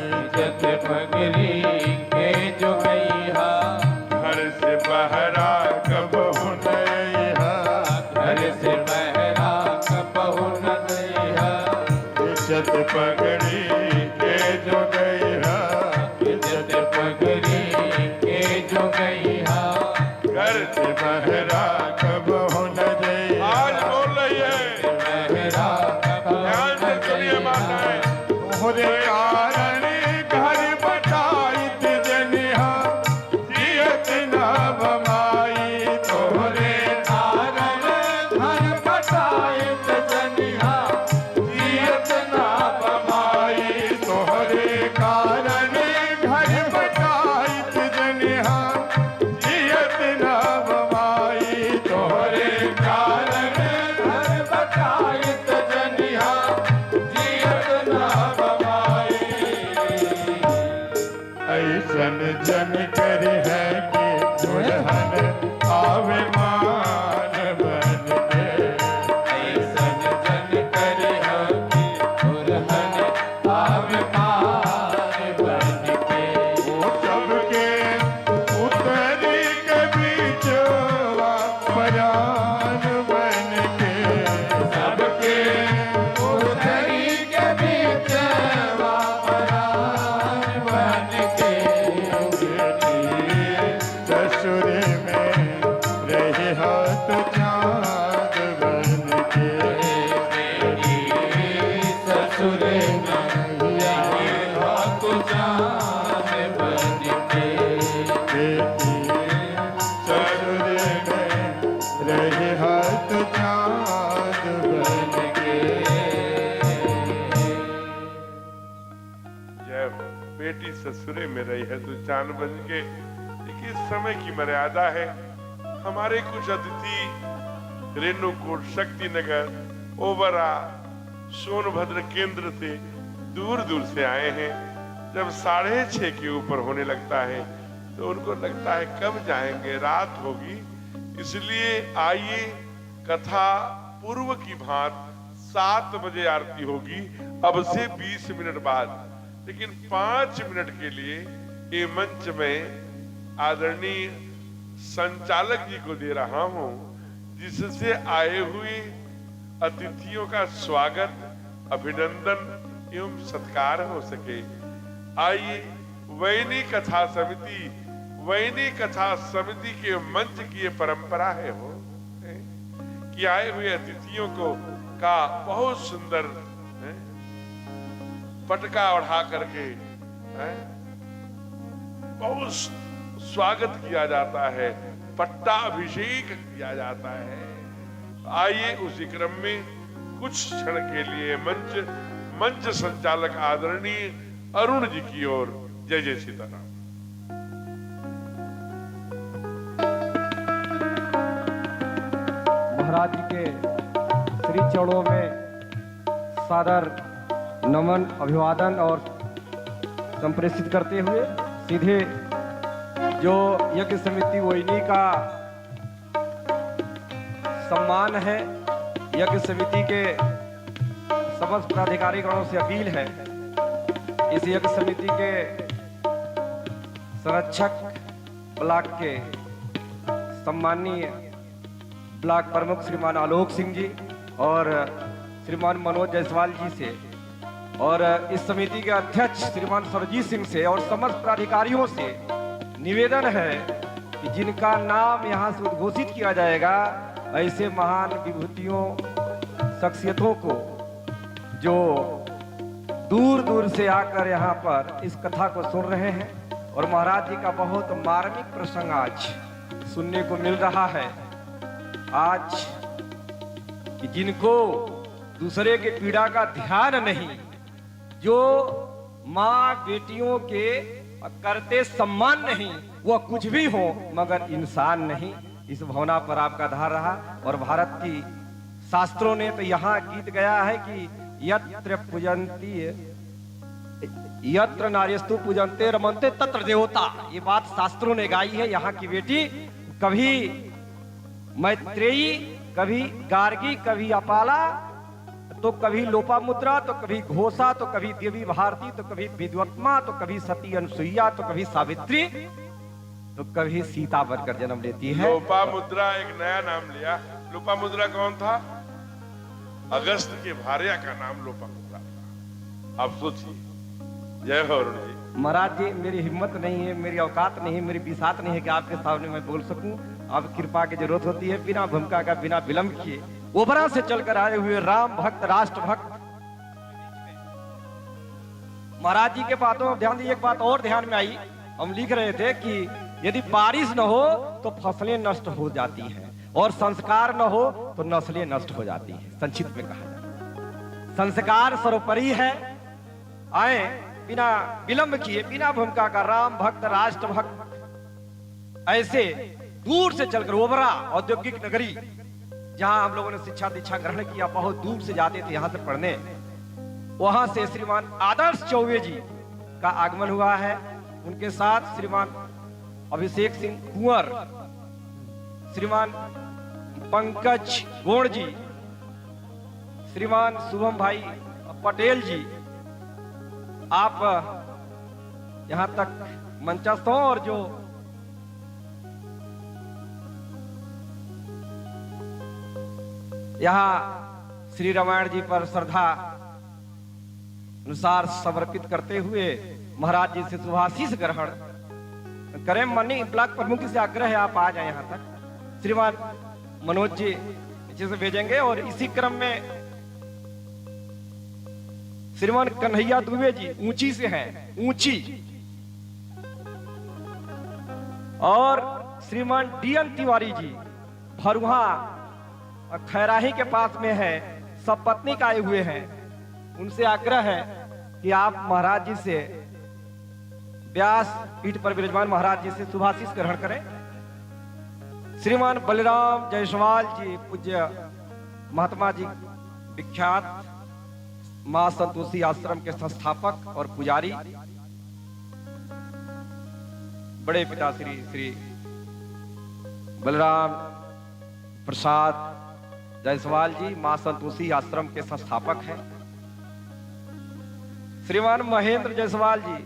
इज्जत पगड़ी के जो गई है, घर से बहरा कब हो नहीं है, घर से बहरा कबहू न गई है, इज्जत पगड़ी के जो गई है, इज्जत पगड़ी के जो गई है, घर से बहरा कब हो नहीं। आज बोल रही है, बहरा कबहू ध्यान से न सुनिए गई माताएं। है। तोहरे कारण घर बटाइत जनिहा, जियत ना बमाई तोहरे कारण घर बटाइत जनिहा, जियत ना बमाई तोहरे कारण घर बटाइत जनिहा, जियत ना बमाई तोहरे कारण घर बटाइत जनिहा, जियत ना बमाई। ऐसन जन कर है कि दुल्हन आवे मान बन के, ऐसन जन कर हो कि दुल्हन आवे मान बन के। वो सबके उतरी के बीचवा परान बन के, सबके उतरी के बीच परान बन के। ससुर में रही हाथ चाँद बन के, बेटी ससुर में रही हाथ चाँद बन के। बेटी ससुर में रही हाथ चाँद बन के। जब बेटी ससुरे में रही है तो चांद बन के। लेकिन समय की मर्यादा है। हमारे कुछ अतिथि रेणुकूट, शक्तिनगर, ओबरा, सोनभद्र केंद्र से दूर दूर से आए हैं। जब 6:30 के ऊपर होने लगता है तो उनको लगता है कब जाएंगे, रात होगी। इसलिए आइए, कथा पूर्व की भांत 7 बजे आरती होगी, अब से 20 मिनट बाद। लेकिन 5 मिनट के लिए ये मंच में आदरणीय संचालक जी को दे रहा हूं, जिससे आए हुए अतिथियों का स्वागत, अभिनंदन एवं सत्कार हो सके। आइए, वैनी कथा समिति के मंच की ये परंपरा है वो कि आए हुए अतिथियों को का बहुत सुंदर पटका ओढ़ा करके बहुत स्वागत किया जाता है, पट्टा अभिषेक किया जाता है। आइए, उसी क्रम में कुछ क्षण के लिए मंच संचालक आदरणीय अरुण जी की ओर। जय जय सीताराम। महाराज जी के श्री चरणों में सादर नमन, अभिवादन और संप्रेषित करते हुए सीधे जो यज्ञ समिति वैनी का सम्मान है, यज्ञ समिति के समस्त पदाधिकारीगणों से अपील है, इस यज्ञ समिति के संरक्षक ब्लॉक के सम्माननीय ब्लॉक प्रमुख श्रीमान आलोक सिंह जी और श्रीमान मनोज जायसवाल जी से, और इस समिति के अध्यक्ष श्रीमान सरजीत सिंह से और समस्त पदाधिकारियों से निवेदन है कि जिनका नाम यहाँ से उद्घोषित किया जाएगा, ऐसे महान विभूतियों, शख्सियतों को जो दूर दूर से आकर यहाँ पर इस कथा को सुन रहे हैं, और महाराज जी का बहुत मार्मिक प्रसंग आज सुनने को मिल रहा है। आज कि जिनको दूसरे के पीड़ा का ध्यान नहीं, जो माँ बेटियों के करते सम्मान नहीं, वह कुछ भी हो मगर इंसान नहीं। इस भावना पर आपका आधार रहा। और भारत की शास्त्रों ने तो यहाँ गीत गया है कि यत्र पूजंती यत्र नार्यस्तु पूजन्ते रमन्ते तत्र देवता। ये बात शास्त्रों ने गाई है। यहाँ की बेटी कभी मैत्रेयी, कभी गार्गी, कभी अपाला, तो कभी लोपामुद्रा, तो कभी घोषा, तो कभी देवी भारती, तो कभी विद्वत्मा, तो कभी सती अनसुईया, तो कभी सावित्री, तो कभी सीता बनकर जन्म लेती है। लोपामुद्रा एक नया नाम लिया। लोपामुद्रा कौन था? अगस्त के भार्या का नाम लोपामुद्रा था। आप सोचिए। जय हो अरुण जी। महाराज जी, मेरी हिम्मत नहीं है, मेरी औकात नहीं है, मेरी बिसात नहीं है कि आपके सामने मैं बोल सकूं। आप कृपा की जरूरत होती है। बिना भूमिका का, बिना विलंब किए ओबरा से चलकर आए हुए राम भक्त, राष्ट्र भक्त महाराज जी के बातों में ध्यान दीजिए। एक बात और ध्यान में आई, हम लिख रहे थे कि यदि बारिश न हो तो फसलें नष्ट हो जाती हैं, और संस्कार न हो तो नस्लें नष्ट हो जाती हैं। संक्षिप्त में कहा जाए संस्कार सर्वोपरि है। आए बिना विलंब किए, बिना भूमिका का राम भक्त, राष्ट्र भक्त, ऐसे दूर से चलकर ओबरा औद्योगिक नगरी, जहां हम लोगों ने शिक्षा दीक्षा ग्रहण किया, बहुत दूर से जाते थे यहां से पढ़ने। वहां से श्रीमान आदर्श चौबे जी का आगमन हुआ है। उनके साथ श्रीमान अभिषेक सिंह कुंवर, श्रीमान पंकज गोड़ जी, श्रीमान शुभम भाई पटेल जी, आप यहां तक मंचस्थ हो। और जो यहाँ श्री रामायण जी पर श्रद्धा अनुसार समर्पित करते हुए महाराज जी से शुभाशीष ग्रहण करें। मनी ब्लॉक प्रमुख से आग्रह है आप आ जाए यहाँ तक। श्रीमान मनोज जी नीचे से भेजेंगे। और इसी क्रम में श्रीमान कन्हैया दुबे जी ऊंची से हैं, ऊंची, और श्रीमान डीएन तिवारी जी भरुहा खैराही के पास में है, सब पत्नी आए हुए हैं। उनसे आग्रह है कि आप महाराज जी से, व्यास पीठ पर विराजमान महाराज जी से शुभाशीष ग्रहण करें। श्रीमान बलराम जायसवाल जी, पूज्य महात्मा जी विख्यात मां संतोषी आश्रम के संस्थापक और पुजारी, बड़े पिता श्री बलराम प्रसाद जायसवाल जी मां संतोषी आश्रम के संस्थापक हैं। श्रीमान महेंद्र जायसवाल जी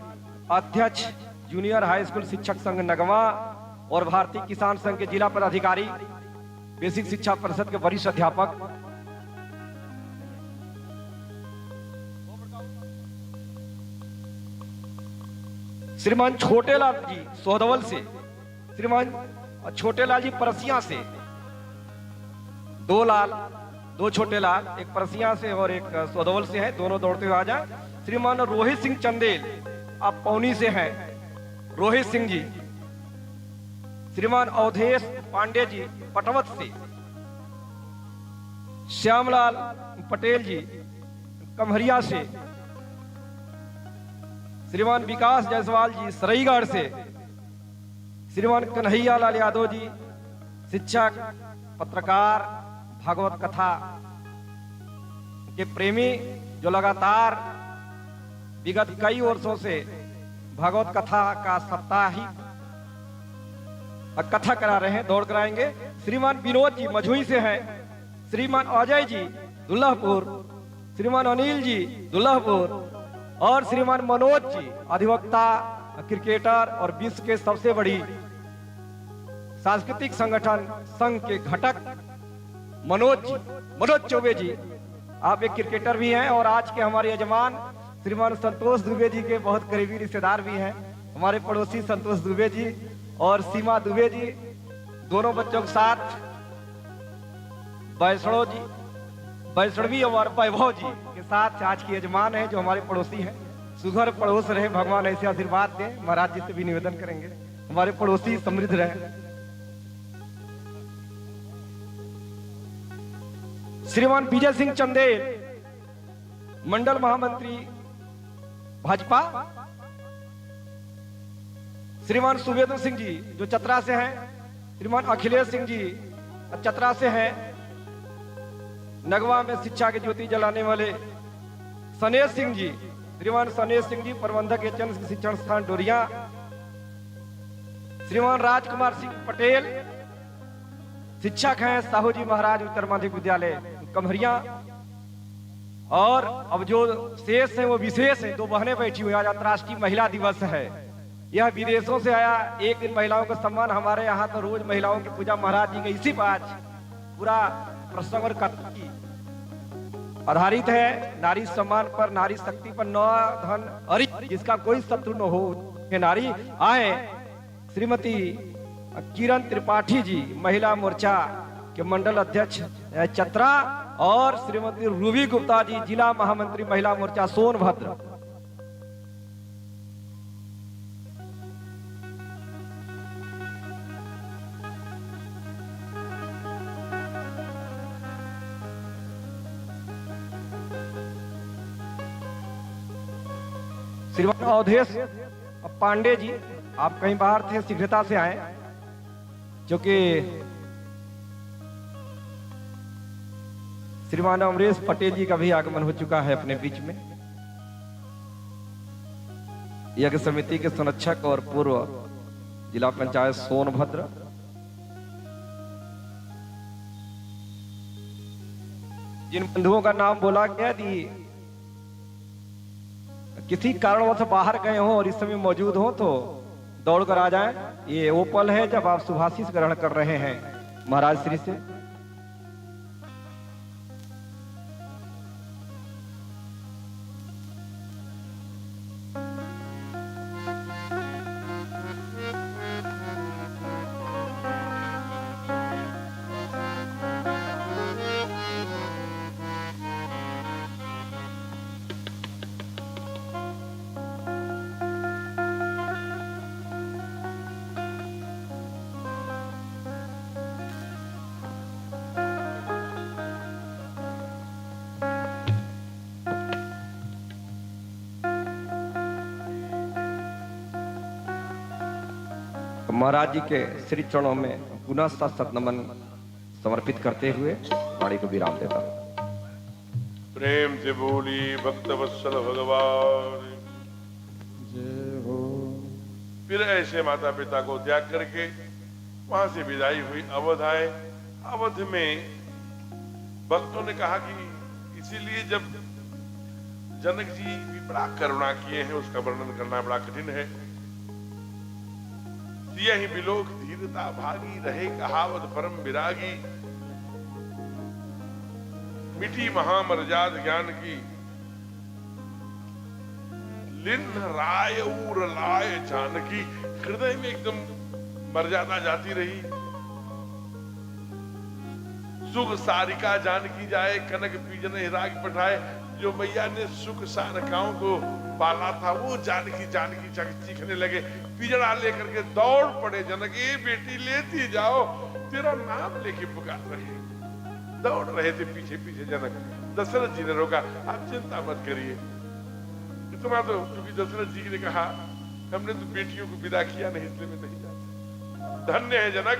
अध्यक्ष जूनियर हाई स्कूल शिक्षक संघ नगवा और भारतीय किसान संघ के जिला पदाधिकारी, बेसिक शिक्षा परिषद के वरिष्ठ अध्यापक। श्रीमान छोटेलाल जी सोहदवल से, श्रीमान छोटेलाल जी परसिया से, दो लाल, दो छोटे लाल, एक परसिया से और एक सोहदवल से है, दोनों दौड़ते हुए आ जाए। श्रीमान रोहित सिंह चंदेल आप पौनी से हैं, रोहित सिंह जी। श्रीमान अवधेश पांडे जी पटवत से, श्यामलाल पटेल जी कमहरिया से, श्रीमान विकास जायसवाल जी सराईगढ़ से, श्रीमान कन्हैया लाल यादव जी शिक्षक, पत्रकार, भागवत कथा के प्रेमी, जो लगातार विगत कई वर्षों से भागवत कथा का साप्ताहिक कथा करा रहे हैं, दौड़ कराएंगे। श्रीमान विनोद जी मझुई से हैं, श्रीमान अजय जी दुल्लभपुर, श्रीमान अनिल जी दुल्लभपुर, और श्रीमान मनोज जी अधिवक्ता, क्रिकेटर और विश्व के सबसे बड़ी सांस्कृतिक संगठन संघ के घटक मनोज चौबे जी, आप एक क्रिकेटर भी हैं और आज के हमारे यजमान श्रीमान संतोष दुबे जी के बहुत करीबी रिश्तेदार भी हैं। हमारे पड़ोसी संतोष दुबे जी और सीमा दुबे जी, दोनों बच्चों के साथ वैष्णवी और वैभव जी के साथ आज के यजमान हैं, जो हमारे पड़ोसी हैं। सुघर पड़ोस रहे, भगवान ऐसे आशीर्वाद दें। महाराज जी से भी निवेदन करेंगे हमारे पड़ोसी समृद्ध रहे। श्रीमान विजय सिंह चंदेल मंडल महामंत्री भाजपा। श्रीमान सुवेंद्र सिंह जी जो चतरा से हैं, श्रीमान अखिलेश सिंह जी चतरा से हैं, नगवा में शिक्षा की ज्योति जलाने वाले सनेश सिंह जी, श्रीमान सनेश सिंह जी प्रबंधक एचएन शिक्षण संस्थान डोरिया, श्रीमान राजकुमार सिंह पटेल शिक्षक हैं साहू जी महाराज उत्तर माध्यमिक विद्यालय कमहरिया। और अब जो शेष है वो विशेष है, दो बहनें बैठी हुई, आज अंतर्राष्ट्रीय महिला दिवस है। यह विदेशों से आया एक दिन महिलाओं का सम्मान। हमारे यहाँ तो रोज महिलाओं की पूजा महाराज जी का इसी पर आज पूरा प्रसंग और कथा आधारित है। नारी सम्मान पर, नारी शक्ति पर, नौ धन अरि जिसका कोई शत्रु न हो नारी आए। श्रीमती किरण त्रिपाठी जी महिला मोर्चा के मंडल अध्यक्ष चतरा और श्रीमती रूबी गुप्ता जी जिला महामंत्री महिला मोर्चा सोनभद्र। श्रीमान अवधेश पांडे जी आप कहीं बाहर थे, शीघ्रता से आए, जो कि श्रीमान अमरेश पटेल जी का भी आगमन हो चुका है अपने बीच में। यज्ञ समिति के संरक्षक और पूर्व जिला पंचायत सोनभद्र। जिन बंधुओं का नाम बोला गया यदि किसी कारणवश बाहर गए हो और इस समय मौजूद हो तो दौड़कर आ जाएं। ये वो पल है जब आप शुभाशीष ग्रहण कर रहे हैं महाराज श्री से। महाराज जी के श्री चरणों में पुनः सत नमन समर्पित करते हुए वाणी को विराम देता हूं। प्रेम से बोली भक्त वत्सल भगवान जय हो। फिर ऐसे माता पिता को त्याग करके वहां से विदाई हुई, अवध आए। अवध में भक्तों ने कहा कि इसीलिए जब जनक जी भी बड़ा करुणा किए हैं, उसका वर्णन करना बड़ा कठिन है। यही बिलोक धीरता भागी, रहे कहावत परम विरागी। मिठी महामर्याद ज्ञान की, लिन्न राय उर लाय जानकी। हृदय में एकदम मर्यादा जाती रही। सुख सारिका जानकी जाए, कनक पीजन हिराग पठाए। जो मैया ने सुख सारिकाओं को पाला था वो जानकी जानकी चीखने लगे। पिजड़ा लेकर के दौड़ पड़े जनक, ये बेटी लेती जाओ, तेरा नाम लेके पुकार रहे। दौड़ रहे थे पीछे पीछे जनक। दशरथ जी ने रोका, आप चिंता मत करिए। इतना तो क्योंकि दशरथ जी ने कहा हमने तो बेटियों को विदा किया नहीं, इसलिए मैं नहीं जाता। धन्य है जनक,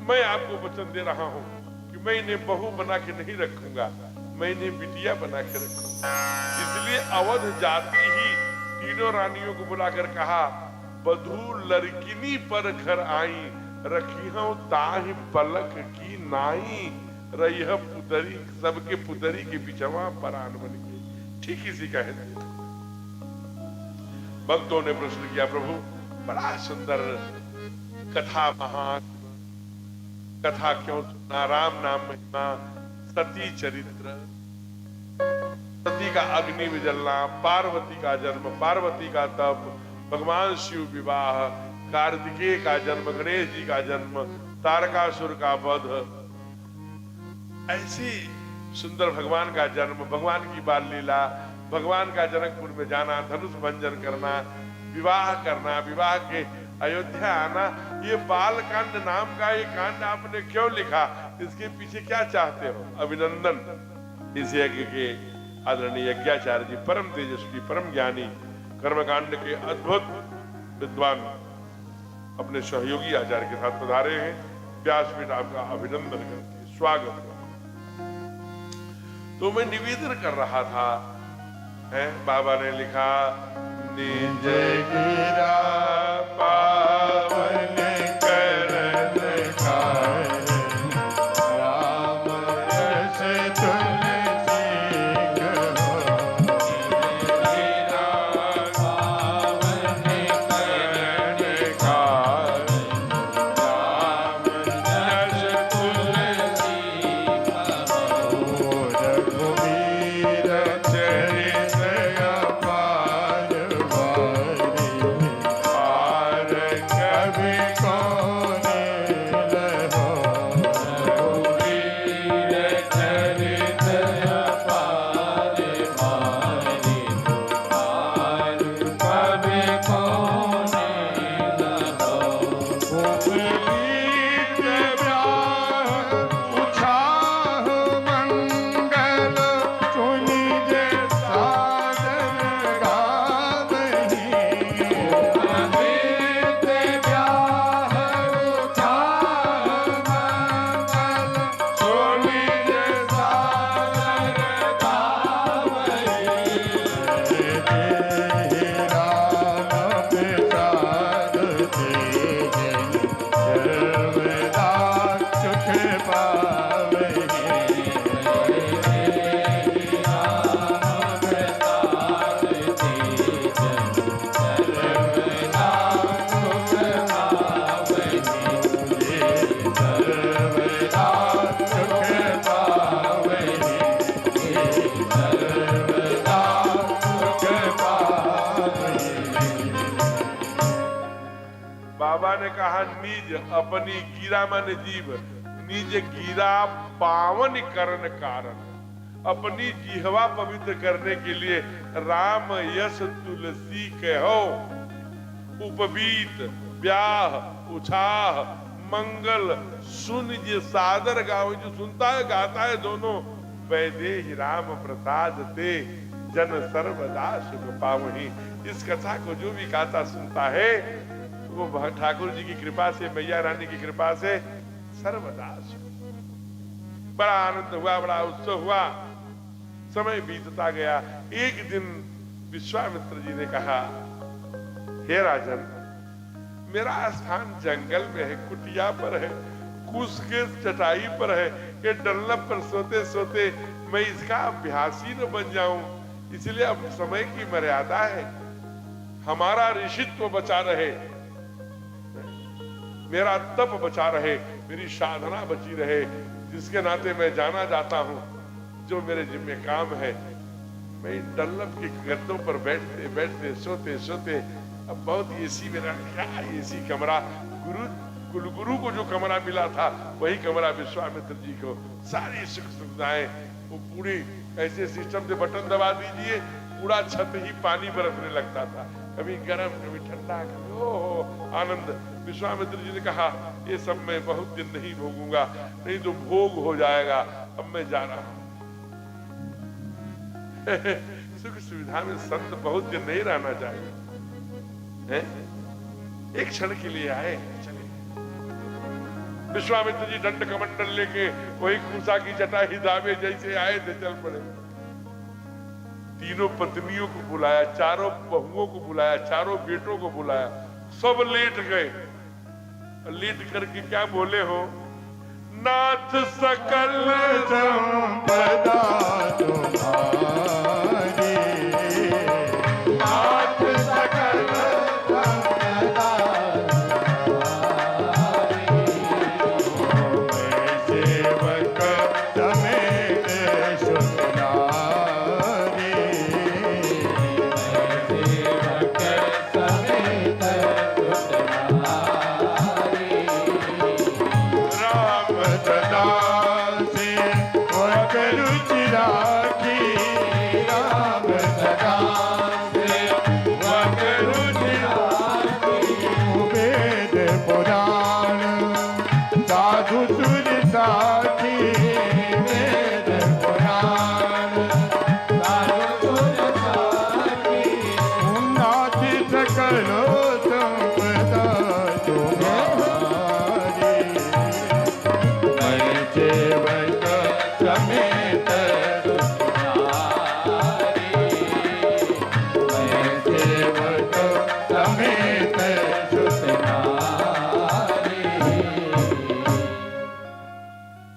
मैं आपको वचन दे रहा हूं कि मैं इन्हें बहू बना के नहीं रखूंगा, मैं इन्हें बिटिया बना के रखूंगा। इसलिए अवध जाती ही तीनों रानियों को बुलाकर कहा, बधू लड़किनी पर घर आई, रखी हूं ताहि पलक की नाई। रही पुतरी सबके पुतरी के बिचवा परान बन गई। ठीक इसी का है। भक्तों ने प्रश्न किया, प्रभु बड़ा सुंदर कथा, महान कथा क्यों सुना? राम नाम महिमा, सती चरित्र, सती का अग्नि में जलना, पार्वती का जन्म, पार्वती का तप, भगवान शिव विवाह, कार्तिकेय का जन्म, गणेश जी का जन्म, तारकासुर का वध, ऐसी सुंदर भगवान का जन्म, भगवान की बाल लीला, भगवान का जनकपुर में जाना, धनुष भंजन करना, विवाह करना, विवाह के अयोध्या आना। ये बाल कांड नाम का ये कांड आपने क्यों लिखा? इसके पीछे क्या चाहते हो? अभिनंदन। इस यज्ञ के आदरणीय यज्ञाचार्य जी, परम तेजस्वी, परम ज्ञानी, कर्मकांड के अद्भुत विद्वान अपने सहयोगी आचार्य के साथ पधारे हैं। व्यासपीठ आपका अभिनंदन करती है, स्वागत करती है। तो मैं निवेदन कर रहा था, है बाबा ने लिखा, निज गिरा पावन करन कार, राम रस तुलसी कहो, गिरा पावन करन कार, राम रस तुलसी ओ रघुवीर चरित अपार वारी, पार कभी कौने लहो, रघुवीर चरित अपार वारी, पार कभी कौने लहो। उपवीत व्याह उछाह मंगल, सुनिज सादर गावही, अमित व्याह उछाल मंगल, सुनिज सादर गावही। राम प्रसाद तेजे, सर्वदा सुख पावही, सर्वदा सुख पावही, सर्वदा सुख पावही। बाबा ने कहा, निज अपनी गिरा माने जीव, निज गिरा पावन करण कारण, अपनी जिह्वा पवित्र करने के लिए राम यश तुलसी कहो, उपवीत ब्याह उछाह मंगल सुन जे सादर गाओ, जो सुनता है गाता है दोनों, वैदेही राम प्रसाद ते जन सर्वदा सुख पावही। इस कथा को जो भी गाता सुनता है वो ठाकुर जी की कृपा से, मैया रानी की कृपा से सर्वदा सुख। बड़ा आनंद हुआ, बड़ा उत्सव हुआ, समय बीतता गया। एक दिन विश्वामित्र जी ने कहा, हे राजन, मेरा स्थान जंगल में है, कुटिया पर है, कुश के चटाई पर है, ये डल्लभ पर सोते सोते मैं इसका अभ्यासी न बन जाऊं, इसलिए अब समय की मर्यादा है, हमारा ऋषित्व बचा रहे, मेरा तप बचा रहे, मेरी साधना बची रहे, जिसके नाते मैं जाना जाता हूं, जो मेरे जिम्मे काम है। मैं इन डल्लभ के गद्दों पर बैठते बैठते सोते सोते, अब बहुत एसी मेरा, क्या एसी कमरा, कुलगुरु को जो कमरा मिला था वही कमरा विश्वामित्र जी को, सारी सुख सुविधाएं, वो पूरी ऐसे सिस्टम से बटन दबा दीजिए, पूरा छत ही पानी बरसने लगता था, कभी गर्म कभी ठंडा, कभी ओहो आनंद। विश्वामित्र जी ने कहा, ये सब मैं बहुत दिन नहीं भोगूंगा, नहीं तो भोग हो जाएगा, अब मैं जा रहा हूं। सुख सुविधा में संत बहुत दिन नहीं रहना चाहिए, हैं? एक क्षण के लिए आए, चले। विश्वामित्र जी दंड कमंडल लेके वही कुसा की चटाई दावे जैसे आए थे, चल पड़े। तीनों पत्नियों को बुलाया, चारों बहुओं को बुलाया, चारों बेटों को बुलाया, सब लेट गए। लेट करके क्या बोले हो, नाथ सकल संपदा तुम्हारी, नाथ सकल संपदा मैं सेवक समेत सुख नारी, सेवक समेत सुख नारी। राम सदा से वक रुचि राखी, करो संपदा तुम्हारी मैं सेवक समेत सुनारी मैं सेवक समेत सुनारी।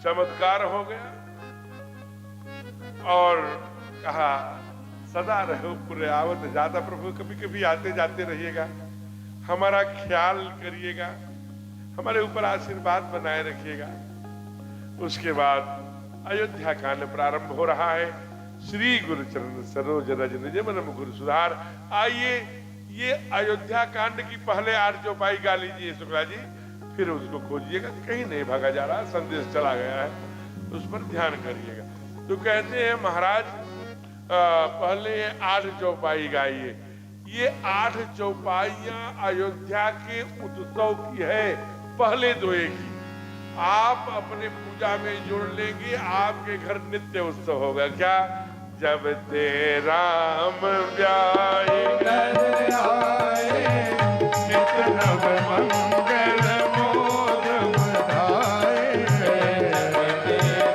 चमत्कार हो गया और कहा सदा रहो पूरे आवत जाता प्रभु, कभी कभी आते जाते रहिएगा, हमारा ख्याल करिएगा, हमारे ऊपर आशीर्वाद बनाए रखिएगा। उसके बाद अयोध्या कांड प्रारंभ हो रहा है। श्री गुरु चरण सरोज रज निज मन मुकुर सुधार। आइए ये अयोध्या कांड की पहले 8 चौपाई गा लीजिए शुक्ला जी, फिर उसको खोजिएगा, कहीं नहीं भागा जा रहा, संदेश चला गया है, उस पर ध्यान करिएगा। तो कहते हैं महाराज पहले 8 चौपाई गाइए। ये 8 चौपाइयां अयोध्या के उत्सव की है, पहले 2 की आप अपने पूजा में जोड़ लेंगे, आपके घर नित्य उत्सव होगा। क्या? जब ते राम ब्याहे घर आए नित नव मंगल मोद बधाए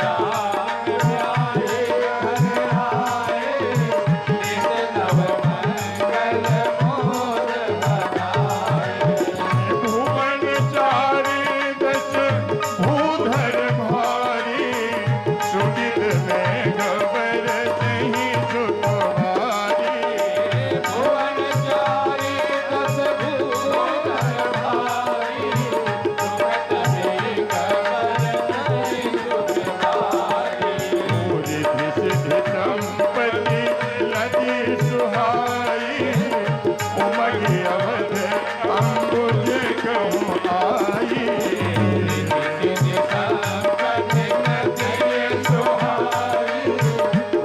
राम ब्याहे घर आए नित नव मंगल मोद बधाए भुवन चारि दश भूधर भारी सुनित में खबर नहीं सुतवारी भुवन चारि दश भूधर भारी सुमत में खबर नहीं सुधारी पूरी सिद्धि संपत्ति लदी सुहाई उमगी अवध अंबुज कहूँ आई सिद्धि संपत्ति नदी सुहाई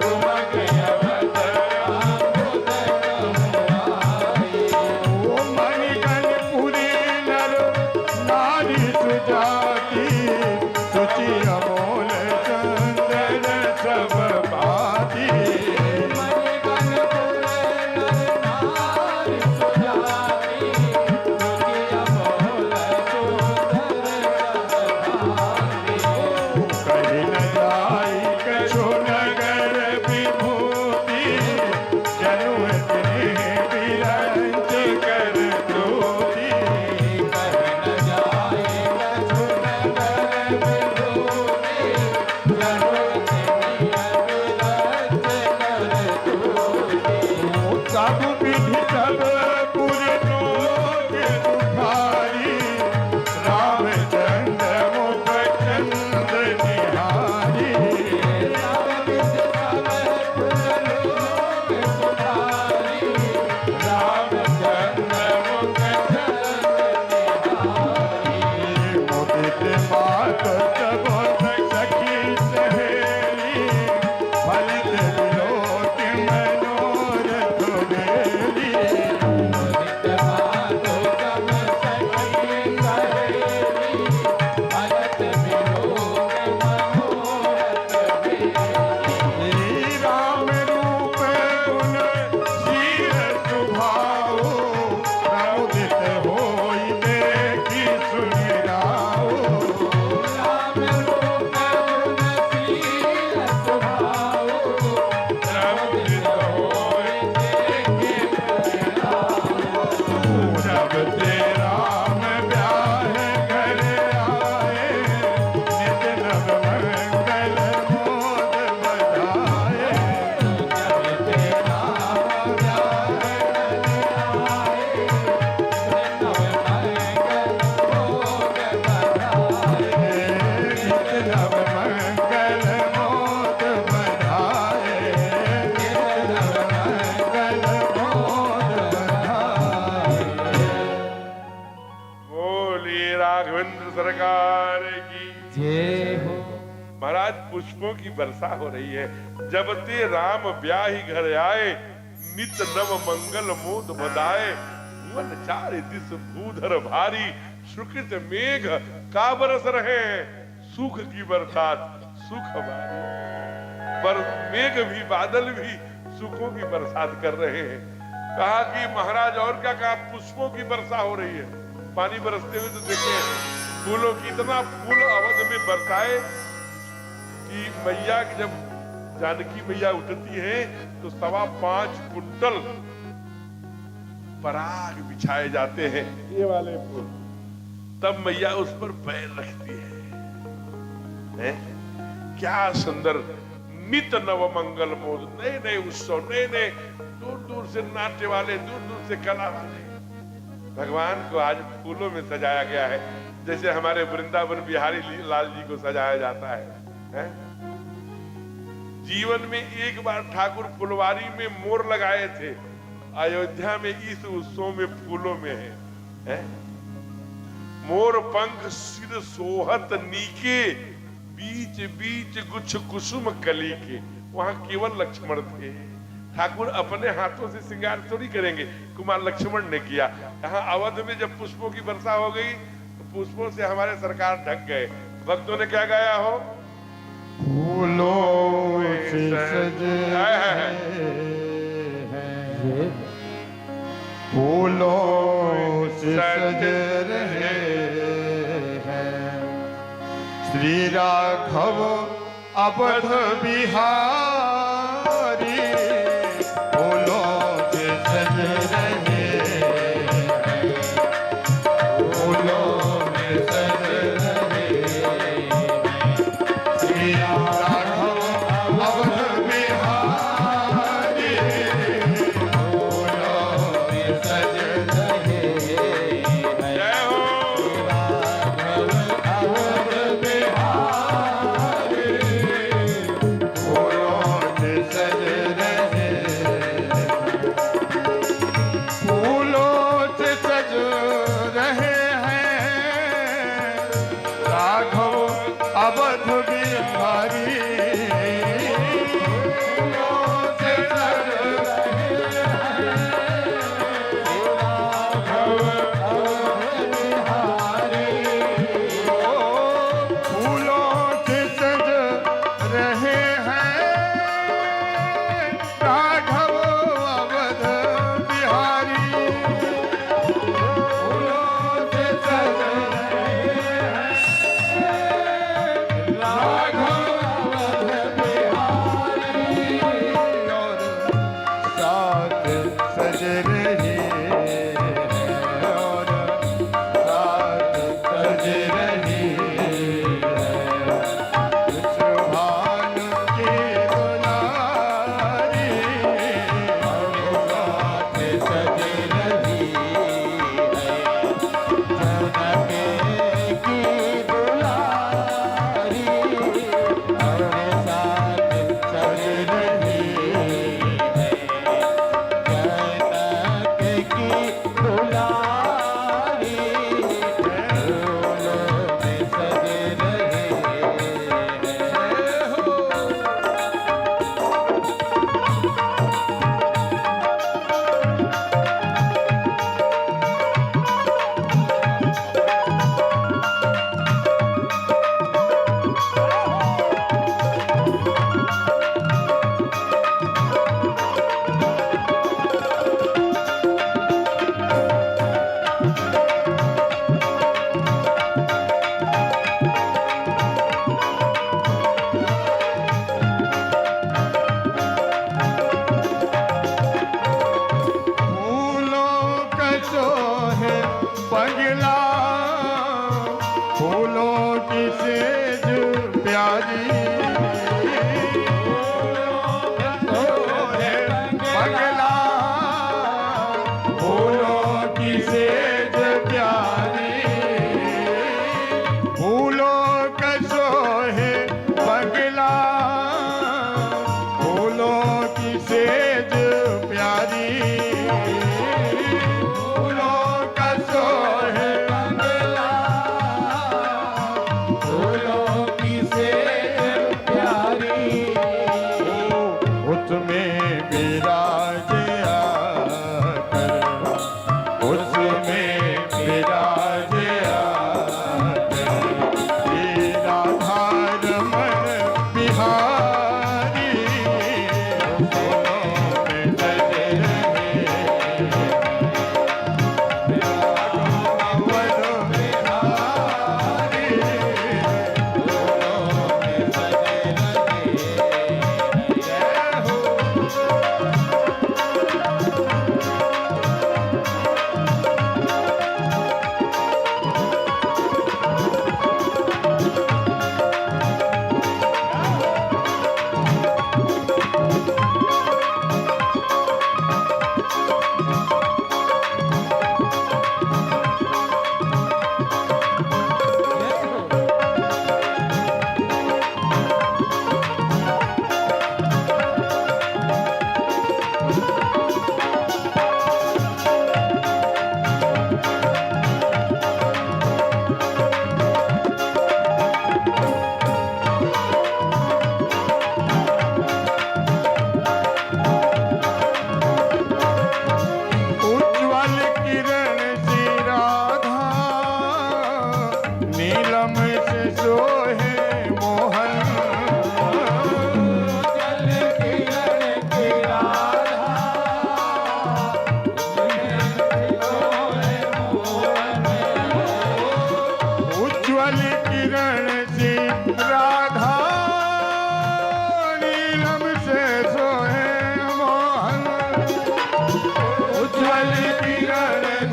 उमग अवध अम्बुज कहुआई ओ मणिकनपुरी नर नारी सुजाति सुचि अमोल चंदन सब भाती मणिकनपुर नर नारी सुजाति सुचि अमोल सुंदर सब भाती कहीं न जाई कछो नगर विभूति जनु विरंच कर दूती कहीं न जाए कछु नगर विभूति जनुति नियत कर दूती सब विधि सब पुर लोक सुखारी रामचंद्र मुख चंद निहारी सब विधि सब पुर लोक सुधारी रामचंद्र मुख चंद निहारी मुदित मात तब सखी सहेली फलित विलोक मनोरथ बेली मुदित मातो तब सखी सहेली भजत विलोक मनोरथ बेली श्री राम रूप गुण शील सुभाओ प्रमुदित होई देखी सुनि राओ राम रूप गुण शील स्वभाव प्रमुदित होय देखे प्रणाम जब ते राम ब्याहे घर आए नित नव मंगल मोद बधाए जब तेरा प्यार आए नव मंगल भोग बधाए नित नव मंगल मोद बधाए नित नव मंगल मोद बधाए। बोलिए राघवेंद्र सरकार की। जय हो महाराज पुष्पों की वर्षा हो रही है। जब ते राम ब्याही घर आए नित नव मंगल मोद बधाए भुवन चारि दिस भूधर भारी सुकृत मेघ का बरस रहे हैं सुख की बरसात सुख हमारी। पर मेघ भी बादल भी सुखों की बरसात कर रहे हैं। कहा कि महाराज और क्या कहा, पुष्पों की वर्षा हो रही है, पानी बरसते हुए तो देखे फूलों की, इतना फूल अवध में बरसाए कि मैया जब जानकी मैया उठती है तो 5.25 कुंटल पराग बिछाए जाते हैं, ये वाले फूल। तब मैया उस पर पैर रखती है? क्या सुंदर, नित नव मंगल मोद, नए नए उत्सव, नए नए, दूर दूर से नाट्य वाले, दूर दूर से कला वाले। भगवान को आज फूलों में सजाया गया है, जैसे हमारे वृंदावन बिहारी लाल जी को सजाया जाता है? जीवन में एक बार ठाकुर फुलवारी में मोर लगाए थे, अयोध्या में इस उत्सव में फूलों में है? मोर पंख सिर सोहत नीके, बीच बीच गुच्छ कुसुम कली के। वहां केवल लक्ष्मण थे, ठाकुर अपने हाथों से श्रृंगार थोड़ी करेंगे, कुमार लक्ष्मण ने किया। यहाँ अवध में जब पुष्पों की वर्षा हो गई तो पुष्पों से हमारे सरकार ढक गए। भक्तों ने क्या गाया हो? फूलों से सजे हैं, फूलों से सजे रहे हैं श्री राघव अवध बिहारी, फूलों से सजे रहे हैं, फूलों से सजे रहे हैं श्री राघव अवध बिहारी, फूलों से सजे रहे हैं। जय हो। अवध बिहारी, फूलों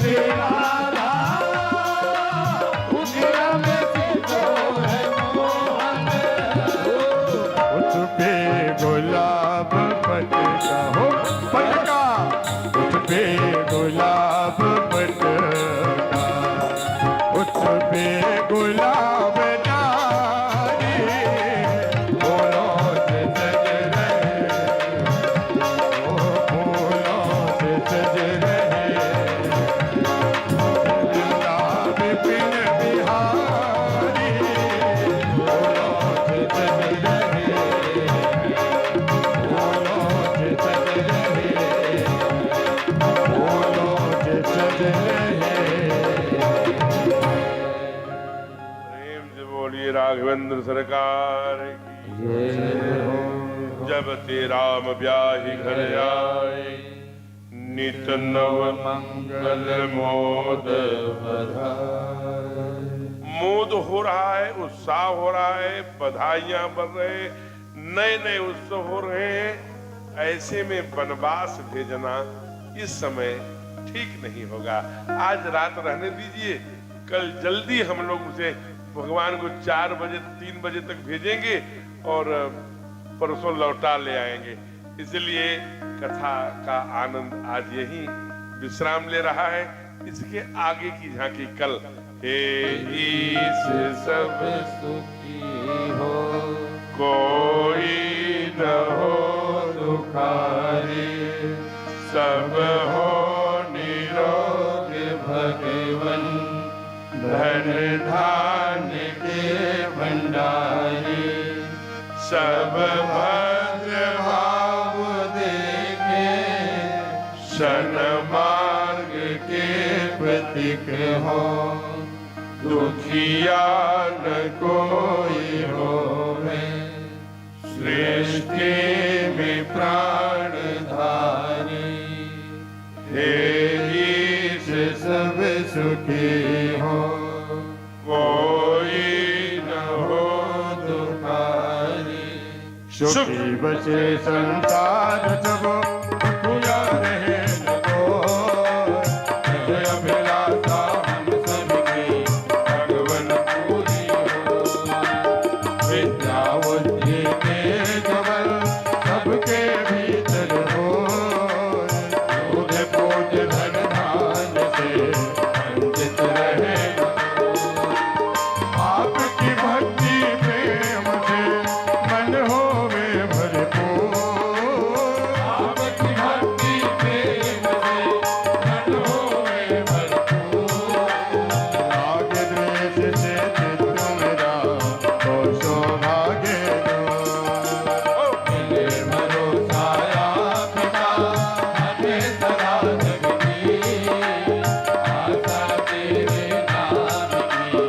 श्री राधा उनके रंग से जो है मोहन उस पे गुलाब पटका हो पटका उस पे गुलाब पटका उस पे गुलाब नारी फूलों से सज रहे ओ फूलों से सज रहे गुलाब बिन बिहारी फूलों से सज रहे फूलों से सज रहे फूलों से सज रहे प्रेम से बोलिए राघवेंद्र सरकार की। जब ते राम ब्याही घर आए नित नव मंगल मोद मोद हो रहा है, उत्साह हो रहा है, बधाइयां बढ़ रहे, नए नए उत्सव हो रहे हैं। ऐसे में वनवास भेजना इस समय ठीक नहीं होगा। आज रात रहने दीजिए, कल जल्दी हम लोग उसे भगवान को 4 बजे 3 बजे तक भेजेंगे और परसों लौटा ले आएंगे। इसलिए कथा का आनंद आज यही विश्राम ले रहा है। इसके आगे की झांकी कल। हे ईश सब सुखी हो कोई न हो दुखारी, सब हो निरोग भगवन धन धान्य के भंडारी सब भद्र भाव देखे शन मार्ग के प्रतीक हो दुखिया न कोई हो सृष्टि में प्राण धारी हे ईश सब सुखी हो कोई न हो दुखारी सुखी बचे संसार सब पूजा रहे न को जय अभिलाषा हम सबकी भगवन पूरी हो विद्यावती के कमल सबके भीतर हो दूध पूज धन धान से वंचित रहे न को। आपकी भक्ति प्रेम से मन होवे भरपूर आपकी भक्ति प्रेम से मन होवे भरपूर राग द्वेष से चित्त मेरा तो सौभाग्य दो। मिले भरोसा पिता हमें सदा जगती आशा तेरे नाम की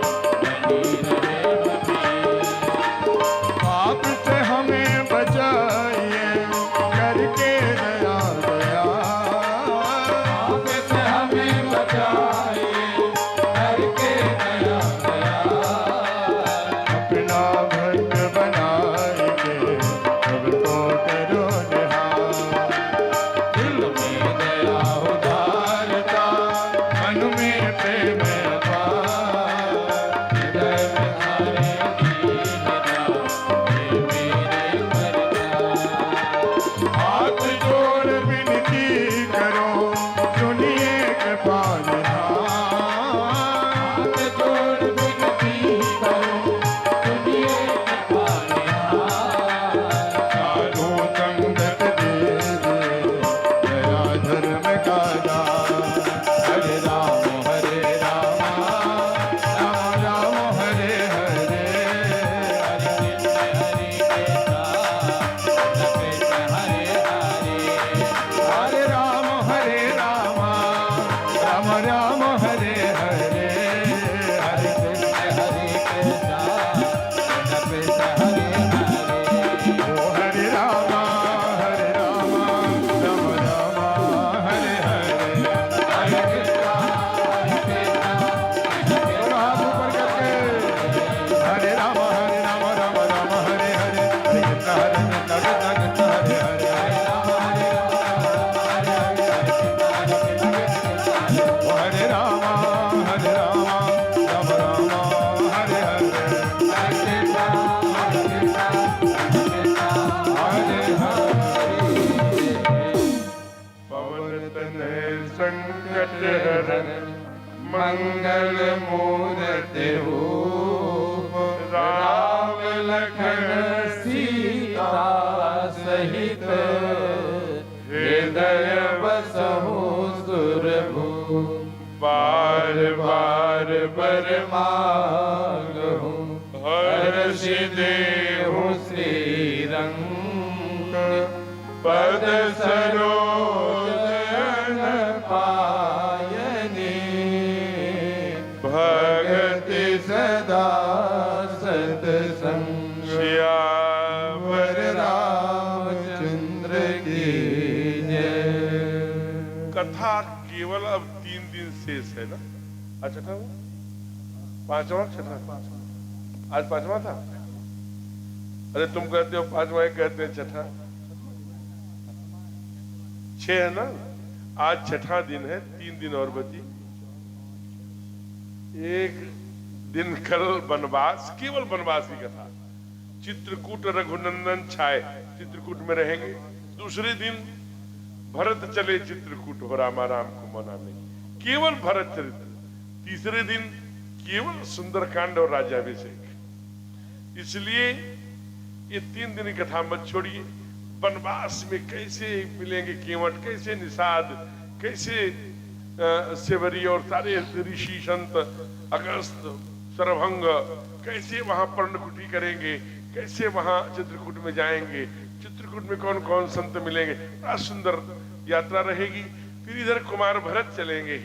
बनी रहे भक्ति पाप से हमें बचाइए करके दया दया आपसे हमें बचाए करके दया दया अपना भक्त बनाएंगे सबको करो निहार दिल में दया उदारता मन में प्रेम अपार हृदय में हारे दीनता हे मेरे करता हाथ जोड़ विनती करो सुनिए कृपा निधान हाथ जोड़ विनती करो सुनिए कृपा निहार साधु संगत दीजिए दया धर्म का दान हरे राम राम राम हरे हरे हरे कृष्ण हरे कृष्ण कृष्ण हरे हरे हरे राम राम राम हरे हरे हरे कृष्ण हरे कृष्ण कृष्ण हरे हरे ओ हरे राम राम राम हरे हरे हरे कृष्ण हरे कृष्ण दोनों हाथ ऊपर करके हरे राम राम राम हरे हरे हरे कृष्ण कृष्ण हरे हरे हरे राम हरे राम हरे हरे हरे कृष्ण हरे कृष्ण ओ हरे संकट हरण मंगल मूर्ति रूप राम लखन सीता सहित हृदय बसहु सुरभूप बार बार बर मांगहु हर्ष देहु श्री रंग पद सरोज पायने भगति सदा सतसंग श्यावर रामचंद्र की जय। कथा केवल अब 3 दिन शेष है ना। आज छठा हुआ, पांचवा छठा, आज पांचवा था। अरे तुम कहते हो पांचवा, कहते हैं छठा। 6 है ना। आज छठा दिन है, 3 दिन और बची। एक दिन कल वनवास, केवल वनवास की कथा। चित्रकूट रघुनंदन छाए, चित्रकूट में रहेंगे। दूसरे दिन भरत चले चित्रकूट हो रामा राम को मनाने, केवल भरत चरित्र। तीसरे दिन केवल सुंदरकांड और राज्याभिषेक। इसलिए ये 3 दिन की कथा मत छोड़िए। वनवास में कैसे मिलेंगे केवट, कैसे निषाद, कैसे सेवरी और सारे ऋषि संत, अगस्त, सरभंग, कैसे वहां पर्णकुटी करेंगे, कैसे वहां चित्रकूट में जाएंगे, चित्रकूट में कौन कौन संत मिलेंगे। बड़ा सुंदर यात्रा रहेगी। फिर इधर कुमार भरत चलेंगे,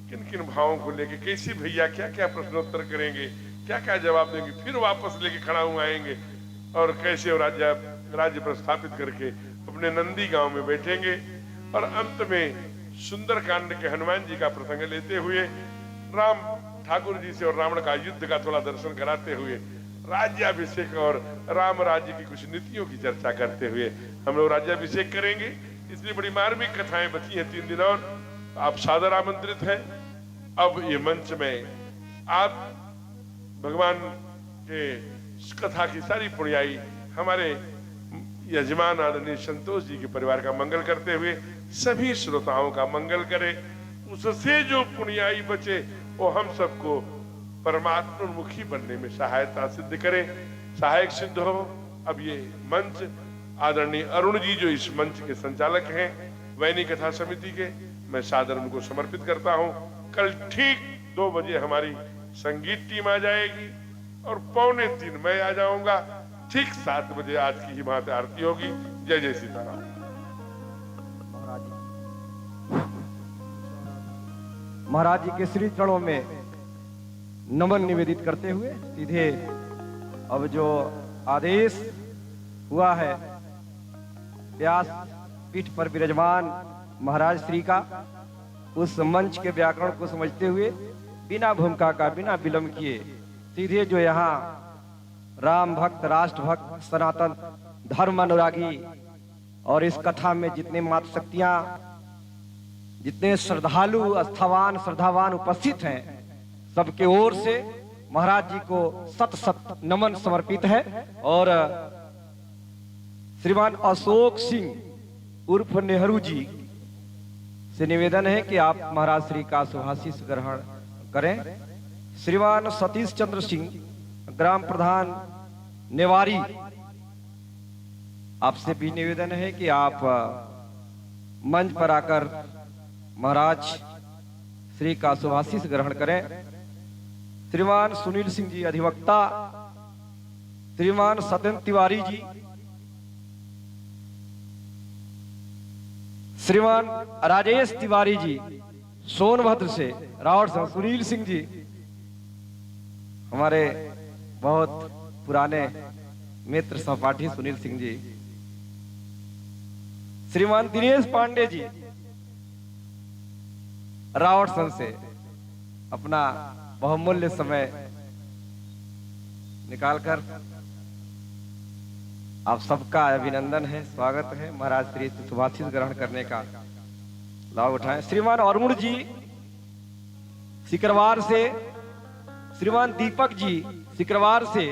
किन किन भावों को लेके, कैसे भैया क्या क्या प्रश्नोत्तर करेंगे, क्या क्या जवाब देंगे, फिर वापस लेके खड़ा हुआ आएंगे और कैसे राज्य प्रस्थापित करके अपने नंदी गांव में बैठेंगे। और अंत में सुंदरकांड के हनुमान जी का प्रसंग लेते हुए राम ठाकुर जी से और रावण का युद्ध का थोड़ा दर्शन कराते हुए राज्याभिषेक और राम राज्य की कुछ नीतियों की चर्चा करते हुए हम लोग राज्याभिषेक करेंगे। इसलिए बड़ी मार्मिक कथाएं बची हैं 3 दिन और। आप सादर आमंत्रित हैं। अब ये मंच में आप भगवान के कथा की सारी पुण्याई हमारे यजमान आदरणीय संतोष जी के परिवार का मंगल करते हुए सभी श्रोताओं का मंगल करे। उससे जो पुण्याई बचे वो हम सबको परमात्मोन्मुखी बनने में सहायता सिद्ध करे, सहायक सिद्ध हो। अब ये मंच आदरणीय अरुण जी जो इस मंच के संचालक हैं वैनी कथा समिति के, मैं सादर उनको समर्पित करता हूं। कल ठीक 2 बजे हमारी संगीत टीम आ जाएगी और 2:45 मैं आ जाऊंगा। ठीक 7 बजे आज की ही वहां पे आरती होगी। जय जय सीताराम। महाराज जी के श्री चरणों में नमन निवेदित करते हुए सीधे अब जो आदेश हुआ है व्यास पीठ पर विराजमान महाराज श्री का, उस मंच के व्याकरण को समझते हुए बिना भूमिका का, बिना विलंब किए सीधे जो यहाँ राम भक्त, राष्ट्र भक्त, सनातन धर्म अनुरागी और इस कथा में जितने मातृशक्तियां, जितने श्रद्धालु, आस्थावान, श्रद्धावान उपस्थित हैं, सबके ओर से महाराज जी को सत सत नमन समर्पित है। और श्रीमान अशोक सिंह उर्फ नेहरू जी से निवेदन है कि आप महाराज श्री का शुभाशीष ग्रहण करें। श्रीमान सतीश चंद्र सिंह ग्राम प्रधान नेवारी, आपसे भी निवेदन है कि आप मंच पर आकर महाराज श्री का शुभाशीष ग्रहण करें। श्रीमान सुनील सिंह जी अधिवक्ता, श्रीमान सत्येंद्र तिवारी जी, श्रीमान राजेश तिवारी जी सोनभद्र से, रावण से, सुनील सिंह जी हमारे बहुत पुराने मित्र सहपाठी सुनील सिंह जी, श्रीमान दिनेश पांडे जी रावटसन से अपना बहुमूल्य समय निकालकर आप सबका अभिनंदन है, स्वागत है। महाराज श्री शुभाशीष ग्रहण करने का लाभ उठाएं। श्रीमान अरुण जी सिकरवार से, श्रीमान दीपक जी सिकरवार से,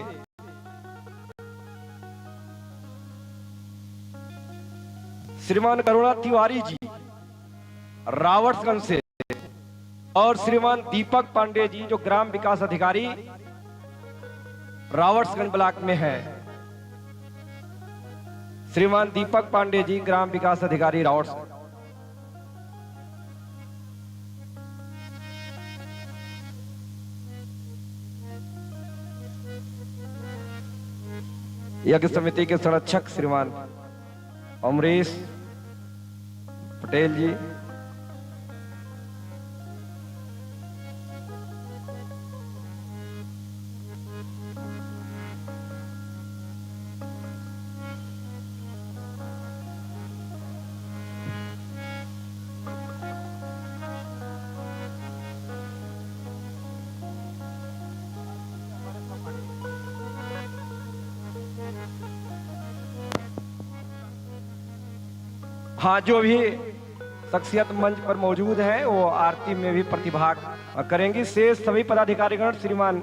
श्रीमान करुणा तिवारी जी रावटगंज से, और श्रीमान दीपक पांडे जी जो ग्राम विकास अधिकारी रावटसगंज ब्लॉक में है। श्रीमान दीपक पांडे जी ग्राम विकास अधिकारी रावटसगंज। यज्ञ समिति के संरक्षक श्रीमान अमरीश पटेल जी, हाँ जो भी शख्सियत मंच पर मौजूद है वो आरती में भी प्रतिभाग करेंगी। शेष सभी पदाधिकारीगण श्रीमान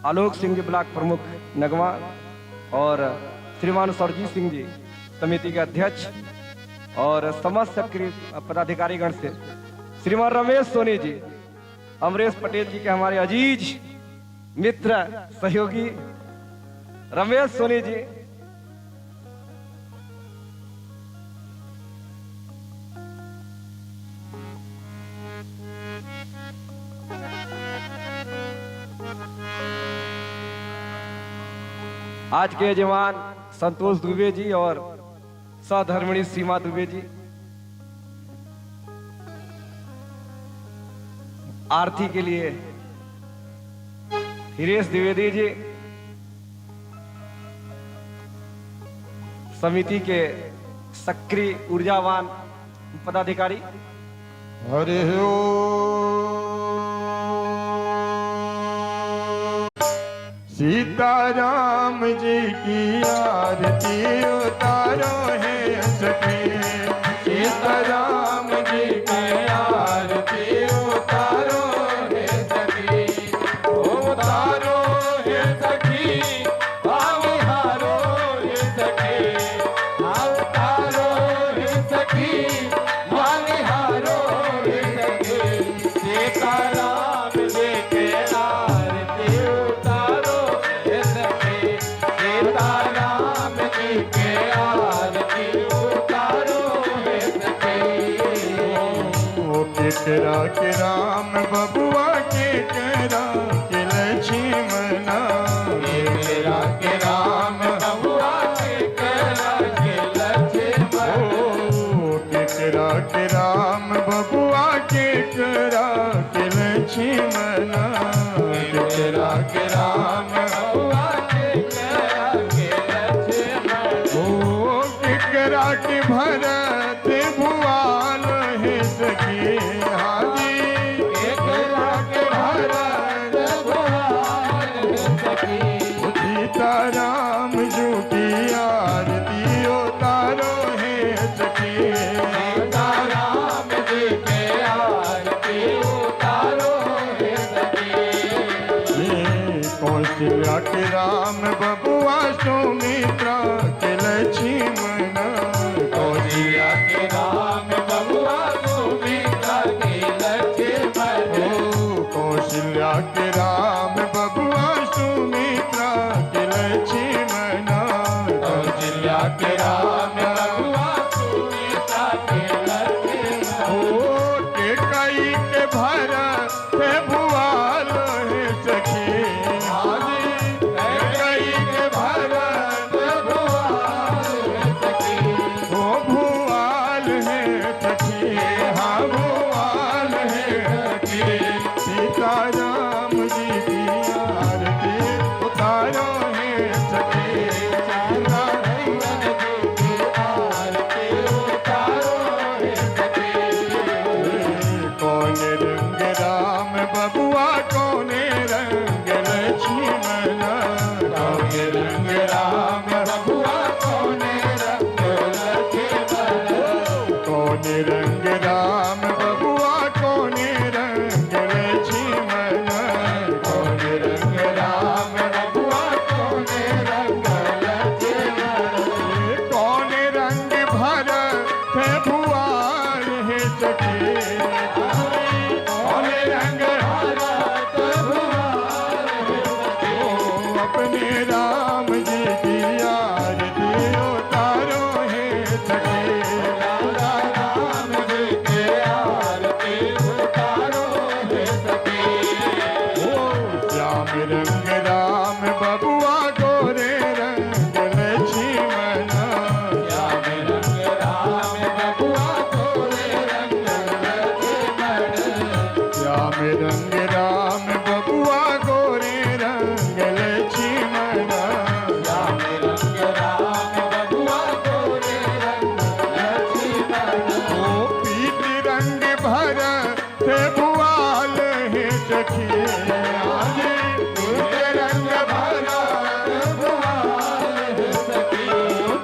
आलोक सिंह जी ब्लॉक प्रमुख नगवा और श्रीमान सरजीत सिंह जी समिति के अध्यक्ष और समस्त सक्रिय पदाधिकारीगण से श्रीमान रमेश सोनी जी, अमरेश पटेल जी के हमारे अजीज मित्र सहयोगी रमेश सोनी जी, आज के यजमान संतोष दुबे जी और सहधर्मिणी सीमा दुबे जी, आरती के लिए हिरेश द्विवेदी जी, समिति के सक्रिय ऊर्जावान पदाधिकारी। हरे सीताराम जी की आरती उतारो है सखी, सीताराम जी की आरती उतारो है सखी, उतारो है सखी, हारो है सखी, उतारो है सखी, हारो है सखी, सीताराम जी के आरती उतारो है सखी, सीताराम जी के आरती उतारो है सखी। केकरा के राम बबुआ केकरा के लक्ष्मणा, केकरा के राम बबुआ केकरा के लक्ष्मणा, केकरा के राम बबुआ केकरा के लक्ष्मणा, केकरा के राम बबुआ केकरा के लक्ष्मणा, केकरा के भरत भुआल है सखी, हाजी केकरा के भरत भुआल है सखी, सीताराम जी की आरती उतारो है सखी, सीताराम जी के आरती उतारो है सखी। कौशल्या के राम बबुआ सुमित्रा के लक्ष्मणा, कौशल्या के राम बबुआ सुमित्रा के लक्ष्मणा, कौशल्या के राम बबुआ सुमित्रा के लक्ष्मणा, कौशल्या के राम बबुआ सुमित्रा के लक्ष्मणा, केकई के भरत भुआल है सखी, केकई के भरत भुआल है सखी, वो भुआल है सखी, हाँ भुआल है सखी, सीताराम जी की आरती उतारो है सखी, सीताराम जी की आरती उतारो है सखी। कौन रंग राम बबुआ कौन रंग लक्ष्मणा, कौन रंग राम बबुआ कौन रंग लक्ष्मणा, कौन रंग राम बबुआ कौन रंग लक्ष्मणा, कौन रंग राम बबुआ कौन रंग लक्ष्मणा, कौन रंग भरत भुआल है सखी, रंग राम बबुआ गोरे रंग लक्ष्मण श्याम रंग राम बबुआ गोरे रंग लक्ष्मण ओ पीत रंग भर से भुआल है सखी आज पीत रंग भर भुआल है सखी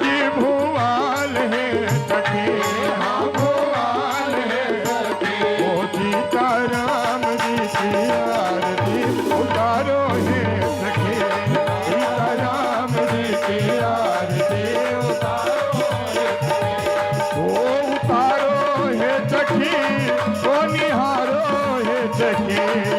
जी भुआल है सखी हाँ भुआल है ओ सीताराम जी की आरती उतारो है सखी सीताराम जी की आरती उतारो ओ उतारो है सखी ओ निहारो है सखी